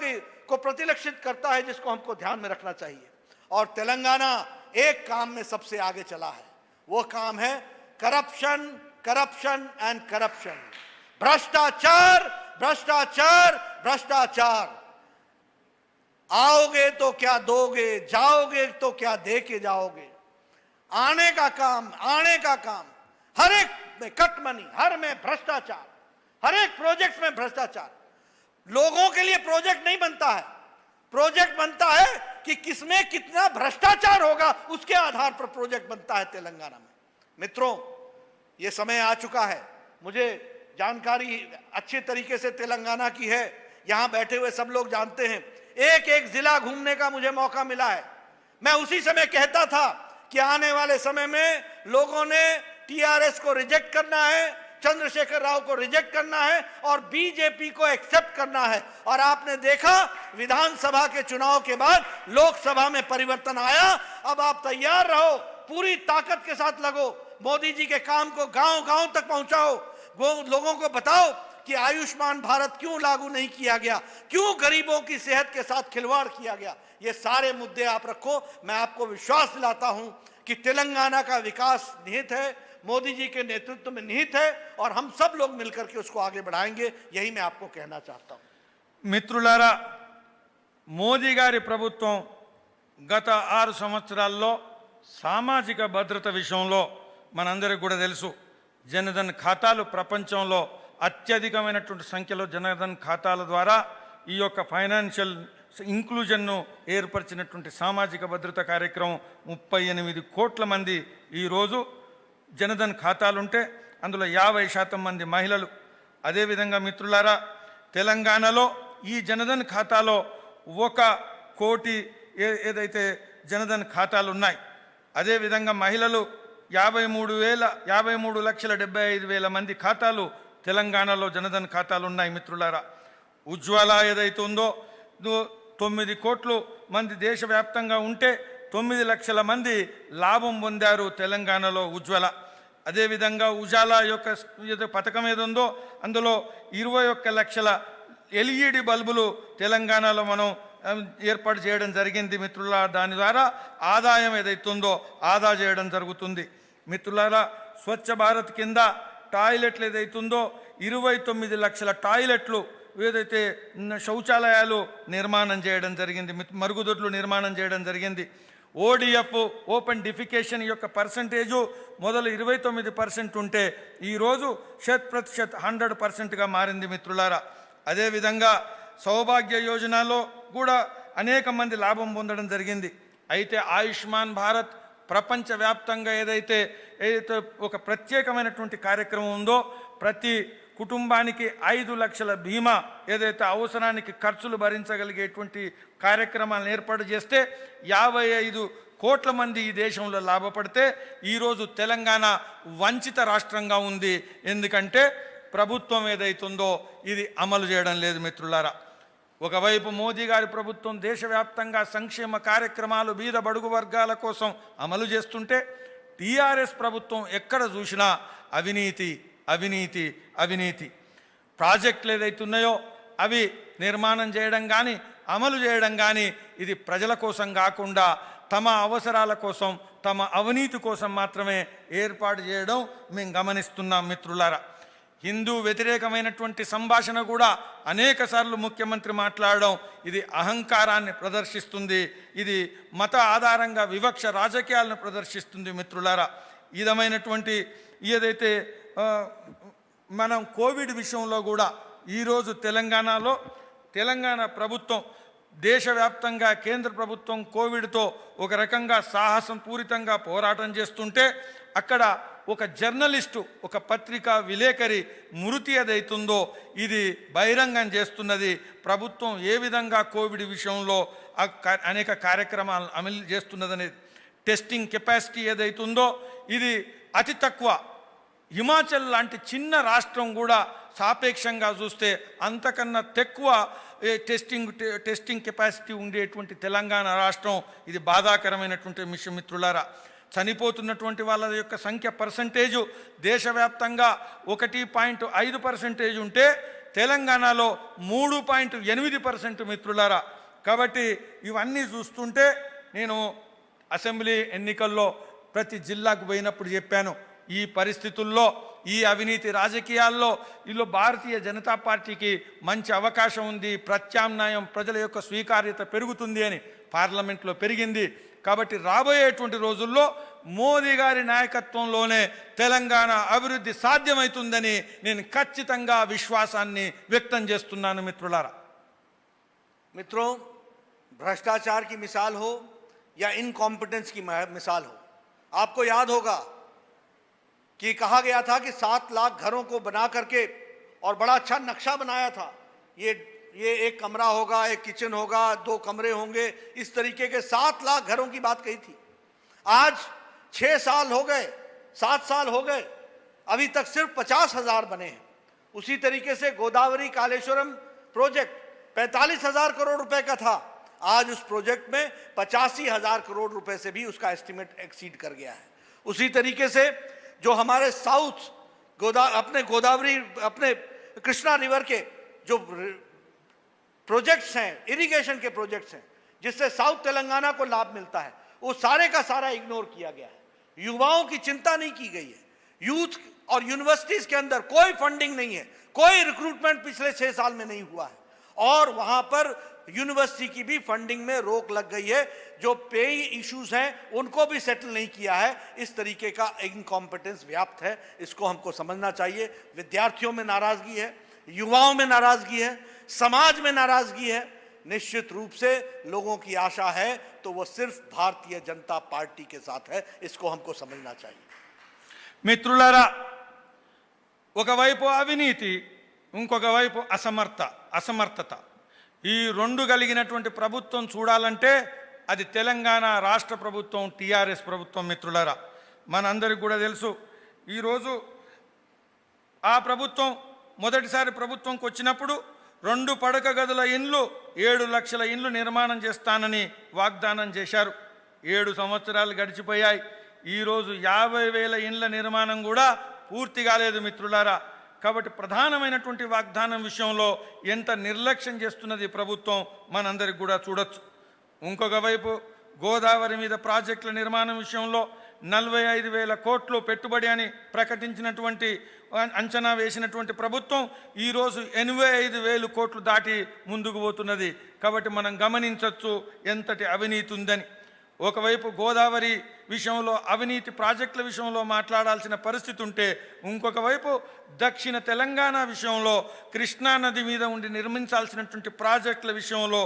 E: को प्रतिलक्षित करता है, जिसको हमको ध्यान में रखना चाहिए। और तेलंगाना एक काम में सबसे आगे चला है, वो काम है करप्शन, करप्शन एंड करप्शन। भ्रष्टाचार, भ्रष्टाचार, भ्रष्टाचार। आओगे तो क्या दोगे, जाओगे तो क्या दे के जाओगे। आने का काम, आने का काम, हर एक में कट मनी, हर में भ्रष्टाचार, हर एक प्रोजेक्ट में भ्रष्टाचार। लोगों के लिए प्रोजेक्ट नहीं बनता है, प्रोजेक्ट बनता है कि किसमें कितना भ्रष्टाचार होगा, उसके आधार पर प्रोजेक्ट बनता है तेलंगाना में। मित्रों, ये समय आ चुका है। मुझे जानकारी अच्छे तरीके से तेलंगाना की है, यहां बैठे हुए सब लोग जानते हैं। एक एक जिला घूमने का मुझे मौका मिला है। मैं उसी समय कहता था कि आने वाले समय में लोगों ने टीआरएस को रिजेक्ट करना है, चंद्रशेखर राव को रिजेक्ट करना है और बीजेपी को एक्सेप्ट करना है। और आपने देखा विधानसभा के चुनाव के बाद लोकसभा में परिवर्तन आया। अब आप तैयार रहो, पूरी ताकत के साथ लगो, मोदी जी के काम को गांव-गांव तक पहुंचाओ, लोगों को बताओ कि आयुष्मान भारत क्यों लागू नहीं किया गया, क्यों गरीबों की सेहत के साथ खिलवाड़ किया गया। ये सारे मुद्दे आप रखो। मैं आपको विश्वास दिलाता हूं कि तेलंगाना का विकास निहित है, मोदी जी के नेतृत्व में निहित है और हम सब लोग मिलकर के उसको आगे बढ़ाएंगे। यही मैं आपको कहना चाहता हूं।
F: మిత్రులారా, మోదీ గారి ప్రభుత్వం గత 6 సంవత్సరాల్లో సామాజిక భద్రత విషయంలో మనందరికీ కూడా తెలుసు. జనధన్ ఖాతాలు ప్రపంచంలో అత్యధికమైనటువంటి సంఖ్యలో జనధన్ ఖాతాల ద్వారా ఈ యొక్క ఫైనాన్షియల్ ఇంక్లూజన్ను ఏర్పరిచినటువంటి సామాజిక భద్రత కార్యక్రమం 38 కోట్ల మంది ఈరోజు జనధన్ ఖాతాలుంటే అందులో 50% మంది మహిళలు. అదేవిధంగా మిత్రులారా, తెలంగాణలో ఈ జనధన్ ఖాతాలో 1 కోటి ఏదైతే జనధన్ ఖాతాలు ఉన్నాయి, అదేవిధంగా మహిళలు 53,75,000 మంది ఖాతాలు తెలంగాణలో జనధన్ ఖాతాలు ఉన్నాయి. మిత్రులారా, ఉజ్వల ఏదైతే ఉందో 9 కోట్ల మంది దేశవ్యాప్తంగా ఉంటే 9 లక్షల మంది లాభం పొందారు తెలంగాణలో ఉజ్వల. అదేవిధంగా ఉజాలా యొక్క ఏదో పథకం ఏదో ఉందో అందులో 21 లక్షల LED బల్బులు తెలంగాణలో మనం ఏర్పాటు చేయడం జరిగింది మిత్రులారా. దాని ద్వారా ఆదాయం ఏదైతుందో ఆదా చేయడం జరుగుతుంది మిత్రులారా. స్వచ్ఛ భారత్ కింద టాయిలెట్లు ఏదైతుందో 29 లక్షల టాయిలెట్లు ఏదైతే శౌచాలయాలు నిర్మాణం చేయడం జరిగింది, మరుగుదొడ్లు నిర్మాణం చేయడం జరిగింది. ODF ఓపెన్ డిఫికేషన్ యొక్క పర్సంటేజు మొదలు 29% ఉంటే ఈరోజు 100%గా మారింది మిత్రులారా. అదేవిధంగా సౌభాగ్య యోజనలో కూడా అనేక మంది లాభం పొందడం జరిగింది. అయితే ఆయుష్మాన్ భారత్ ప్రపంచవ్యాప్తంగా ఏదైతే ఒక ప్రత్యేకమైనటువంటి కార్యక్రమం ఉందో ప్రతి కుటుంబానికి 5 లక్షల బీమా ఏదైతే అవసరానికి ఖర్చులు భరించగలిగేటువంటి కార్యక్రమాలను ఏర్పాటు చేస్తే 55 కోట్ల మంది ఈ దేశంలో లాభపడితే ఈరోజు తెలంగాణ వంచిత రాష్ట్రంగా ఉంది. ఎందుకంటే ప్రభుత్వం ఏదైతుందో ఇది అమలు చేయడం లేదు మిత్రులారా. ఒకవైపు మోదీ గారి ప్రభుత్వం దేశవ్యాప్తంగా సంక్షేమ కార్యక్రమాలు బీద బడుగు వర్గాల కోసం అమలు చేస్తుంటే టీఆర్ఎస్ ప్రభుత్వం ఎక్కడ చూసినా అవినీతి అవినీతి అవినీతి. ప్రాజెక్టులు ఏదైతున్నాయో అవి నిర్మాణం చేయడం కానీ అమలు చేయడం కానీ ఇది ప్రజల కోసం కాకుండా తమ అవసరాల కోసం తమ అవినీతి కోసం మాత్రమే ఏర్పాటు చేయడం మేము గమనిస్తున్నాం మిత్రులారా. హిందూ వ్యతిరేకమైనటువంటి సంభాషణ కూడా అనేక సార్లు ముఖ్యమంత్రి మాట్లాడడం ఇది అహంకారాన్ని ప్రదర్శిస్తుంది, ఇది మత ఆధారంగా వివక్ష రాజకీయాలను ప్రదర్శిస్తుంది మిత్రులారా. ఈ విధమైనటువంటి ఏదైతే మనం కోవిడ్ విషయంలో కూడా ఈరోజు తెలంగాణ ప్రభుత్వం దేశవ్యాప్తంగా కేంద్ర ప్రభుత్వం కోవిడ్తో ఒక రకంగా సాహసం పూరితంగా పోరాటం చేస్తుంటే అక్కడ ఒక జర్నలిస్టు ఒక పత్రికా విలేకరి మృతి ఏదైతుందో ఇది బహిరంగం చేస్తున్నది. ప్రభుత్వం ఏ విధంగా కోవిడ్ విషయంలో అనేక కార్యక్రమాలు అమలు చేస్తున్నదనేది. టెస్టింగ్ కెపాసిటీ ఏదైతుందో ఇది అతి తక్కువ. హిమాచల్ లాంటి చిన్న రాష్ట్రం కూడా సాపేక్షంగా చూస్తే అంతకన్నా తక్కువ టెస్టింగ్ కెపాసిటీ ఉండేటువంటి తెలంగాణ రాష్ట్రం ఇది బాధాకరమైనటువంటి విషయం మిత్రులారా. చనిపోతున్నటువంటి వాళ్ళ యొక్క సంఖ్య పర్సంటేజు దేశవ్యాప్తంగా 1.5% ఉంటే తెలంగాణలో 3.8% మిత్రులారా. కాబట్టి ఇవన్నీ చూస్తుంటే నేను అసెంబ్లీ ఎన్నికల్లో ప్రతి జిల్లాకు పోయినప్పుడు చెప్పాను, ఈ పరిస్థితుల్లో ఈ అవినీతి రాజకీయాల్లో వీళ్ళు భారతీయ జనతా పార్టీకి మంచి అవకాశం ఉంది, ప్రత్యామ్నాయం ప్రజల యొక్క స్వీకార్యత పెరుగుతుంది అని పార్లమెంట్లో పెరిగింది. కాబట్టి రాబోయేటువంటి రోజుల్లో మోదీ గారి నాయకత్వంలోనే తెలంగాణ అభివృద్ధి సాధ్యమవుతుందని నేను ఖచ్చితంగా విశ్వాసాన్ని వ్యక్తం చేస్తున్నాను మిత్రులారా.
E: मित्रों, भ्रष्टाचार की मिसाल हो या इनकॉम्पिटेंस की मिसाल हो, आपको याद होगा कि कहा गया था कि 7 लाख घरों को बना करके और बड़ा अच्छा नक्शा बनाया था, ये एक कमरा होगा, एक किचन होगा, 2 कमरे होंगे, इस तरीके के 7 लाख घरों की बात कही थी. आज 6 साल हो गए, 7 साल हो गए, अभी तक सिर्फ 50,000 बने हैं. उसी तरीके से गोदावरी कालेश्वरम प्रोजेक्ट 45,000 करोड़ रुपए का था, आज उस प्रोजेक्ट में 85,000 करोड़ रुपए से भी उसका एस्टिमेट एक्सीड कर गया है. उसी तरीके से जो हमारे साउथ अपने कृष्णा रिवर के जो प्रोजेक्ट्स हैं, इरिगेशन के प्रोजेक्ट्स हैं, जिससे साउथ तेलंगाना को लाभ मिलता है, वो सारे का सारा इग्नोर किया गया है. युवाओं की चिंता नहीं की गई है. यूथ और यूनिवर्सिटीज के अंदर कोई फंडिंग नहीं है, कोई रिक्रूटमेंट पिछले 6 साल में नहीं हुआ है और वहां पर यूनिवर्सिटी की भी फंडिंग में रोक लग गई है. जो पेई इश्यूज हैं उनको भी सेटल नहीं किया है. इस तरीके का इनकॉम्पिटेंस व्याप्त है, इसको हमको समझना चाहिए. विद्यार्थियों में नाराजगी है, युवाओं में नाराजगी है, समाज में नाराजगी है. निश्चित रूप से लोगों की आशा है तो वो सिर्फ भारतीय जनता पार्टी के साथ है, इसको हमको समझना चाहिए.
F: మిత్రులారా, ఒకవైపు అవినీతి, ఇంకొక వైపు అసమర్థత, ఈ రెండు కలిగినటువంటి ప్రభుత్వం చూడాలంటే అది తెలంగాణ రాష్ట్ర ప్రభుత్వం, టీఆర్ఎస్ ప్రభుత్వం మిత్రులారా. మనందరికీ కూడా తెలుసు, ఈరోజు ఆ ప్రభుత్వం మొదటిసారి ప్రభుత్వంకి వచ్చినప్పుడు 2 పడక గదుల ఇండ్లు 7 లక్షల ఇండ్లు నిర్మాణం చేస్తానని వాగ్దానం చేశారు. 7 సంవత్సరాలు గడిచిపోయాయి. ఈరోజు 50,000 ఇండ్ల నిర్మాణం కూడా పూర్తి కాలేదు మిత్రులారా. కాబట్టి ప్రధానమైనటువంటి వాగ్దానం విషయంలో ఎంత నిర్లక్ష్యం చేస్తున్నది ప్రభుత్వం మనందరికి కూడా చూడొచ్చు. ఇంకొక వైపు గోదావరి మీద ప్రాజెక్టుల నిర్మాణం విషయంలో 45,000 కోట్లు పెట్టుబడి అని ప్రకటించినటువంటి అంచనా వేసినటువంటి ప్రభుత్వం ఈరోజు 85,000 కోట్లు దాటి ముందుకు పోతున్నది. కాబట్టి మనం గమనించవచ్చు ఎంతటి అవినీతి ఉందని. ఒకవైపు గోదావరి విషయంలో అవినీతి ప్రాజెక్టుల విషయంలో మాట్లాడాల్సిన పరిస్థితి ఉంటే, ఇంకొక వైపు దక్షిణ తెలంగాణ విషయంలో కృష్ణానది మీద ఉండి నిర్మించాల్సినటువంటి ప్రాజెక్టుల విషయంలో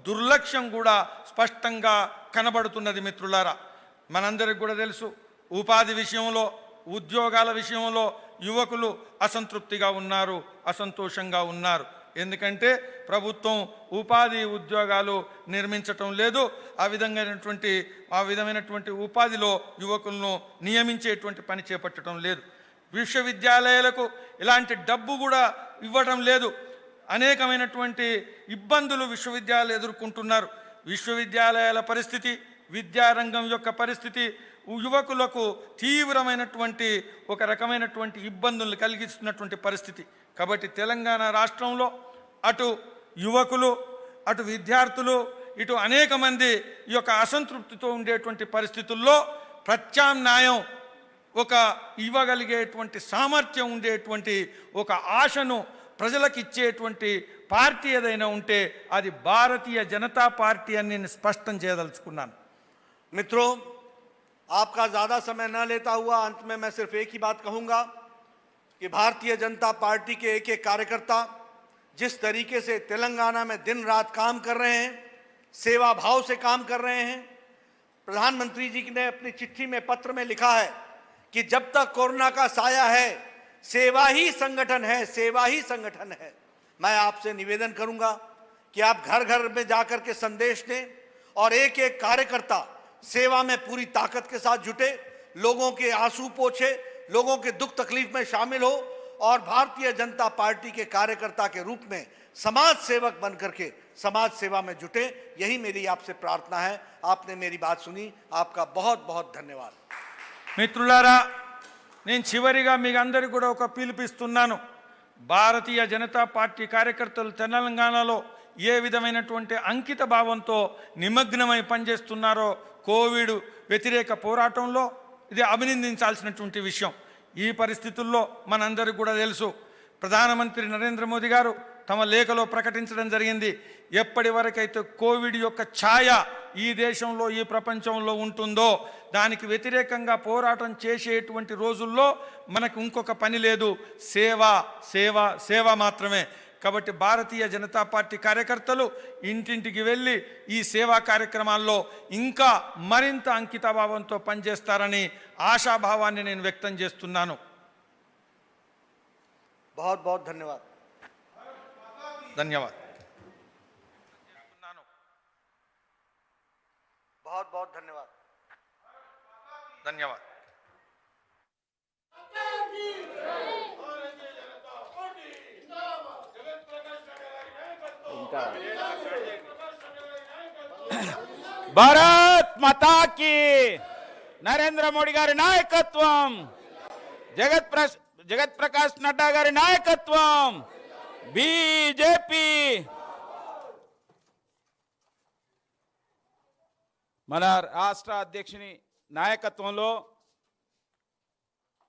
F: దుర్లక్ష్యం కూడా స్పష్టంగా కనబడుతున్నది మిత్రులారా. మనందరికి కూడా తెలుసు, ఉపాధి విషయంలో, ఉద్యోగాల విషయంలో యువకులు అసంతృప్తిగా ఉన్నారు, అసంతోషంగా ఉన్నారు. ఎందుకంటే ప్రభుత్వం ఉపాధి ఉద్యోగాలు నిర్మించటం లేదు. ఆ విధమైనటువంటి ఉపాధిలో యువకులను నియమించేటువంటి పని చేపట్టడం లేదు. విశ్వవిద్యాలయాలకు ఇలాంటి డబ్బు కూడా ఇవ్వడం లేదు. అనేకమైనటువంటి ఇబ్బందులు విశ్వవిద్యాలయాలు ఎదుర్కొంటున్నారు. విశ్వవిద్యాలయాల పరిస్థితి, విద్యారంగం యొక్క పరిస్థితి యువకులకు తీవ్రమైనటువంటి ఒక రకమైనటువంటి ఇబ్బందులను కలిగిస్తున్నటువంటి పరిస్థితి. కాబట్టి తెలంగాణ రాష్ట్రంలో అటు యువకులు, అటు విద్యార్థులు, ఇటు అనేక మంది ఈ యొక్క అసంతృప్తితో ఉండేటువంటి పరిస్థితుల్లో ప్రత్యామ్నాయం, ఒక ఇవ్వగలిగేటువంటి సామర్థ్యం ఉండేటువంటి ఒక ఆశను ప్రజలకు ఇచ్చేటువంటి పార్టీ ఏదైనా ఉంటే అది భారతీయ జనతా పార్టీ అని నేను స్పష్టం చేయదలుచుకున్నాను.
E: मित्रों, आपका ज़्यादा समय न लेता हुआ अंत में मैं सिर्फ एक ही बात कहूँगा कि भारतीय जनता पार्टी के एक एक कार्यकर्ता जिस तरीके से तेलंगाना में दिन रात काम कर रहे हैं, सेवा भाव से काम कर रहे हैं। प्रधानमंत्री जी ने अपनी चिट्ठी में, पत्र में लिखा है कि जब तक कोरोना का साया है, सेवा ही संगठन है, सेवा ही संगठन है। मैं आपसे निवेदन करूँगा कि आप घर घर में जाकर के संदेश दें और एक एक कार्यकर्ता सेवा में पूरी ताकत के साथ जुटे, लोगों के आंसू पोंछे, लोगों के दुख तकलीफ में शामिल हो और भारतीय जनता पार्टी के कार्यकर्ता के रूप में समाज सेवक बनकर के समाज सेवा में जुटे। यही मेरी आपसे प्रार्थना है। आपने मेरी बात सुनी, आपका बहुत बहुत धन्यवाद।
F: మిత్రులారా, నేను చివరిగా మీకు అందరికీ కూడా ఒక పిలుపిస్తున్నాను. భారతీయ జనతా పార్టీ కార్యకర్తలు తెలంగాణలో ఏ విధమైనటువంటి అంకిత భావంతో నిమగ్నమై పనిచేస్తున్నారో కోవిడ్ వ్యతిరేక పోరాటంలో ఇది అభినందించాల్సినటువంటి విషయం. ఈ పరిస్థితుల్లో మనందరికీ కూడా తెలుసు, ప్రధానమంత్రి నరేంద్ర మోదీ గారు తమ లేఖలో ప్రకటించడం జరిగింది, ఎప్పటి వరకైతే కోవిడ్ యొక్క ఛాయ ఈ దేశంలో, ఈ ప్రపంచంలో ఉంటుందో దానికి వ్యతిరేకంగా పోరాటం చేసేటువంటి రోజుల్లో మనకు ఇంకొక పని లేదు, సేవ సేవ సేవ మాత్రమే. కాబట్టి భారతీయ జనతా పార్టీ కార్యకర్తలు ఇంటింటికి వెళ్ళి ఈ సేవా కార్యక్రమాల్లో ఇంకా మరింత అంకితభావంతో పనిచేస్తారని ఆశాభావాన్ని నేను వ్యక్తం చేస్తున్నాను.
E: बहुत बहुत धन्यवाद।
F: ధన్యవాదాలు.
E: बहुत बहुत धन्यवाद।
F: ధన్యవాదాలు.
D: భారత్ మాతా కీ, నరేంద్ర మోడీ గారి నాయకత్వం, జగత్ ప్రకాష్ నడ్డా గారి నాయకత్వం, బీజేపీ. మన రాష్ట్ర అధ్యక్షుని నాయకత్వంలో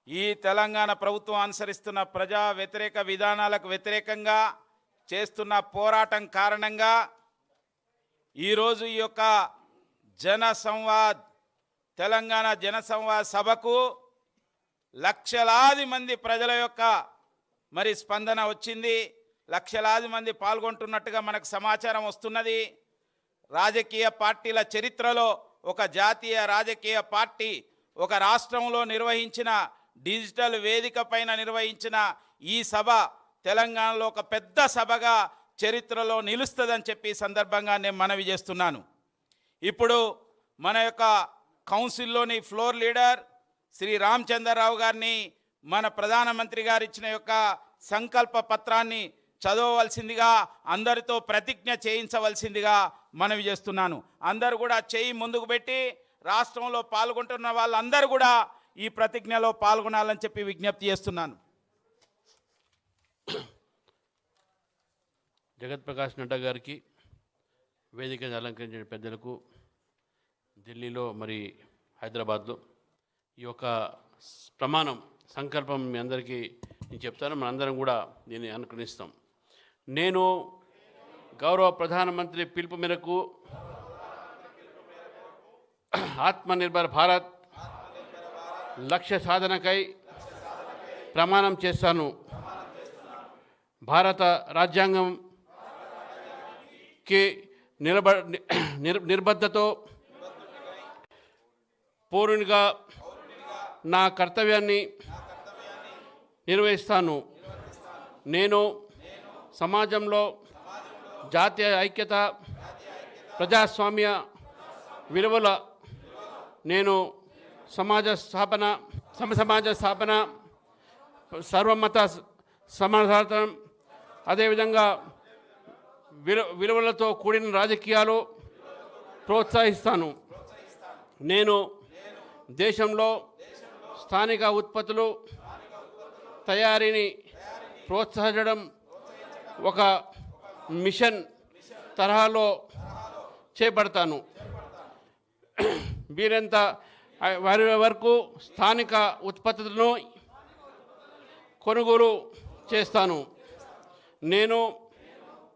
D: ఈ తెలంగాణ ప్రభుత్వం అనుసరిస్తున్న ప్రజా వ్యతిరేక విధానాలకు వ్యతిరేకంగా చేస్తున్న పోరాటం కారణంగా ఈరోజు ఈ యొక్క తెలంగాణ జన సంవాద్ సభకు లక్షలాది మంది ప్రజల యొక్క మరి స్పందన వచ్చింది. లక్షలాది మంది పాల్గొంటున్నట్టుగా మనకు సమాచారం వస్తున్నది. రాజకీయ పార్టీల చరిత్రలో ఒక జాతీయ రాజకీయ పార్టీ ఒక రాష్ట్రంలో నిర్వహించిన డిజిటల్ వేదిక పైన నిర్వహించిన ఈ సభ తెలంగాణలో ఒక పెద్ద సభగా చరిత్రలో నిలుస్తుందని చెప్పి సందర్భంగా నేను మనవి చేస్తున్నాను. ఇప్పుడు మన యొక్క కౌన్సిల్లోని ఫ్లోర్ లీడర్ శ్రీ రామచంద్రరావు గారిని మన ప్రధానమంత్రి గారు ఇచ్చిన యొక్క సంకల్ప పత్రాన్ని చదవవలసిందిగా, అందరితో ప్రతిజ్ఞ చేయించవలసిందిగా మనవి చేస్తున్నాను. అందరూ కూడా చేయి ముందుకు పెట్టి రాష్ట్రంలో పాల్గొంటున్న వాళ్ళందరూ కూడా ఈ ప్రతిజ్ఞలో పాల్గొనాలని చెప్పి విజ్ఞప్తి చేస్తున్నాను.
G: జగత్ ప్రకాష్ నడ్డా గారికి, వేదికను అలంకరించిన పెద్దలకు, ఢిల్లీలో మరి హైదరాబాద్లో ఈ యొక్క ప్రమాణం సంకల్పం మీ అందరికీ నేను చెప్తాను. మనందరం కూడా దీన్ని అనుకరిస్తాం. నేను గౌరవ ప్రధానమంత్రి పిలుపు మేరకు ఆత్మనిర్భర్ భారత్ లక్ష్య సాధనకై ప్రమాణం చేస్తాను. భారత రాజ్యాంగంకి నిర్బద్ధతో పౌరునిగా నా కర్తవ్యాన్ని నిర్వహిస్తాను. నేను సమాజంలో జాతీయ ఐక్యత, ప్రజాస్వామ్య విలువల నేను సమాజ స్థాపన, సర్వమత సమాధానం, అదేవిధంగా విలువలతో కూడిన రాజకీయాలు ప్రోత్సహిస్తాను. నేను దేశంలో స్థానిక ఉత్పత్తులు తయారీని ప్రోత్సహించడం ఒక మిషన్ తరహాలో చేపడతాను. వీరంత వారి వరకు స్థానిక ఉత్పత్తులను కొనుగోలు చేస్తాను. నేను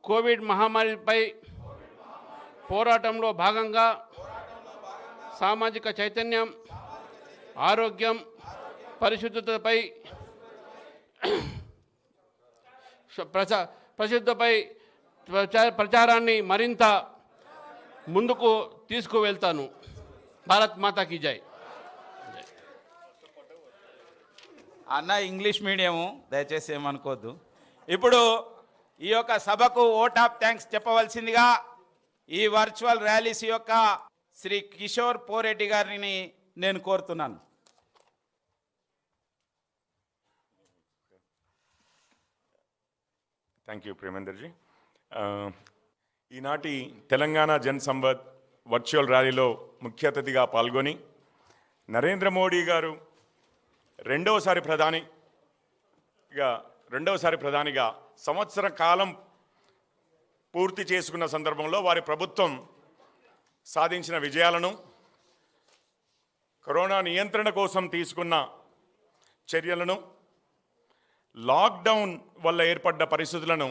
G: కోవిడ్ మహమ్మారిపై పోరాటంలో భాగంగా సామాజిక చైతన్యం, ఆరోగ్యం, పరిశుద్ధతపై ప్రచారాన్ని మరింత ముందుకు తీసుకువెళ్తాను. భారత్ మాతాకి జై.
D: అన్న ఇంగ్లీష్ మీడియము, దయచేసి ఏమనుకోవద్దు. ఇప్పుడు ఈ యొక్క సభకు ఓట్ ఆఫ్ థ్యాంక్స్ చెప్పవలసిందిగా ఈ వర్చువల్ ర్యాలీస్ యొక్క శ్రీ కిషోర్ పోరెడ్డి గారిని నేను కోరుతున్నాను.
H: Thank you Premenderji. ఈనాటి తెలంగాణ జన్ సంవద్ వర్చువల్ ర్యాలీలో ముఖ్య అతిథిగా పాల్గొని నరేంద్ర మోడీ గారు రెండవసారి ప్రధానిగా సంవత్సర కాలం పూర్తి చేసుకున్న సందర్భంలో వారి ప్రభుత్వం సాధించిన విజయాలను, కరోనా నియంత్రణ కోసం తీసుకున్న చర్యలను, లాక్డౌన్ వల్ల ఏర్పడ్డ పరిస్థితులను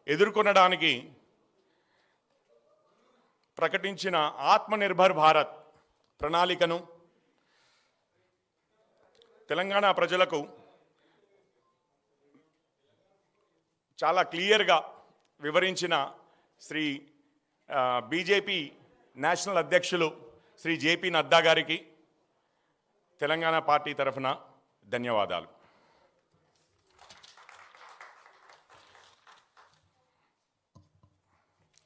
H: ఎదుర్కొనడానికి ప్రకటించిన ఆత్మనిర్భర్ భారత్ ప్రణాళికను తెలంగాణ ప్రజలకు చాలా క్లియర్గా వివరించిన శ్రీ బీజేపీ నేషనల్ అధ్యక్షులు శ్రీ జేపీ నడ్డా గారికి తెలంగాణ పార్టీ తరఫున ధన్యవాదాలు.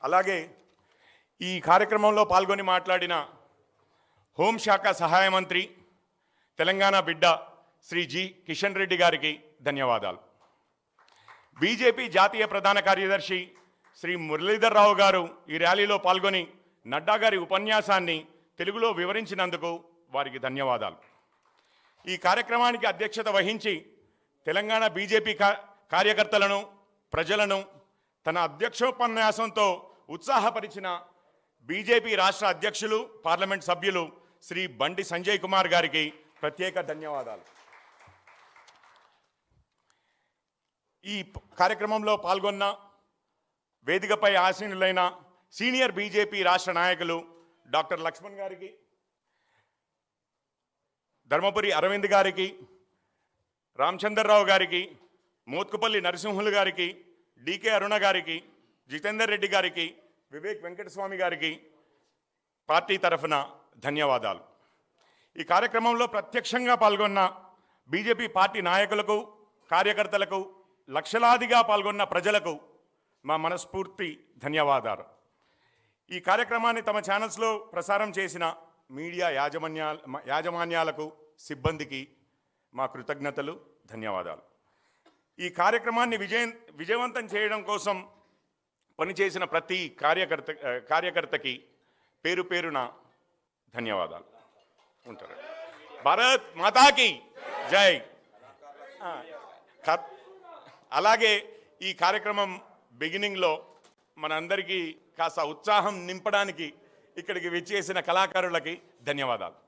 H: అలాగే ఈ కార్యక్రమంలో పాల్గొని మాట్లాడిన హోంశాఖ సహాయ మంత్రి తెలంగాణ బిడ్డ శ్రీ జి కిషన్ రెడ్డి గారికి ధన్యవాదాలు. బీజేపీ జాతీయ ప్రధాన కార్యదర్శి శ్రీ మురళీధర్ రావు గారు ఈ ర్యాలీలో పాల్గొని నడ్డా గారి ఉపన్యాసాన్ని తెలుగులో వివరించినందుకు వారికి ధన్యవాదాలు. ఈ కార్యక్రమానికి అధ్యక్షత వహించి తెలంగాణ బీజేపీ కార్యకర్తలను, ప్రజలను తన అధ్యక్షోపన్యాసంతో ఉత్సాహపరిచిన బీజేపీ రాష్ట్ర అధ్యక్షులు, పార్లమెంట్ సభ్యులు శ్రీ బండి సంజయ్ కుమార్ గారికి ప్రత్యేక ధన్యవాదాలు. ఈ కార్యక్రమంలో పాల్గొన్న వేదికపై ఆసీనులైన సీనియర్ బీజేపీ రాష్ట్ర నాయకులు డాక్టర్ లక్ష్మణ్ గారికి, ధర్మపురి అరవింద్ గారికి, రామచంద్రరావు గారికి, మోత్కుపల్లి నరసింహులు గారికి, డికే అరుణ గారికి, జితేందర్ రెడ్డి గారికి, వివేక్ వెంకటస్వామి గారికి పార్టీ తరఫున ధన్యవాదాలు. ఈ కార్యక్రమంలో ప్రత్యక్షంగా పాల్గొన్న బీజేపీ పార్టీ నాయకులకు, కార్యకర్తలకు, లక్షలాదిగా పాల్గొన్న ప్రజలకు మా మనస్ఫూర్తి ధన్యవాదాలు. ఈ కార్యక్రమాన్ని తమ ఛానల్స్లో ప్రసారం చేసిన మీడియా యాజమాన్యాలకు, సిబ్బందికి మా కృతజ్ఞతలు, ధన్యవాదాలు. ఈ కార్యక్రమాన్ని విజయవంతం చేయడం కోసం పనిచేసిన ప్రతి కార్యకర్తకి పేరు పేరున ధన్యవాదాలు. ఉంటారు. భారత్ మాతాకి జై. అలాగే ఈ కార్యక్రమం బిగినింగ్లో మనందరికీ కాస్త ఉత్సాహం నింపడానికి ఇక్కడికి విచ్చేసిన కళాకారులకి ధన్యవాదాలు.